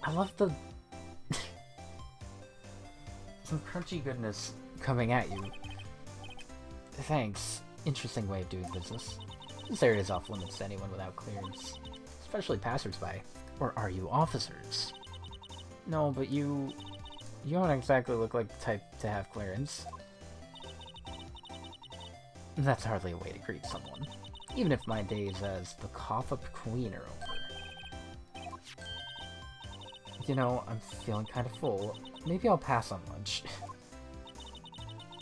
I love the... some crunchy goodness coming at you. Thanks. Interesting way of doing business. This area is off limits to anyone without clearance. Especially passersby. Or are you officers? No, but you don't exactly look like the type to have clearance. That's hardly a way to greet someone. Even if my days as the cough-up queen are over. You know, I'm feeling kind of full. Maybe I'll pass on lunch.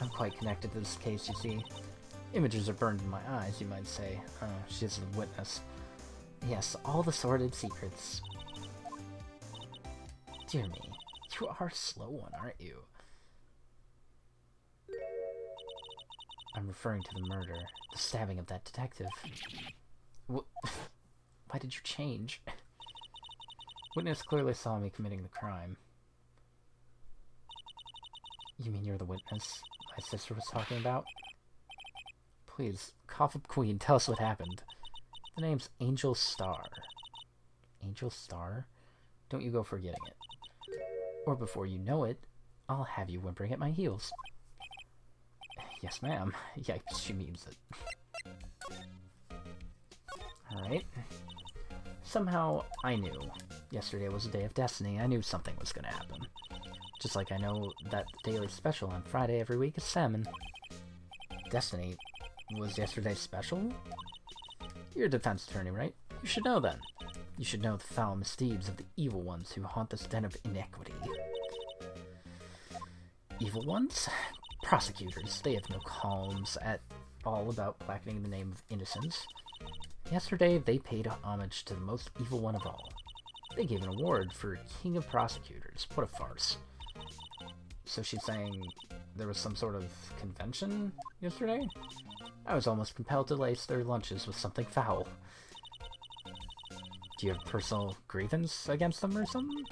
I'm quite connected to this case, you see. Images are burned in my eyes, you might say. She's a witness. Yes, all the sordid secrets. Dear me, you are a slow one, aren't you? I'm referring to the murder, the stabbing of that detective. Why did you change? Witness clearly saw me committing the crime. You mean you're the witness my sister was talking about? Please, cough up queen, tell us what happened. The name's Angel Star. Angel Star? Don't you go forgetting it. Or before you know it, I'll have you whimpering at my heels. Yes, ma'am. Yikes, she means it. Alright. Somehow, I knew. Yesterday was a day of destiny. I knew something was gonna happen. Just like I know that the daily special on Friday every week is salmon. Destiny? Was yesterday special? You're a defense attorney, right? You should know then. You should know the foul misdeeds of the evil ones who haunt this den of inequity. Evil ones? Prosecutors. They have no qualms at all about blackening the name of innocence. Yesterday, they paid homage to the most evil one of all. They gave an award for King of Prosecutors. What a farce. So she's saying there was some sort of convention yesterday? I was almost compelled to lace their lunches with something foul. Do you have personal grievance against them or something?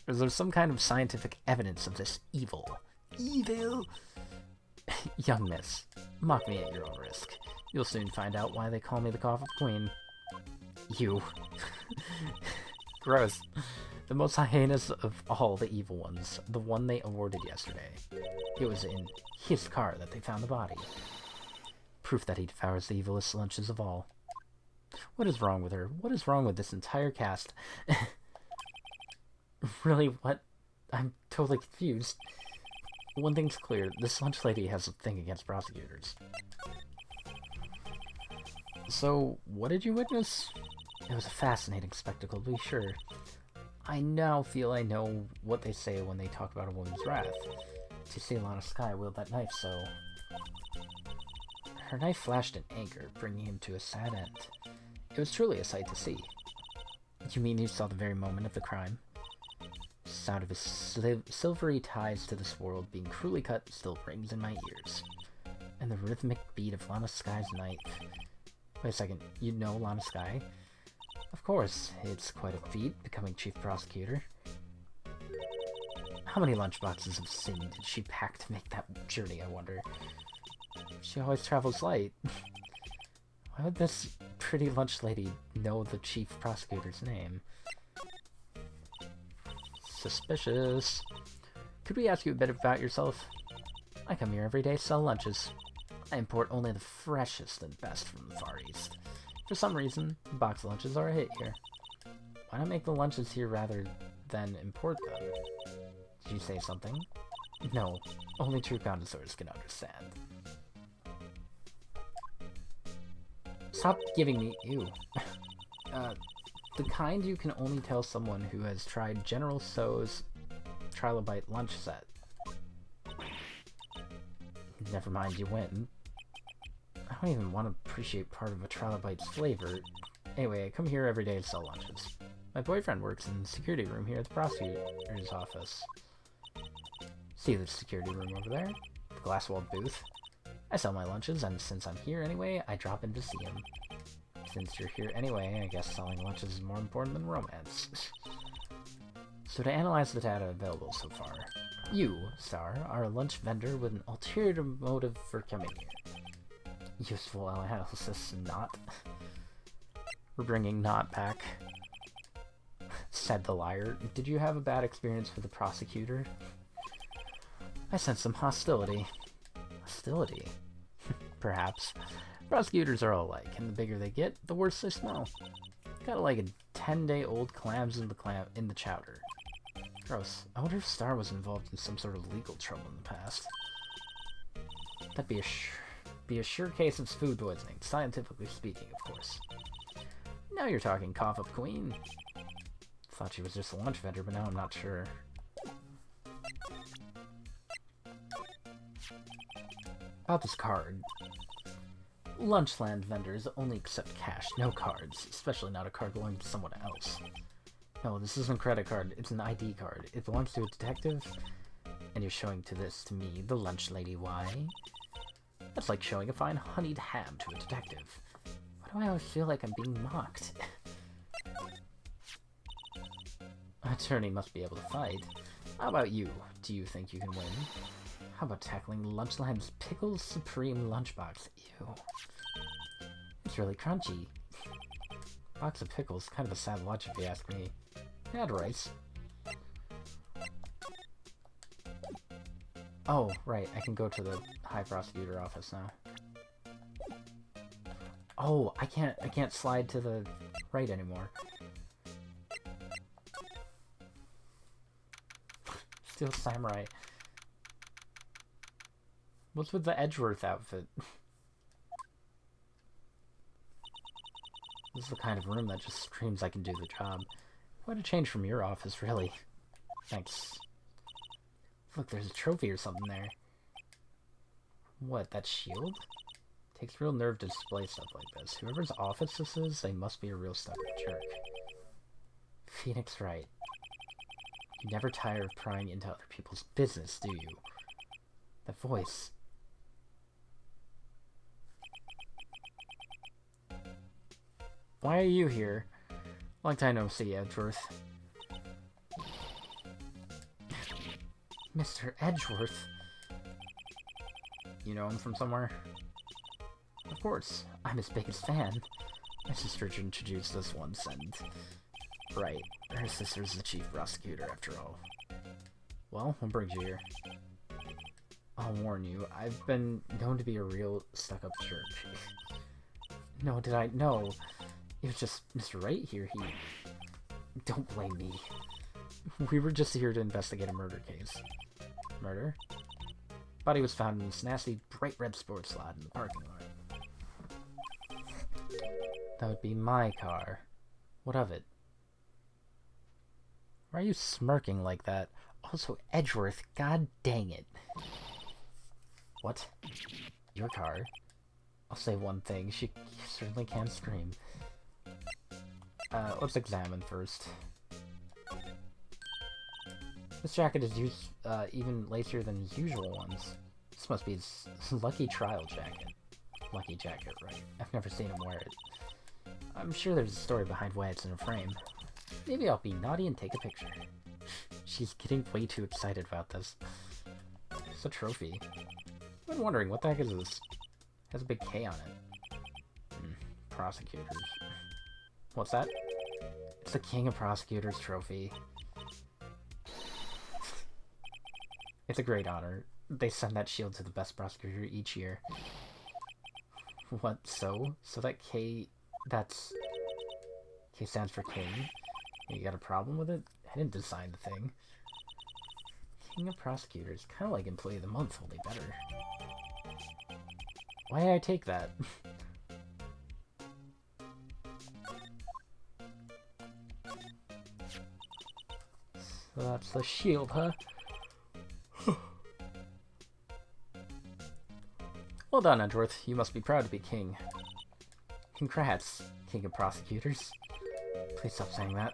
Or is there some kind of scientific evidence of this evil? Evil! Young miss, mock me at your own risk. You'll soon find out why they call me the Cough of Queen. You. Gross. The most heinous of all the evil ones, the one they awarded yesterday. It was in his car that they found the body. Proof that he devours the evilest lunches of all. What is wrong with her? What is wrong with this entire cast? Really, what? I'm totally confused. One thing's clear, this lunch lady has a thing against prosecutors. So, what did you witness? It was a fascinating spectacle, to be sure. I now feel I know what they say when they talk about a woman's wrath. To see Lana Skye wield that knife so... Her knife flashed in anger, bringing him to a sad end. It was truly a sight to see. You mean you saw the very moment of the crime? The sound of his silvery ties to this world being cruelly cut still rings in my ears. And the rhythmic beat of Lana Skye's knife. Wait a second, you know Lana Skye? Of course, it's quite a feat, becoming chief prosecutor. How many lunchboxes of sin did she pack to make that journey, I wonder? She always travels light. Why would this pretty lunch lady know the chief prosecutor's name? Suspicious. Could we ask you a bit about yourself? I come here every day to sell lunches. I import only the freshest and best from the Far East. For some reason, box lunches are a hit here. Why not make the lunches here rather than import them? Did you say something? No, only true connoisseurs can understand. Stop giving me... Ew. The kind you can only tell someone who has tried General Tso's Trilobite lunch set. Never mind, you win. I don't even want to appreciate part of a Trilobite's flavor. Anyway, I come here every day to sell lunches. My boyfriend works in the security room here at the prosecutor's office. See the security room over there? The glass-walled booth? I sell my lunches, and since I'm here anyway, I drop in to see him. Since you're here anyway, I guess selling lunches is more important than romance. So to analyze the data available so far, you, Star, are a lunch vendor with an ulterior motive for coming here. Useful analysis, not. We're bringing not back. Said the liar. Did you have a bad experience with the prosecutor? I sense some hostility. Hostility? Perhaps. Prosecutors are all alike, and the bigger they get, the worse they smell. Kinda like a 10-day-old clams in the chowder. Gross. I wonder if Star was involved in some sort of legal trouble in the past. That'd be a sure case of food poisoning, scientifically speaking, of course. Now you're talking, Cough Up Queen. Thought she was just a lunch vendor, but now I'm not sure. About this card. Lunchland vendors only accept cash, no cards, especially not a card belonging to someone else. No, this isn't a credit card, it's an ID card. It belongs to a detective, and you're showing to me, the lunch lady, why? That's like showing a fine honeyed ham to a detective. Why do I always feel like I'm being mocked? An attorney must be able to fight. How about you? Do you think you can win? How about tackling Lunchland's Pickles Supreme Lunchbox? Ew. It's really crunchy. Box of pickles, kind of a sad lunch if you ask me. Add rice. Oh, right, I can go to the High Prosecutor office now. Oh, I can't slide to the right anymore. Still samurai. What's with the Edgeworth outfit? This is the kind of room that just screams I can do the job. Quite a change from your office, really. Thanks. Look, there's a trophy or something there. What, that shield? Takes real nerve to display stuff like this. Whoever's office this is, they must be a real stuck-up jerk. Phoenix Wright. You never tire of prying into other people's business, do you? That voice. Why are you here? Long time no see, Edgeworth. Mr. Edgeworth? You know him from somewhere? Of course, I'm his biggest fan. My sister introduced us once, and... Right, her sister's the chief prosecutor, after all. Well, what brings you here? I'll warn you, I've been known to be a real stuck-up jerk. No, did I? No. It was just Mr. Wright here, he... Don't blame me. We were just here to investigate a murder case. Murder? Body was found in this nasty, bright red sports lot in the parking lot. That would be my car. What of it? Why are you smirking like that? Also, Edgeworth, god dang it. What? Your car? I'll say one thing, she certainly can scream. Let's examine first. This jacket is even lacier than his usual ones. This must be his lucky trial jacket. Lucky jacket, right. I've never seen him wear it. I'm sure there's a story behind why it's in a frame. Maybe I'll be naughty and take a picture. She's getting way too excited about this. It's a trophy. I've been wondering, what the heck is this? It has a big K on it. Prosecutors. What's that? It's the King of Prosecutors trophy. It's a great honor. They send that shield to the best prosecutor each year. What, so? So that K... that's... K stands for King? You got a problem with it? I didn't design the thing. King of Prosecutors. Kinda like Employee of the Month, only better. Why did I take that? So that's the shield, huh? Well done, Edgeworth. You must be proud to be king. Congrats, King of Prosecutors. Please stop saying that.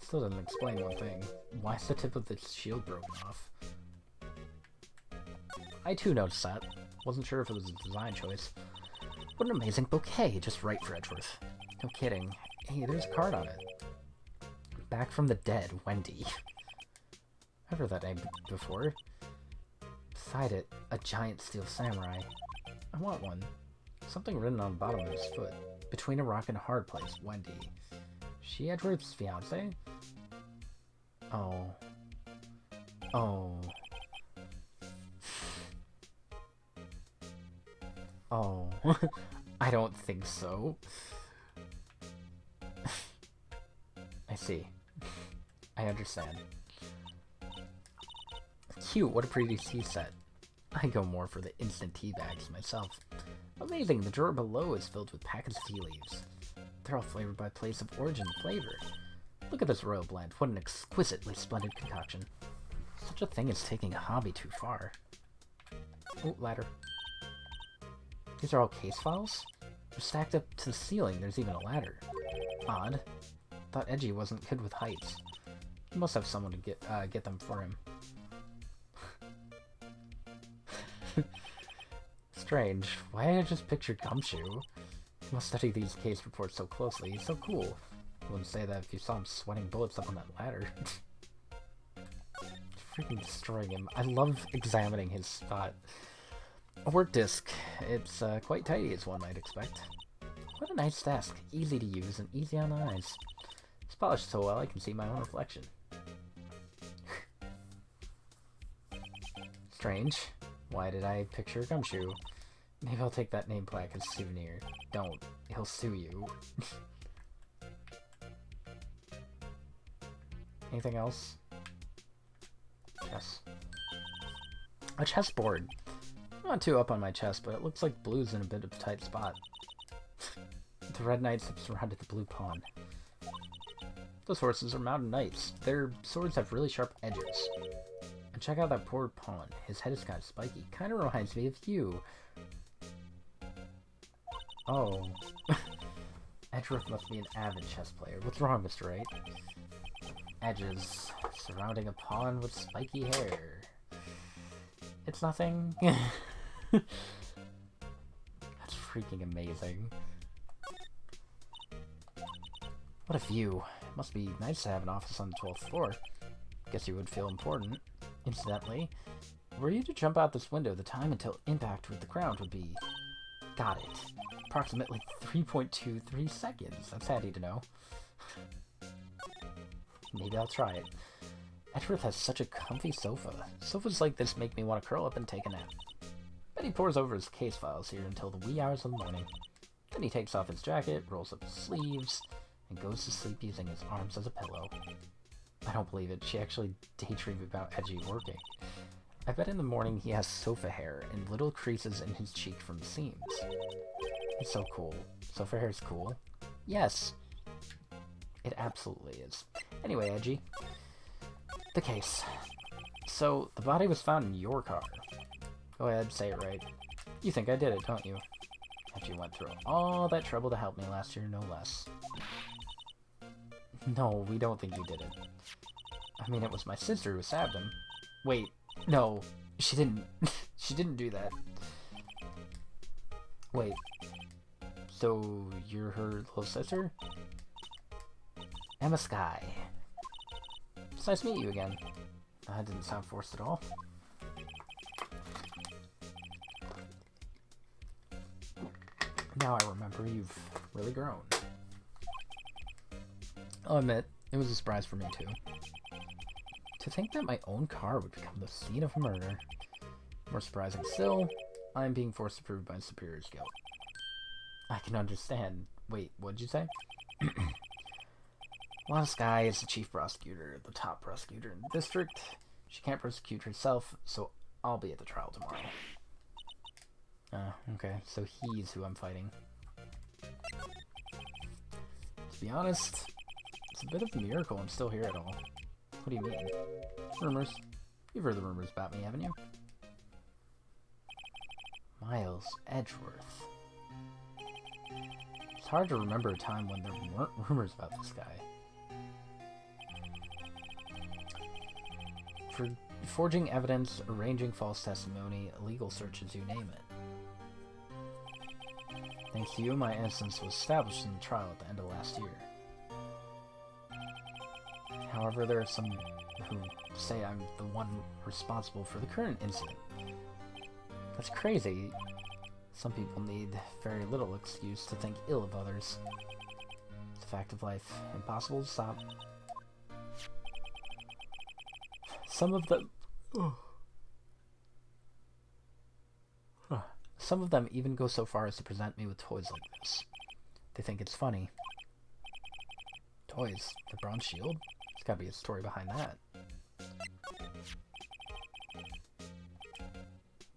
Still doesn't explain one thing. Why is the tip of the shield broken off? I too noticed that. Wasn't sure if it was a design choice. What an amazing bouquet, just right for Edgeworth. No kidding. Hey, there's a card on it. Back from the dead, Wendy. I've heard that name before. Beside it, a giant steel samurai. I want one. Something written on the bottom of his foot. Between a rock and a hard place, Wendy. She Edgeworth's fiance? Oh. Oh. Oh. I don't think so. I see. I understand. Cute, what a pretty tea set. I go more for the instant tea bags myself. Amazing, the drawer below is filled with packets of tea leaves. They're all flavored by place of origin flavor. Look at this royal blend, what an exquisitely splendid concoction. Such a thing as taking a hobby too far. Oh, ladder. These are all case files? They're stacked up to the ceiling, there's even a ladder. Odd. Thought Edgy wasn't good with heights. He must have someone to get them for him. Strange. Why did I just picture Gumshoe? He must study these case reports so closely. He's so cool. You wouldn't say that if you saw him sweating bullets up on that ladder. Freaking destroying him. I love examining his spot. A work disk. It's quite tidy, as one might expect. What a nice desk. Easy to use and easy on the eyes. It's polished so well I can see my own reflection. Strange. Why did I picture Gumshoe? Maybe I'll take that name plaque as a souvenir. Don't. He'll sue you. Anything else? Chess. A chessboard. I'm not too up on my chess, but it looks like blue's in a bit of a tight spot. The red knights have surrounded the blue pawn. Those horses are mounted knights. Their swords have really sharp edges. And check out that poor pawn. His head is kind of spiky. Kind of reminds me of you. Oh. Edgeworth must be an avid chess player. What's wrong, Mr. Wright? Edges surrounding a pawn with spiky hair. It's nothing. That's freaking amazing. What a view. It must be nice to have an office on the 12th floor. Guess you would feel important. Incidentally, were you to jump out this window, the time until impact with the ground would be... Got it. Approximately 3.23 seconds. That's handy to know. Maybe I'll try it. Edgeworth has such a comfy sofa. Sofas like this make me want to curl up and take a nap. But he pores over his case files here until the wee hours of the morning. Then he takes off his jacket, rolls up his sleeves, and goes to sleep using his arms as a pillow. I don't believe it. She actually daydreamed about Edgy working. I bet in the morning he has sofa hair and little creases in his cheek from the seams. It's so cool. Sofa hair's cool. Yes! It absolutely is. Anyway, Edgy. The case. So, the body was found in your car. Go ahead, say it right. You think I did it, don't you? Edgy went through all that trouble to help me last year, no less. No, we don't think you did it. I mean, it was my sister who stabbed him. Wait, no, she didn't. She didn't do that. Wait, so you're her little sister? Emma Sky. It's nice to meet you again. That didn't sound forced at all. Now I remember, you've really grown. I'll admit, it was a surprise for me too. To think that my own car would become the scene of a murder. More surprising still, I'm being forced to prove my superior's guilt. I can understand. Wait, what'd you say? Lana Sky is the chief prosecutor, the top prosecutor in the district. She can't prosecute herself, so I'll be at the trial tomorrow. Okay, so he's who I'm fighting. To be honest, it's a bit of a miracle I'm still here at all. What do you mean? Rumors. You've heard the rumors about me, haven't you? Miles Edgeworth. It's hard to remember a time when there weren't rumors about this guy. For forging evidence, arranging false testimony, illegal searches, you name it. Thanks to you, my innocence was established in the trial at the end of last year. However, there are some who say I'm the one responsible for the current incident. That's crazy. Some people need very little excuse to think ill of others. It's a fact of life. Impossible to stop. Some of them even go so far as to present me with toys like this. They think it's funny. Toys? The bronze shield? There's gotta be a story behind that.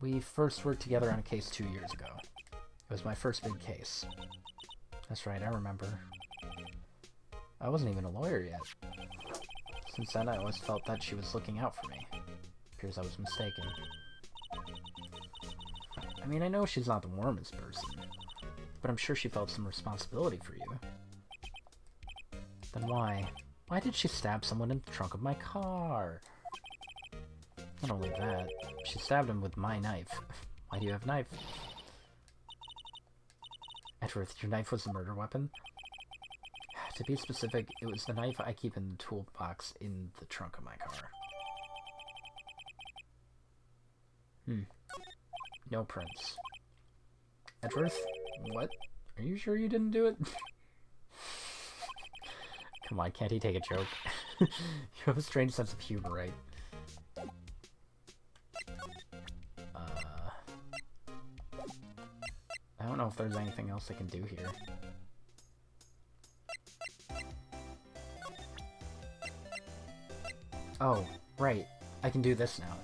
We first worked together on a case 2 years ago. It was my first big case. That's right, I remember. I wasn't even a lawyer yet. Since then, I always felt that she was looking out for me. Appears I was mistaken. I mean, I know she's not the warmest person, but I'm sure she felt some responsibility for you. Then why? Why did she stab someone in the trunk of my car? Not only that, she stabbed him with my knife. Why do you have a knife? Edgeworth, your knife was the murder weapon? To be specific, it was the knife I keep in the toolbox in the trunk of my car. No prints. Edgeworth? What? Are you sure you didn't do it? Come on, can't he take a joke? You have a strange sense of humor, right? I don't know if there's anything else I can do here. Oh, right. I can do this now.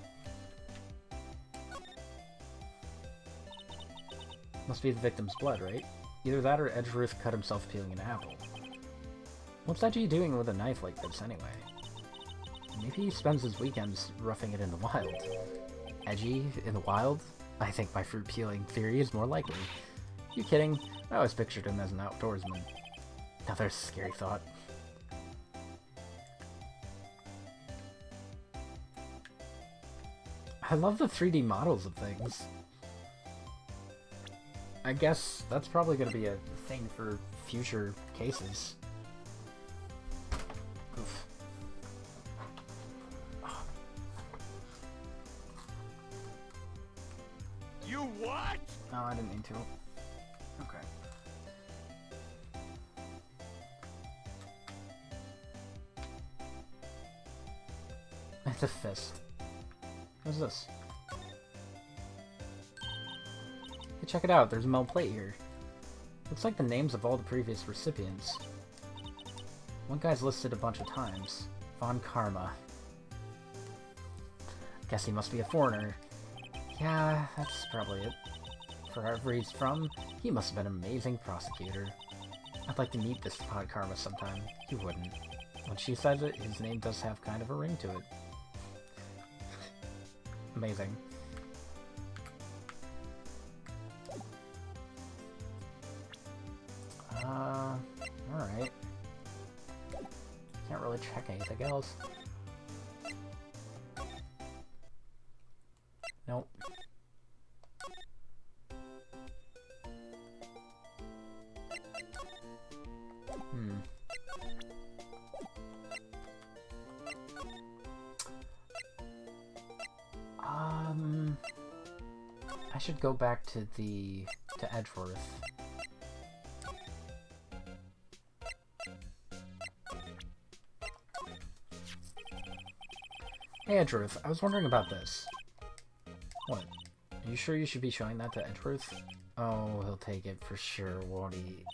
Must be the victim's blood, right? Either that or Edgeworth cut himself peeling an apple. What's Edgy doing with a knife like this anyway? Maybe he spends his weekends roughing it in the wild. Edgy in the wild? I think my fruit peeling theory is more likely. You kidding? I always pictured him as an outdoorsman. Now there's a scary thought. I love the 3D models of things. I guess that's probably going to be a thing for future cases. Oof. You what? No, I didn't mean to. Okay. It's a fist. What's this? Hey, check it out. There's a metal plate here. Looks like the names of all the previous recipients. One guy's listed a bunch of times. Von Karma. Guess he must be a foreigner. Yeah, that's probably it. Wherever he's from, he must have been an amazing prosecutor. I'd like to meet this Von Karma sometime. You wouldn't. When she says it, his name does have kind of a ring to it. Amazing. Alright. Can't really check anything else. Nope. I should go back to Edgeworth. Hey Edgeworth, I was wondering about this. What? Are you sure you should be showing that to Edgeworth? Oh, he'll take it for sure, won't he?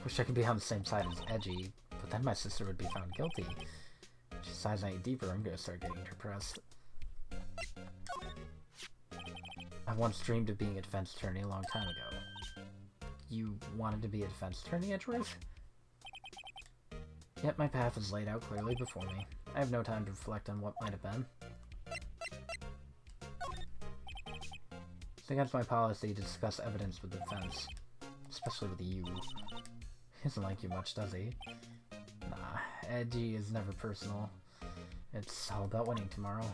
Wish I could be on the same side as Edgy, but then my sister would be found guilty. If she sighs any deeper, I'm gonna start getting depressed. I once dreamed of being a defense attorney a long time ago. You wanted to be a defense attorney, Edgeworth? Yet my path is laid out clearly before me. I have no time to reflect on what might have been. It's against my policy to discuss evidence with the defense, especially with you. He doesn't like you much, does he? Nah, Edgy is never personal. It's all about winning tomorrow.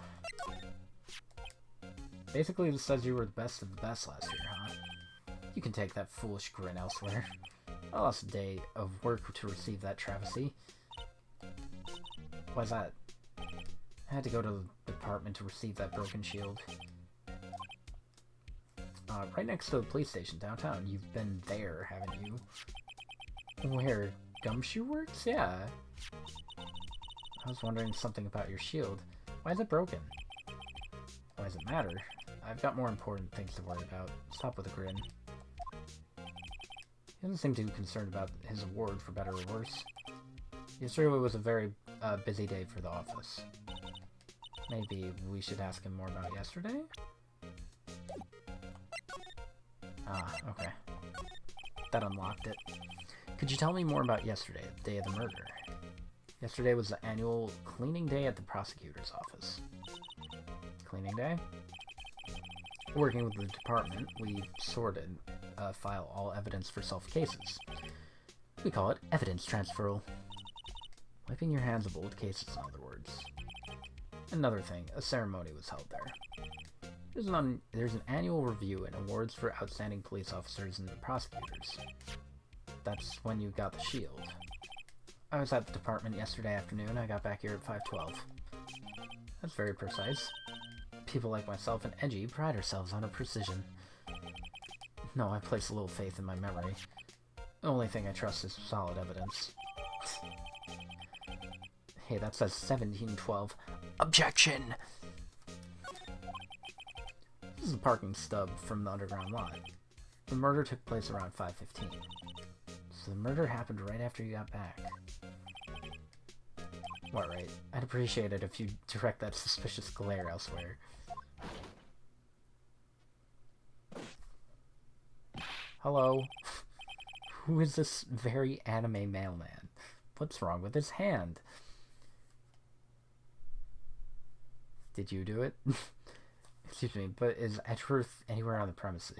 Basically, this says you were the best of the best last year, huh? You can take that foolish grin elsewhere. I lost a day of work to receive that travesty. Why's that? I had to go to the department to receive that broken shield. Right next to the police station downtown. You've been there, haven't you? Where Gumshoe works? Yeah. I was wondering something about your shield. Why is it broken? Why does it matter? I've got more important things to worry about. Stop with a grin. He doesn't seem too concerned about his award, for better or worse. Yesterday was a very busy day for the office. Maybe we should ask him more about yesterday? Ah, okay. That unlocked it. Could you tell me more about yesterday, the day of the murder? Yesterday was the annual cleaning day at the prosecutor's office. Cleaning day? Working with the department, we sorted, file all evidence for self-cases. We call it evidence transferal. Wiping your hands of old cases, in other words. Another thing, a ceremony was held there. There's an annual review and awards for outstanding police officers and prosecutors. That's when you got the shield. I was at the department yesterday afternoon. I got back here at 5:12. That's very precise. People like myself and Edgy pride ourselves on our precision. No, I place a little faith in my memory. The only thing I trust is solid evidence. Hey, that says 1712. Objection! This is a parking stub from the underground lot. The murder took place around 5:15. So the murder happened right after you got back. What, right? I'd appreciate it if you direct that suspicious glare elsewhere. Hello? Who is this very anime mailman? What's wrong with his hand? Did you do it? Excuse me, but is Edgeworth anywhere on the premises?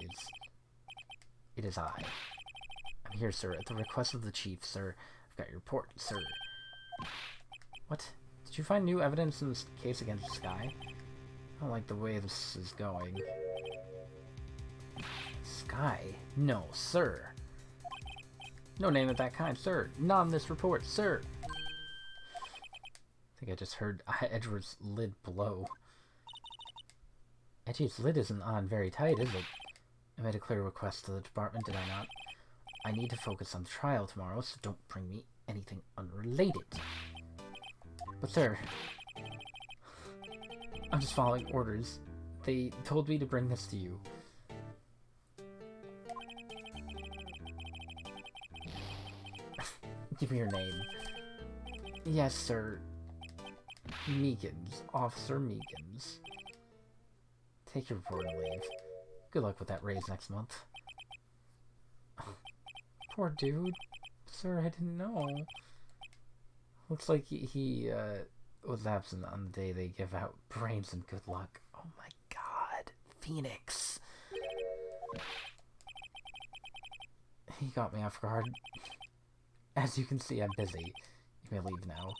It is I. I'm here, sir, at the request of the chief, sir. I've got your report, sir. What? Did you find new evidence in this case against Sky? I don't like the way this is going. Sky? No, sir. No name of that kind, sir. Not in this report, sir. I think I just heard Edgeworth's lid blow. Edgy's lid isn't on very tight, is it? I made a clear request to the department, did I not? I need to focus on the trial tomorrow, so don't bring me anything unrelated. But sir, I'm just following orders. They told me to bring this to you. Give me your name. Yes, sir. Meekins. Officer Meekins. Take your report and leave. Good luck with that raise next month. Poor dude. Sir, I didn't know. Looks like he was absent on the day they give out brains and good luck. Oh my god. Phoenix. He got me off guard. As you can see, I'm busy. You may leave now.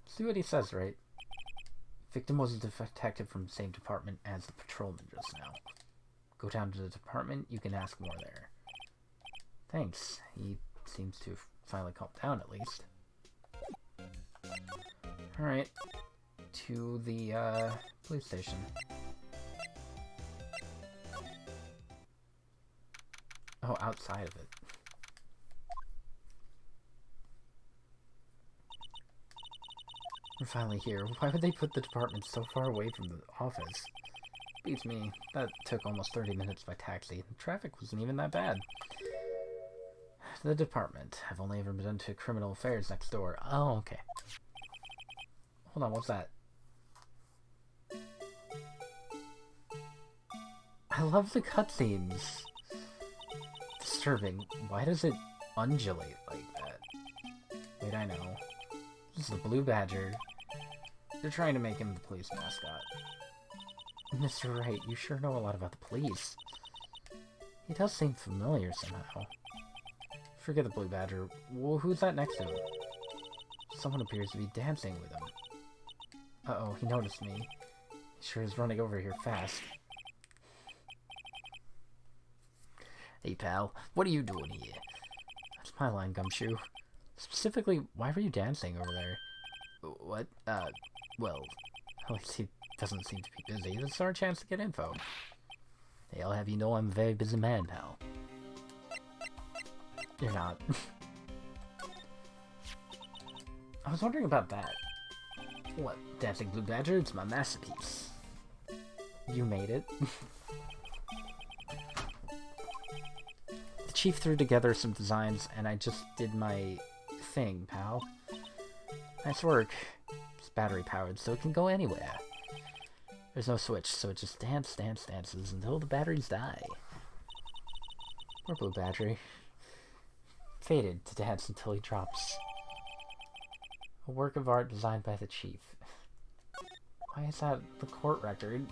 See what he says, right? Victim was a detective from the same department as the patrolman just now. Go down to the department, you can ask more there. Thanks. He seems to have finally calmed down, at least. Alright. To the, police station. Oh, outside of it. We're finally here. Why would they put the department so far away from the office? Beats me. That took almost 30 minutes by taxi. The traffic wasn't even that bad. The department. I've only ever been to criminal affairs next door. Oh, okay. Hold on, what's that? I love the cutscenes. Disturbing. Why does it undulate like that? Wait, I know. This is the Blue Badger. They're trying to make him the police mascot. Mr. Wright, you sure know a lot about the police. He does seem familiar somehow. Forget the Blue Badger. Well, who's that next to him? Someone appears to be dancing with him. Uh-oh, he noticed me. He sure is running over here fast. Hey, pal. What are you doing here? That's my line, Gumshoe. Specifically, why were you dancing over there? What? Well, at least he doesn't seem to be busy. This is our chance to get info. Hey, I'll have you know I'm a very busy man, pal. You're not. I was wondering about that. What? Dancing Blue Badger? It's my masterpiece. You made it. The chief threw together some designs, and I just did my thing, pal. Nice work. It's battery powered, so it can go anywhere. There's no switch, so it just dances until the batteries die. Poor Blue Badger. Fated to dance until he drops. A work of art designed by the chief. Why is that the court record?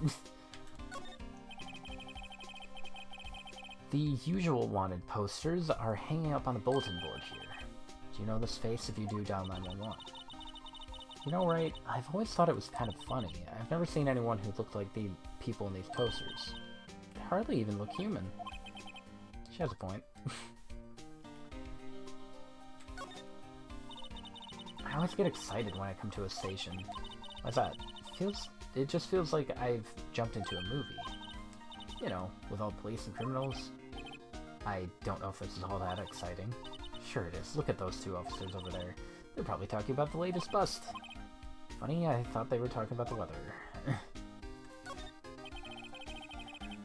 The usual wanted posters are hanging up on the bulletin board here. Do you know this face? If you do, dial 911. You know, right, I've always thought it was kind of funny. I've never seen anyone who looked like the people in these posters. They hardly even look human. She has a point. I always get excited when I come to a station. Why's that? It just feels like I've jumped into a movie. You know, with all police and criminals. I don't know if this is all that exciting. Sure it is. Look at those two officers over there. They're probably talking about the latest bust. Funny, I thought they were talking about the weather.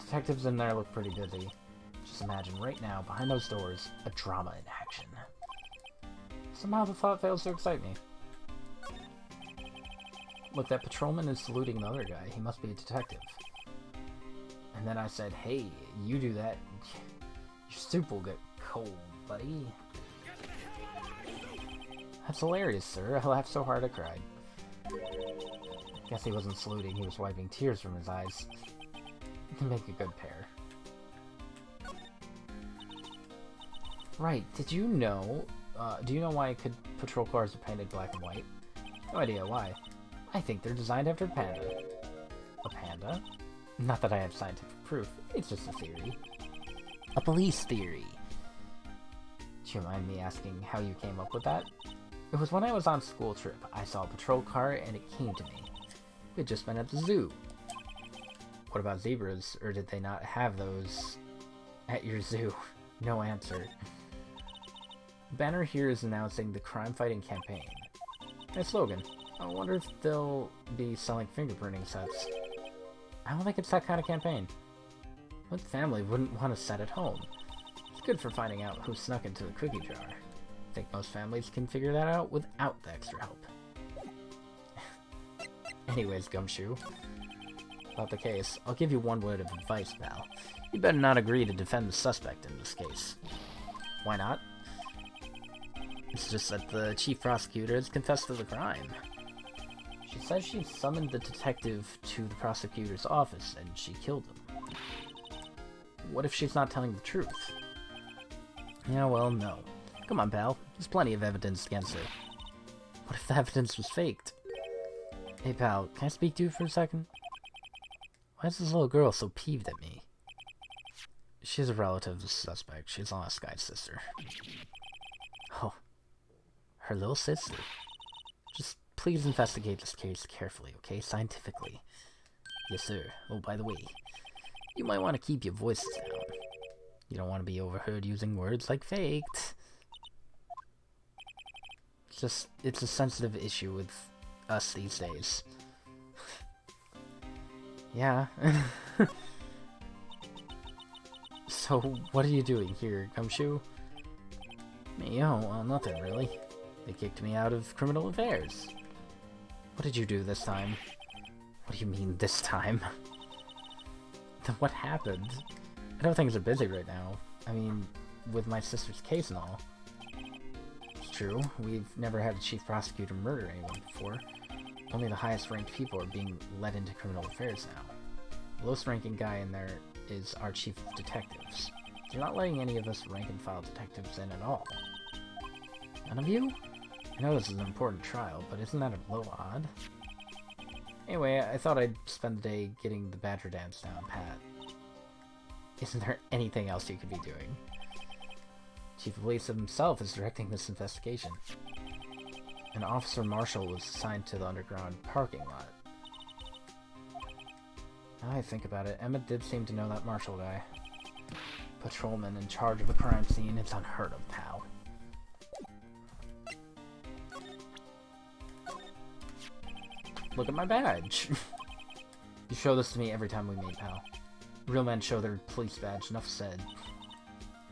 Detectives in there look pretty busy. Just imagine right now, behind those doors, a drama in action. Somehow the thought fails to excite me. Look, that patrolman is saluting the other guy. He must be a detective. And then I said, hey, you do that. Your soup will get cold, buddy. That's hilarious, sir. I laughed so hard I cried. Guess he wasn't saluting, he was wiping tears from his eyes. They make a good pair. Right, did you know, do you know why patrol cars are painted black and white? No idea why. I think they're designed after a panda. A panda? Not that I have scientific proof, it's just a theory. A police theory. Do you mind me asking how you came up with that? It was when I was on a school trip. I saw a patrol car and it came to me. We had just been at the zoo. What about zebras, or did they not have those at your zoo? No answer. The banner here is announcing the crime-fighting campaign. Nice slogan. I wonder if they'll be selling fingerprinting sets. I don't think it's that kind of campaign. What family wouldn't want a set at home? It's good for finding out who snuck into the cookie jar. I think most families can figure that out without the extra help. Anyways, Gumshoe. About the case, I'll give you one word of advice, pal. You better not agree to defend the suspect in this case. Why not? It's just that the chief prosecutor has confessed to the crime. She says she summoned the detective to the prosecutor's office and she killed him. What if she's not telling the truth? Yeah, well, no. Come on, pal. There's plenty of evidence against her. What if the evidence was faked? Hey, pal, can I speak to you for a second? Why is this little girl so peeved at me? She's a relative of the suspect. She's the last guy's sister. Oh. Her little sister. Just please investigate this case carefully, okay? Scientifically. Yes, sir. Oh, by the way, you might want to keep your voices down. You don't want to be overheard using words like faked. It's a sensitive issue with us these days. Yeah. So, what are you doing here, Gumshoe? Me? Oh, well, nothing really. They kicked me out of criminal affairs. What did you do this time? What do you mean, this time? What happened? I know things are busy right now. I mean, with my sister's case and all. It's true, we've never had a chief prosecutor murder anyone before. Only the highest ranked people are being led into criminal affairs now. The lowest ranking guy in there is our chief of detectives. They're not letting any of us rank and file detectives in at all. None of you? I know this is an important trial, but isn't that a little odd? Anyway, I thought I'd spend the day getting the Badger Dance down pat. Isn't there anything else you could be doing? Chief of Police himself is directing this investigation. An officer marshal was assigned to the underground parking lot. Now I think about it, Emma did seem to know that marshal guy. Patrolman in charge of a crime scene, it's unheard of, pal. Look at my badge! You show this to me every time we meet, pal. Real men show their police badge, enough said.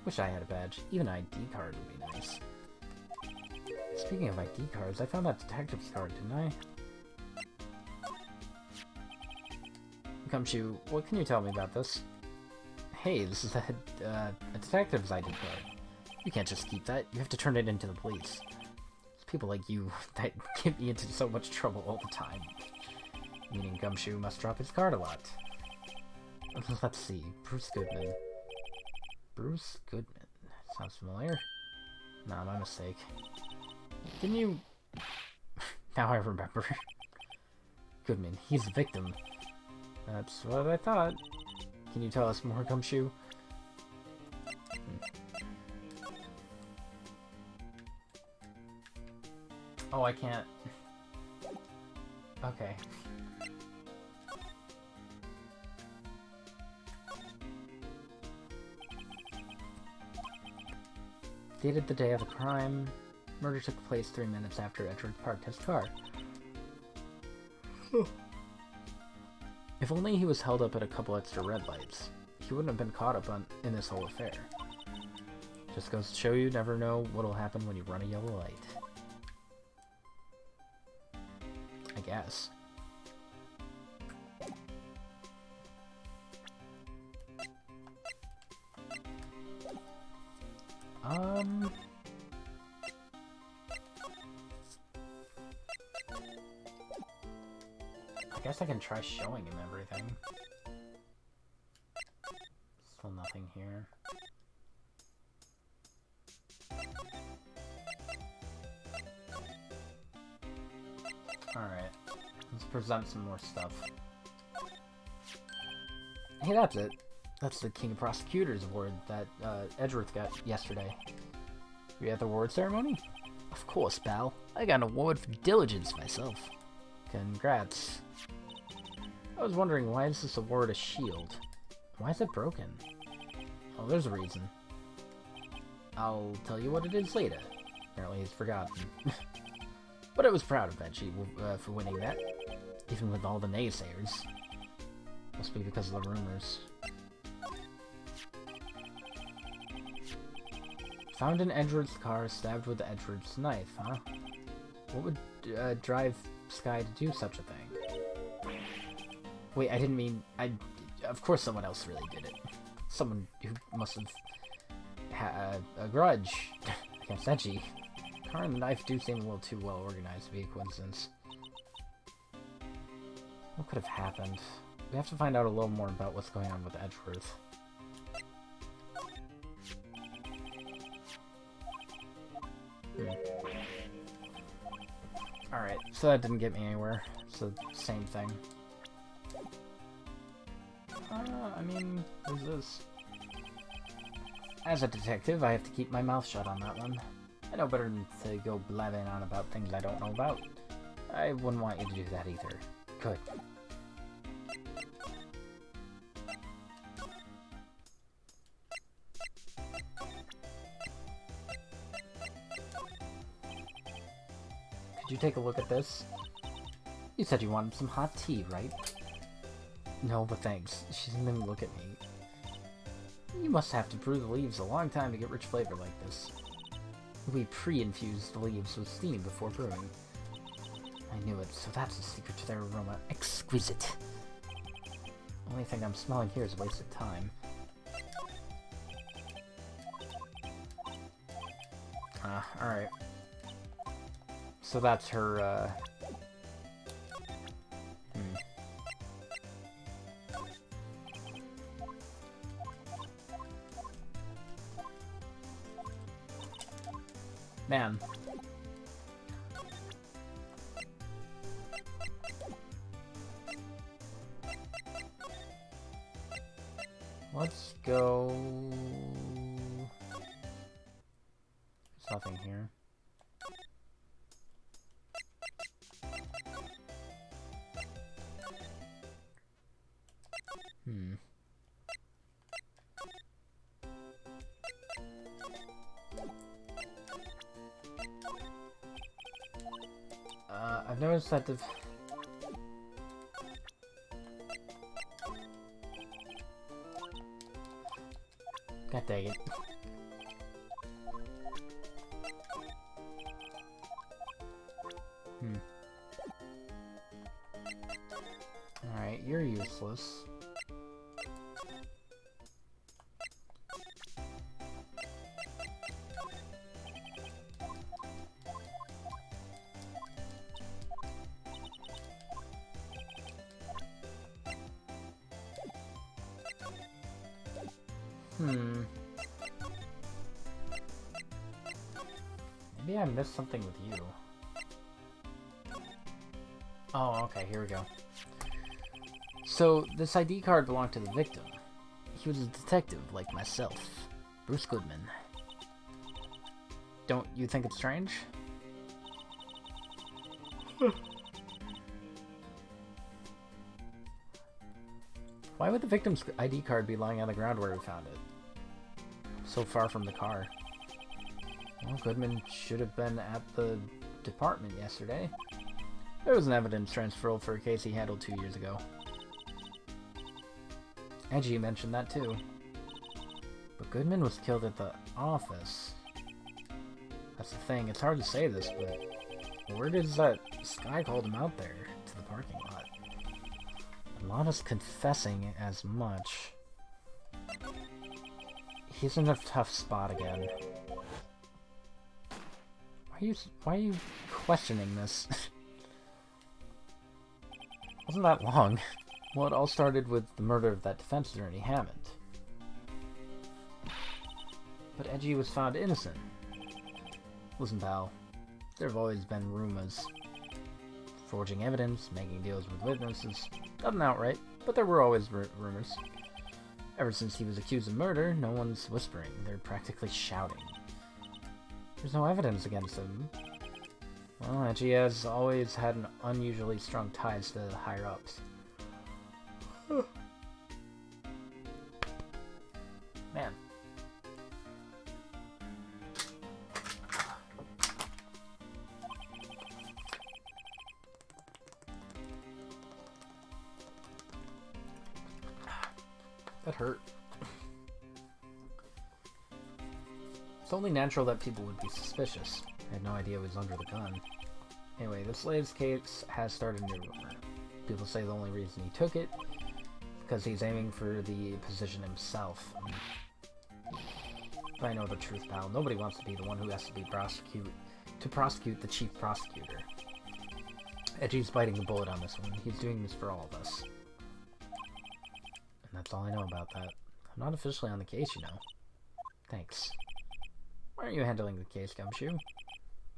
Wish I had a badge. Even an ID card would be nice. Speaking of ID cards, I found that detective's card, didn't I? Gumshoe, what can you tell me about this? Hey, this is a detective's ID card. You can't just keep that. You have to turn it into the police. It's people like you that get me into so much trouble all the time. Meaning Gumshoe must drop his card a lot. Let's see. Bruce Goodman. Bruce Goodman. Sounds familiar. Nah, my mistake. Didn't you... Now I remember. Goodman, he's a victim. That's what I thought. Can you tell us more, Gumshoe? Oh, I can't. Okay. Dated the day of the crime. Murder took place 3 minutes after Edward parked his car. If only he was held up at a couple extra red lights, he wouldn't have been caught up in this whole affair. Just goes to show you never know what'll happen when you run a yellow light. I guess. I guess I can try showing him everything. Still nothing here. Alright. Let's present some more stuff. Hey, that's it. That's the King of Prosecutors award that Edgeworth got yesterday. Were you at the award ceremony? Of course, pal. I got an award for diligence myself. Congrats. I was wondering, why is this award a shield? Why is it broken? Oh, there's a reason. I'll tell you what it is later. Apparently he's forgotten. But I was proud of Benji for winning that, even with all the naysayers. Must be because of the rumors. Found in Edgeworth's car, stabbed with Edgeworth's knife, huh? What would drive Sky to do such a thing? Wait, I didn't mean... Of course someone else really did it. Someone who must have had a grudge against Edgy. The car and the knife do seem a little too well organized to be a coincidence. What could have happened? We have to find out a little more about what's going on with Edgeworth. Alright, so that didn't get me anywhere. It's the same thing. I mean, there's this. As a detective, I have to keep my mouth shut on that one. I know better than to go blabbing on about things I don't know about. I wouldn't want you to do that either. Good. Could you take a look at this? You said you wanted some hot tea, right? No, but thanks. She didn't even look at me. You must have to brew the leaves a long time to get rich flavor like this. We pre-infused the leaves with steam before brewing. I knew it, so that's the secret to their aroma. Exquisite! Only thing I'm smelling here is wasted time. Alright. So that's her, Man. Let's go... There's nothing here. I've noticed that the... God dang it. Alright, you're useless. Maybe I missed something with you. Oh, okay, here we go. So, this ID card belonged to the victim. He was a detective, like myself. Bruce Goodman. Don't you think it's strange? Why would the victim's ID card be lying on the ground where we found it? So far from the car. Well, Goodman should have been at the department yesterday. There was an evidence transferal for a case he handled 2 years ago. Edgy mentioned that too. But Goodman was killed at the office. That's the thing, it's hard to say this, but word is that Sky called him out there to the parking lot. And Lana's confessing as much. He's in a tough spot again. Why are you questioning this? Wasn't that long. Well, it all started with the murder of that defense attorney, Hammond. But Edgy was found innocent. Listen, pal, there have always been rumors. Forging evidence, making deals with witnesses. Nothing outright, but there were always rumors. Ever since he was accused of murder, no one's whispering. They're practically shouting. There's no evidence against him. Well, Edgy has always had an unusually strong ties to the higher-ups. Man. That hurt. It's only natural that people would be suspicious. I had no idea he was under the gun. Anyway, this latest case has started a new rumor. People say the only reason he took it because he's aiming for the position himself. But I know the truth, pal. Nobody wants to be the one who has to prosecute the chief prosecutor. Edgy's biting the bullet on this one. He's doing this for all of us. And that's all I know about that. I'm not officially on the case, you know. Thanks. Why aren't you handling the case, Gumshoe?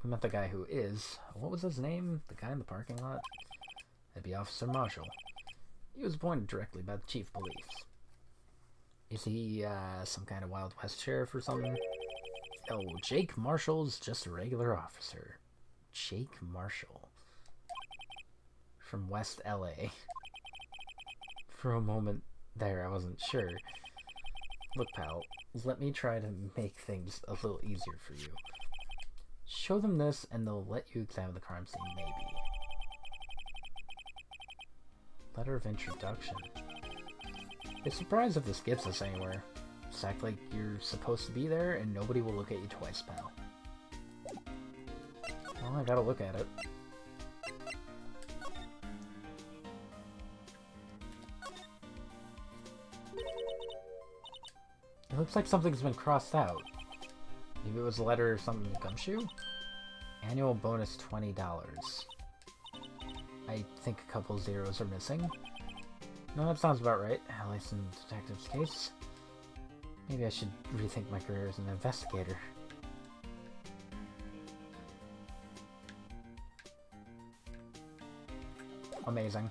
We met the guy who is. What was his name? The guy in the parking lot? That'd be Officer Marshall. He was appointed directly by the chief of police. Is he, some kind of Wild West sheriff or something? Oh, Jake Marshall's just a regular officer. Jake Marshall. From West LA. For a moment there, I wasn't sure. Look, pal, let me try to make things a little easier for you. Show them this, and they'll let you examine the crime scene, maybe. Letter of introduction. Be surprised if this gets us anywhere. Just act like you're supposed to be there, and nobody will look at you twice, pal. Well, I gotta look at it. It looks like something's been crossed out. Maybe it was a letter or something to Gumshoe? Annual bonus $20. I think a couple zeros are missing. No, that sounds about right. At least in detective's case. Maybe I should rethink my career as an investigator. Amazing.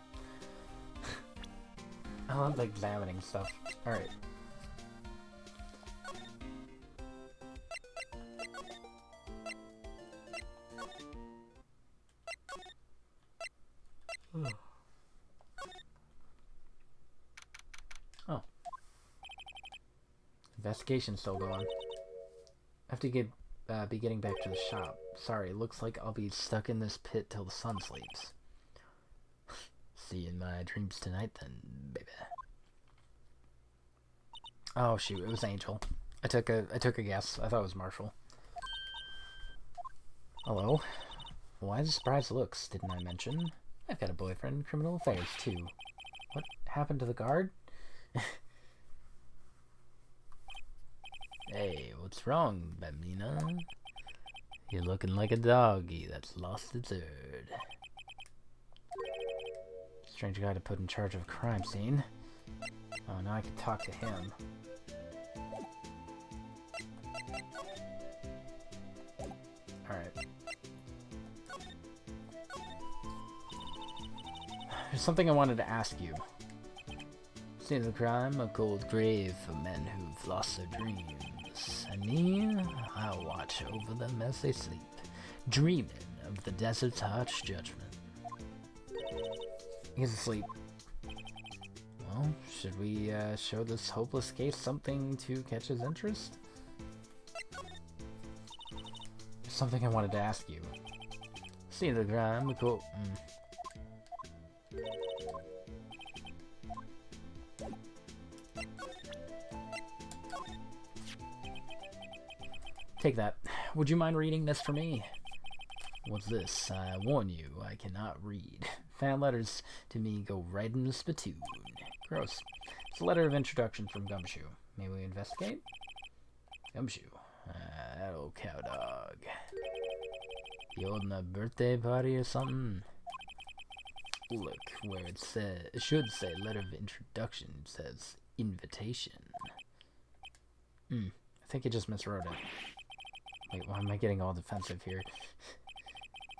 I love examining stuff. Alright. Oh. Investigation's still going. I have to be getting back to the shop. Sorry, looks like I'll be stuck in this pit till the sun sleeps. See you in my dreams tonight then, baby. Oh shoot, it was Angel. I took a guess. I thought it was Marshall. Hello. Why the surprised looks, didn't I mention? I've got a boyfriend in criminal affairs, too. What happened to the guard? Hey, what's wrong, Bambina? You're looking like a doggy that's lost its herd. Strange guy to put in charge of a crime scene. Oh, now I can talk to him. Alright. There's something I wanted to ask you. Scene of the crime, a cold grave for men who've lost their dreams. And me, I'll watch over them as they sleep, dreaming of the desert's harsh judgment. He's asleep. Well, should we show this hopeless case something to catch his interest? There's something I wanted to ask you. Scene of the crime, a cold... Take that. Would you mind reading this for me? What's this? I warn you, I cannot read. Fan letters to me go right in the spittoon. Gross. It's a letter of introduction from Gumshoe. May we investigate? Gumshoe. That old cow dog. You holding a birthday party or something? Look, where it should say letter of introduction, it says invitation. I think I just miswrote it. Wait, why am I getting all defensive here?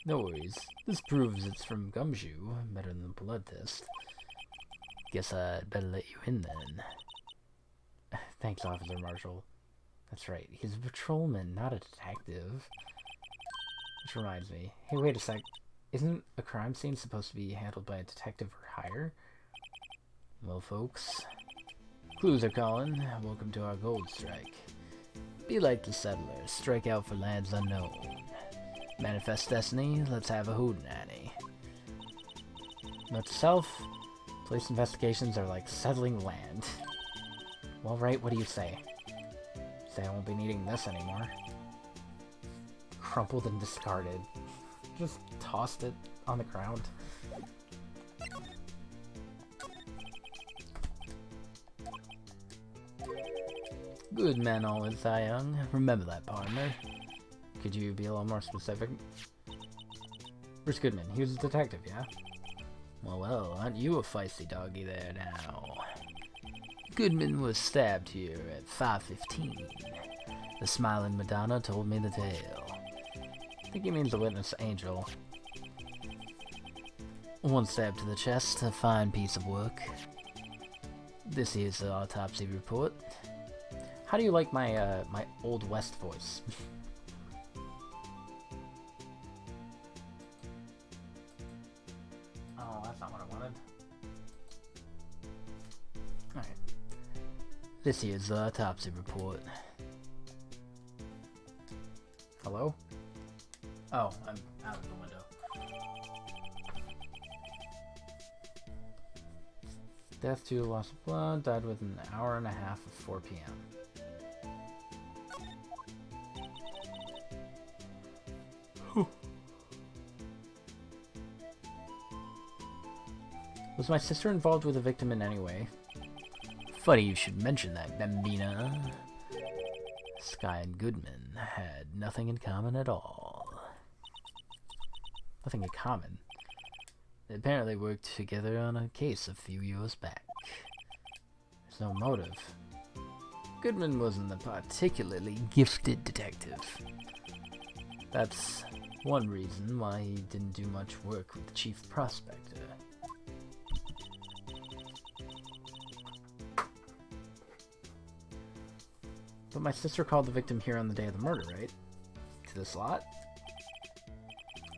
No worries. This proves it's from Gumshoe. Better than the blood test. Guess I'd better let you in then. Thanks, Officer Marshall. That's right. He's a patrolman, not a detective. Which reminds me. Hey, wait a sec. Isn't a crime scene supposed to be handled by a detective or higher? Well, folks. Clues are calling. Welcome to our gold strike. Be like the settlers. Strike out for lands unknown. Manifest destiny. Let's have a hootenanny. Note to self. Police investigations are like settling land. Well, right, what do you say? Say I won't be needing this anymore. Crumpled and discarded. Just tossed it on the ground. Good man always die young. Remember that, partner. Could you be a little more specific? Where's Goodman? He was a detective, yeah? Well, aren't you a feisty doggy there now? Goodman was stabbed here at 5:15. The smiling Madonna told me the tale. I think he means the witness angel. One stab to the chest, a fine piece of work. This is the autopsy report. How do you like my my Old West voice? Oh, that's not what I wanted. Alright. This is the autopsy report. Hello? Oh, I'm out of the window. Death due to loss of blood, died within an hour and a half of 4 p.m. Was my sister involved with the victim in any way? Funny you should mention that, Bambina. Sky and Goodman had nothing in common at all. Nothing in common? They apparently worked together on a case a few years back. There's no motive. Goodman wasn't a particularly gifted detective. That's one reason why he didn't do much work with the chief prospector. But my sister called the victim here on the day of the murder, right? To this lot?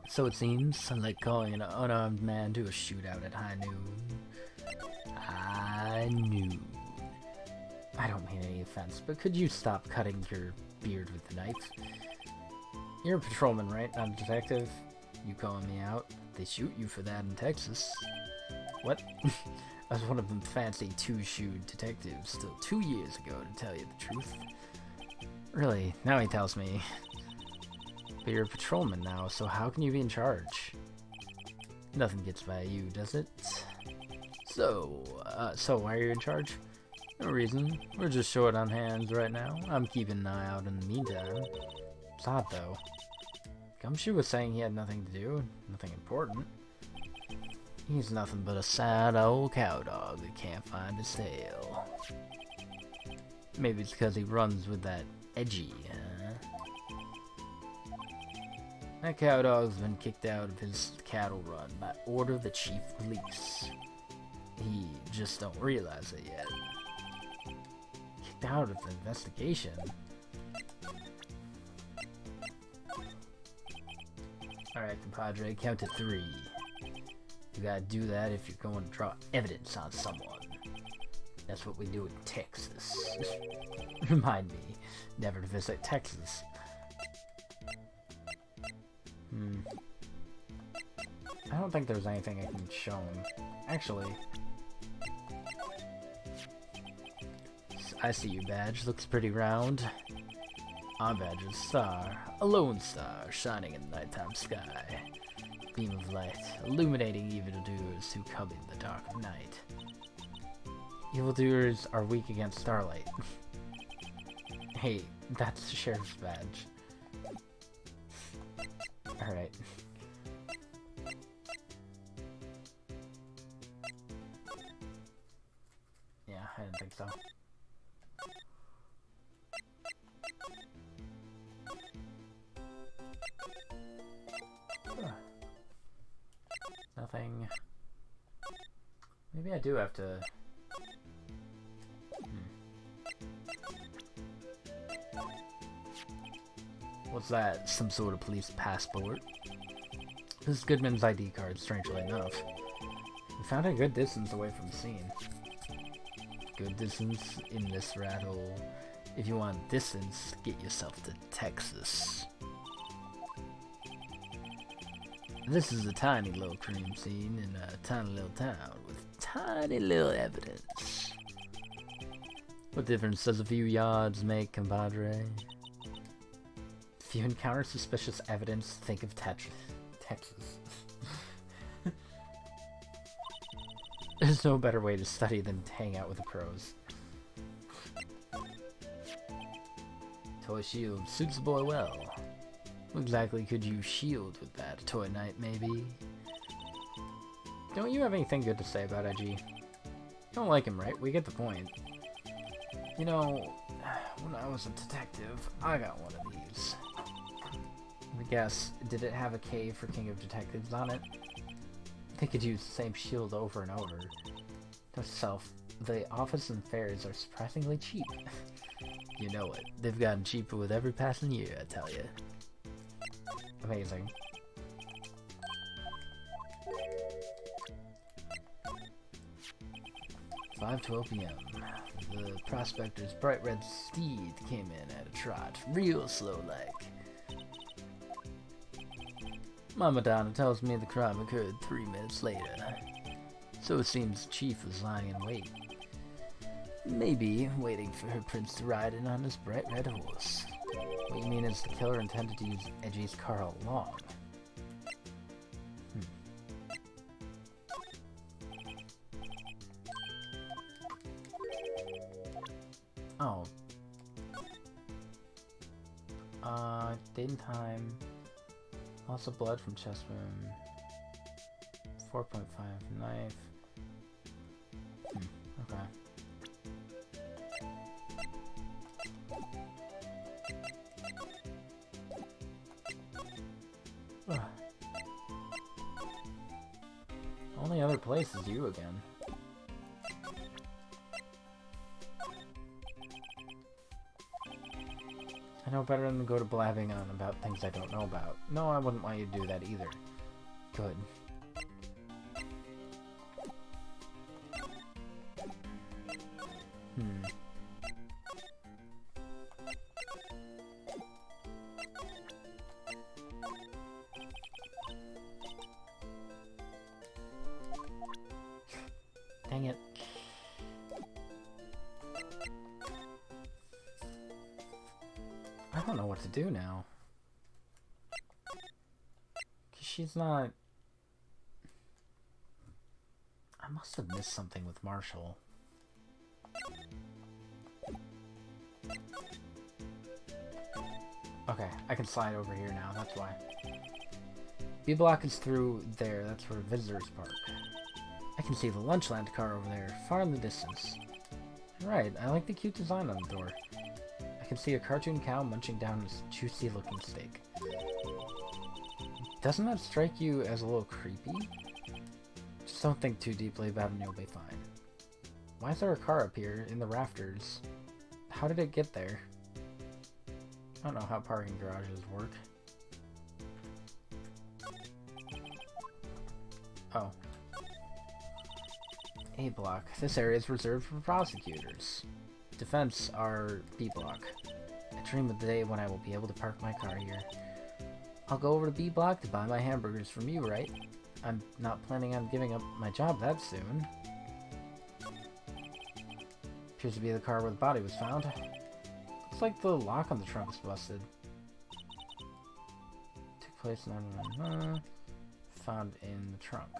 So it seems, like calling an unarmed man to a shootout at high noon. High noon. I don't mean any offense, but could you stop cutting your beard with the knife? You're a patrolman, right? Not a detective? You calling me out? They shoot you for that in Texas. What? I was one of them fancy two-shoed detectives still 2 years ago, to tell you the truth. Really? Now he tells me. But you're a patrolman now, so how can you be in charge? Nothing gets by you, does it? So why are you in charge? No reason. We're just short on hands right now. I'm keeping an eye out in the meantime. It's odd, though. Gumshoe was saying he had nothing to do, nothing important. He's nothing but a sad old cowdog that can't find his tail. Maybe it's because he runs with that edgy, huh? That cowdog's been kicked out of his cattle run by order of the chief of police. He just don't realize it yet. Kicked out of the investigation? Alright, compadre, count to 3. You gotta do that if you're going to draw evidence on someone. That's what we do in Texas. Remind me never to visit Texas. I don't think there's anything I can show him. Actually, I see your badge. Looks pretty round. Our badge is a star. A lone star shining in the nighttime sky. Beam of light, illuminating evildoers who come in the dark of night. Evildoers are weak against starlight. Hey, that's the sheriff's badge. Alright. didn't think so. Nothing. Maybe I do have to... What's that? Some sort of police passport? This is Goodman's ID card, strangely enough. We found it a good distance away from the scene. Good distance in this rat hole. If you want distance, get yourself to Texas. This is a tiny little crime scene in a tiny little town with tiny little evidence. What difference does a few yards make, compadre? If you encounter suspicious evidence, think of Texas. There's no better way to study than to hang out with the pros. Toy shield suits the boy well. What exactly could you shield with that? Toy knight, maybe? Don't you have anything good to say about Edgy? You don't like him, right? We get the point. You know, when I was a detective, I got one of these. Let me guess, did it have a K for King of Detectives on it? They could use the same shield over and over. Note to self, the office and fares are surprisingly cheap. You know it. They've gotten cheaper with every passing year, I tell you. Amazing. "5:12 p.m. The prospector's bright red steed came in at a trot, real slow-like. My Madonna tells me the crime occurred 3 minutes later, so it seems the chief was lying in wait. Maybe waiting for her prince to ride in on his bright red horse. What you mean is the killer intended to use Edgy's car all along? Oh. Date and time. Loss of blood from chest wound. 4.5 knife. Okay. Only other place is you again. I know better than to go to blabbing on about things I don't know about. No, I wouldn't want you to do that either. Good. Dang it. I don't know what to do now. 'Cause she's not... I must have missed something with Marshall. Okay, I can slide over here now, that's why. B block is through there, that's where visitors park. I can see the Lunchland car over there, far in the distance. Right, I like the cute design on the door. I can see a cartoon cow munching down a juicy looking steak. Doesn't that strike you as a little creepy? Just don't think too deeply about it and you'll be fine. Why is there a car up here in the rafters? How did it get there? I don't know how parking garages work. Oh. A block. This area is reserved for prosecutors. Defense are B block. I dream of the day when I will be able to park my car here. I'll go over to B block to buy my hamburgers from you, right? I'm not planning on giving up my job that soon. Appears to be the car where the body was found. Looks like the lock on the trunk is busted. Took place in found in the trunk.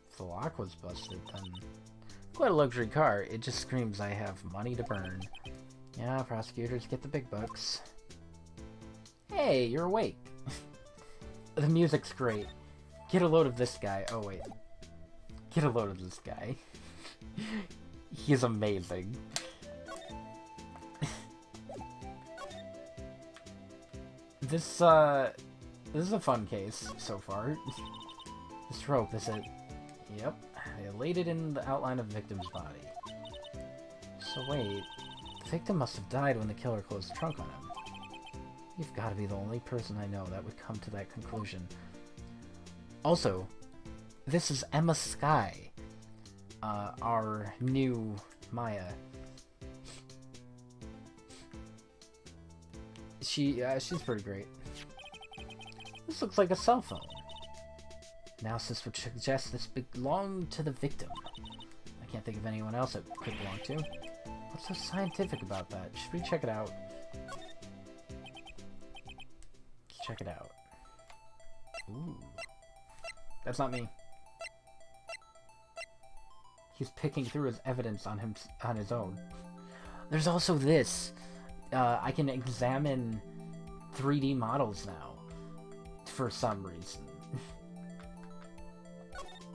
If the lock was busted, then quite a luxury car. It just screams I have money to burn. Yeah, prosecutors get the big bucks. Hey, you're awake. The music's great. Get a load of this guy. Oh wait. Get a load of this guy. He's amazing. This is a fun case so far. This rope, is it? Yep. I laid it in the outline of the victim's body. So wait, the victim must have died when the killer closed the trunk on him. You've got to be the only person I know that would come to that conclusion. Also, this is Emma Skye, our new Maya. She's pretty great. This looks like a cell phone. Analysis would suggest this belonged to the victim. I can't think of anyone else it could belong to. What's so scientific about that? Should we check it out? Let's check it out. Ooh. That's not me. He's picking through his evidence on his own. There's also this. I can examine 3D models now. For some reason.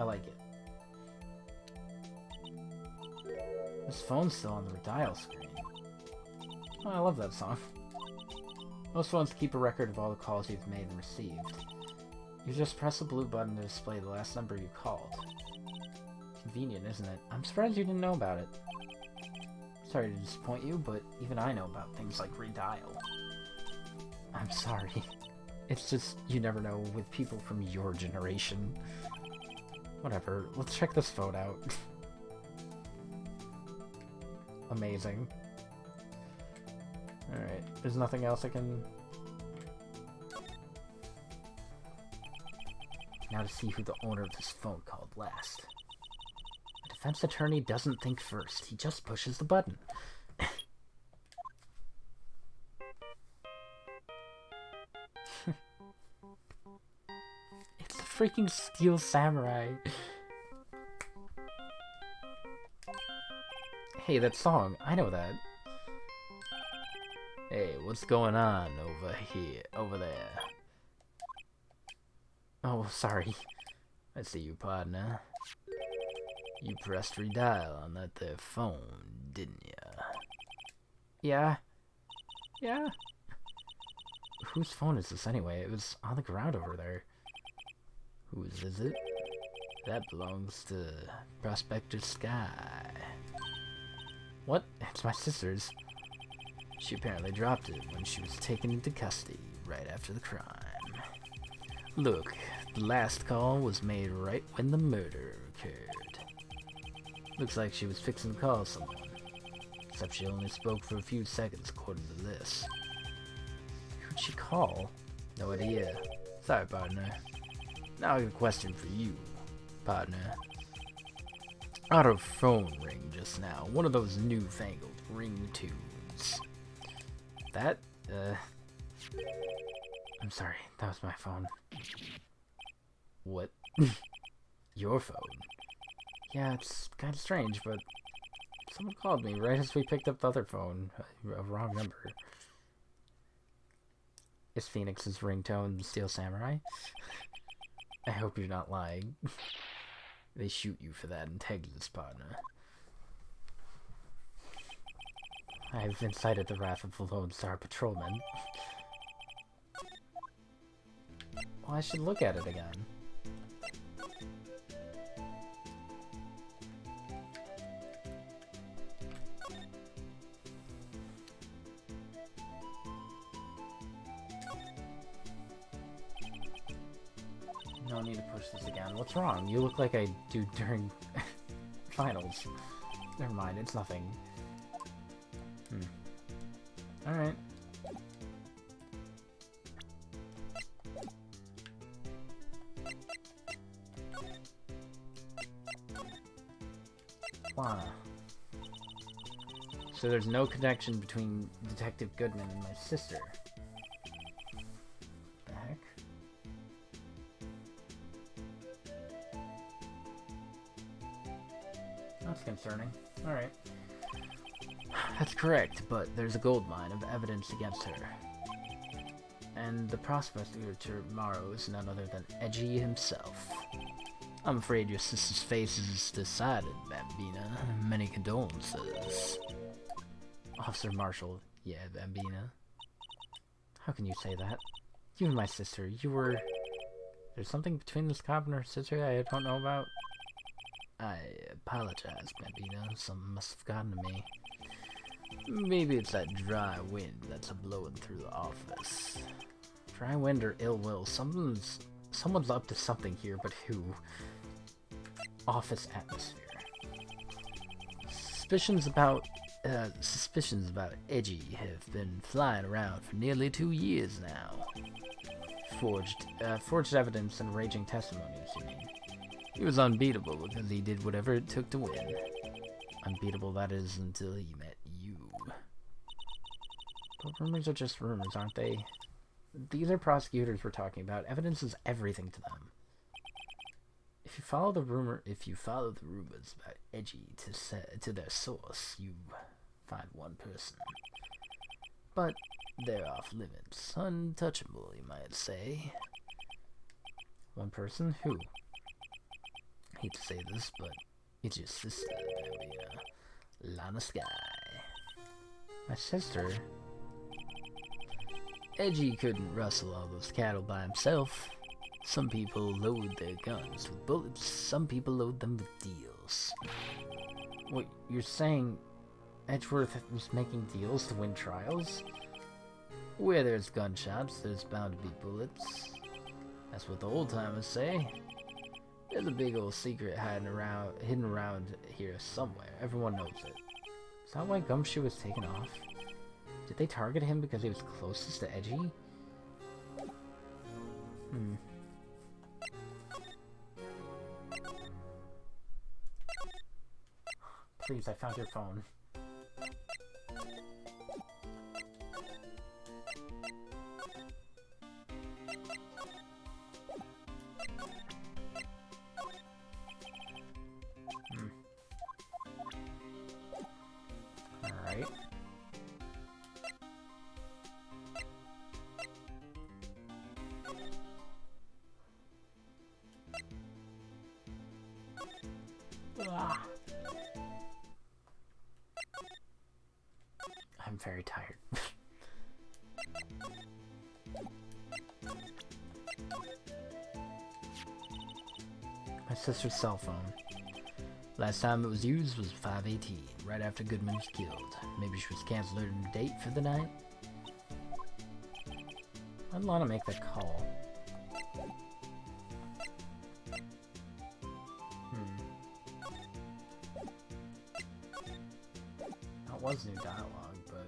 I like it. This phone's still on the dial screen. Oh, I love that song. Most phones keep a record of all the calls you've made and received. You just press the blue button to display the last number you called. Convenient, isn't it? I'm surprised you didn't know about it. Sorry to disappoint you, but even I know about things like redial. I'm sorry. It's just, you never know with people from your generation. Whatever, let's check this phone out. Amazing. Alright, there's nothing else I can... Now to see who the owner of this phone called last. A defense attorney doesn't think first, he just pushes the button. It's the freaking Steel Samurai. Hey, that song, I know that. Hey, what's going on over there? Oh, sorry. I see you, partner. You pressed redial on that there phone, didn't ya? Yeah. Yeah. Whose phone is this anyway? It was on the ground over there. Whose is it? That belongs to Prospector Sky. What? It's my sister's. She apparently dropped it when she was taken into custody right after the crime. Look, the last call was made right when the murder occurred. Looks like she was fixing to call someone. Except she only spoke for a few seconds according to this. Who'd she call? No idea. Sorry, partner. Now I got a question for you, partner. I had a phone ring just now. One of those newfangled ringtones. That, I'm sorry, that was my phone. What? Your phone? Yeah, it's kind of strange, but someone called me right as we picked up the other phone. A wrong number. Is Phoenix's ringtone Steel Samurai? I hope you're not lying. They shoot you for that in Texas, partner. I've incited the wrath of the Lone Star Patrolman. Well, I should look at it again. No need to push this again. What's wrong? You look like I do during finals. Never mind, it's nothing. Alright. Lana. So there's no connection between Detective Goodman and my sister. The heck? That's concerning. Alright. That's correct, but there's a goldmine of evidence against her. And the prosecutor tomorrow is none other than Edgy himself. I'm afraid your sister's face is decided, Bambina. Many condolences. Officer Marshall, yeah, Bambina. How can you say that? You and my sister, you were... There's something between this cop and her sister I don't know about? I apologize, Bambina. Something must have gotten to me. Maybe it's that dry wind that's a-blowing through the office. Dry wind or ill will. Someone's up to something here, but who? Office atmosphere. Suspicions about Edgy have been flying around for nearly 2 years now. Forged evidence and raging testimonies, you mean? He was unbeatable because he did whatever it took to win. Unbeatable, that is, until he met you. But rumors are just rumors, aren't they? These are prosecutors we're talking about. Evidence is everything to them. If you follow the rumors about Edgy to their source, you find one person. But they're off limits. Untouchable, you might say. One person? Who? I hate to say this, but it's your sister, Lana Sky. My sister? Edgy couldn't rustle all those cattle by himself. Some people load their guns with bullets, some people load them with deals. What, you're saying Edgeworth was making deals to win trials? Where there's gunshots, there's bound to be bullets. That's what the old-timers say. There's a big old secret hidden around here somewhere. Everyone knows it. Is that why Gumshoe was taken off? Did they target him because he was closest to Edgy? Please, I found your phone. Alright. I'm very tired. My sister's cell phone. Last time it was used was 5:18, right after Goodman was killed. Maybe she was canceling her date for the night? I'd want to make that call. That was new dialogue, but...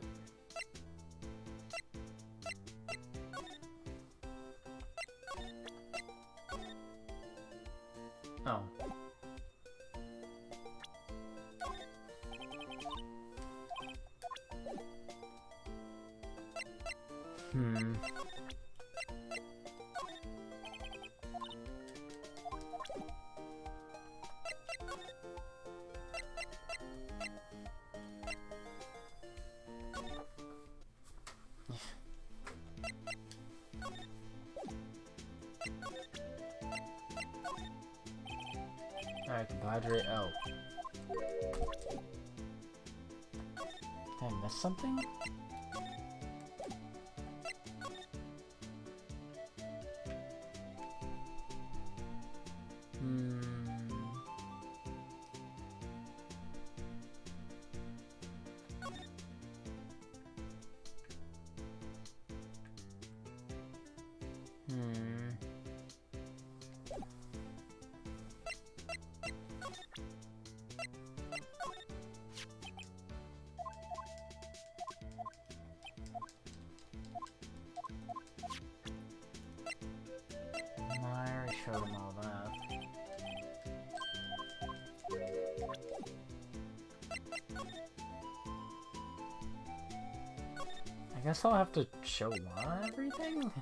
Oh. Alright, compadre. Oh. Did I miss something? I already showed him all that. I guess I'll have to show Lana everything?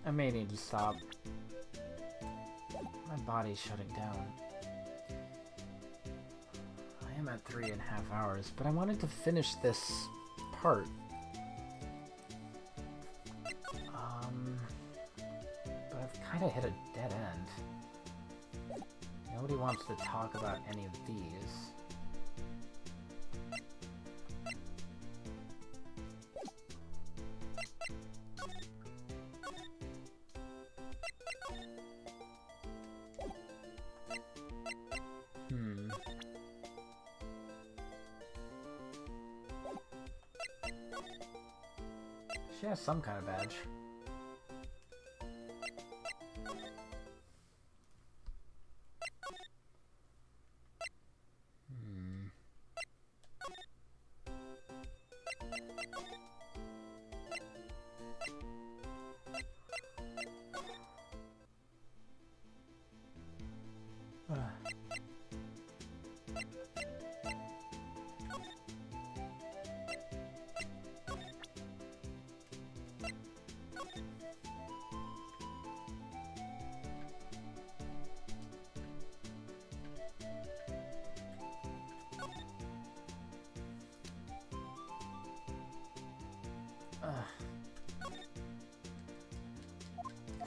I may need to stop. My body's shutting down. I am at 3.5 hours, but I wanted to finish this part. But I've kind of hit a dead end. Nobody wants to talk about any of these. She has some kind of badge.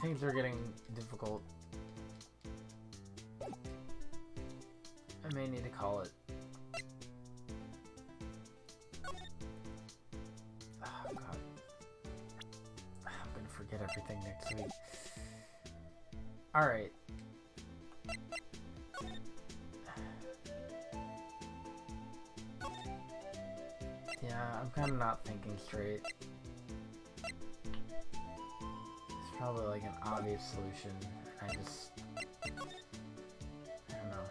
Things are getting difficult. I may need to call it. Oh god. I'm gonna forget everything next week. Alright. Yeah, I'm kind of not thinking straight. Probably like an obvious solution. I don't know.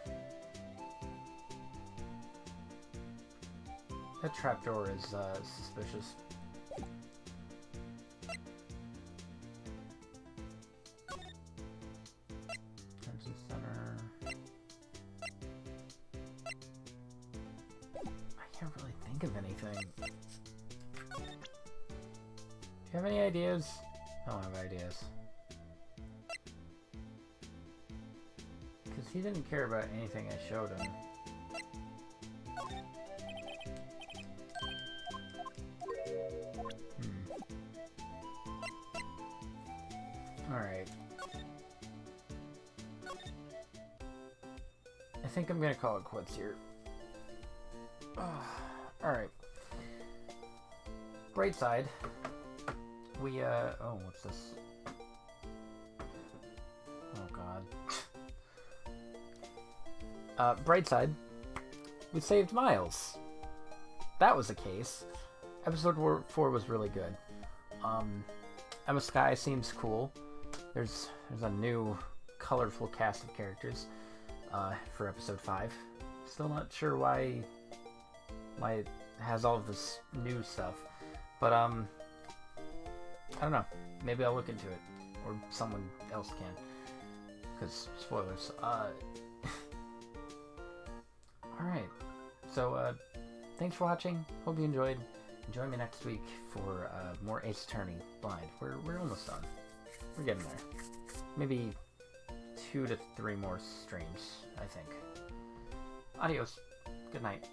That trapdoor is suspicious. Tension center. I can't really think of anything. Do you have any ideas? I don't have ideas. Because he didn't care about anything I showed him. Alright. I think I'm gonna call it quits here. Alright. Bright side. We, oh, what's this? Oh, God. Bright side. We saved Miles. That was the case. Episode 4 was really good. Emma Skye seems cool. There's a new, colorful cast of characters, for episode 5. Still not sure why it has all of this new stuff. But, I don't know. Maybe I'll look into it. Or someone else can. Because, spoilers. Alright. So, thanks for watching. Hope you enjoyed. Join me next week for more Ace Attorney Blind. We're almost done. We're getting there. Maybe 2 to 3 more streams, I think. Adios. Good night.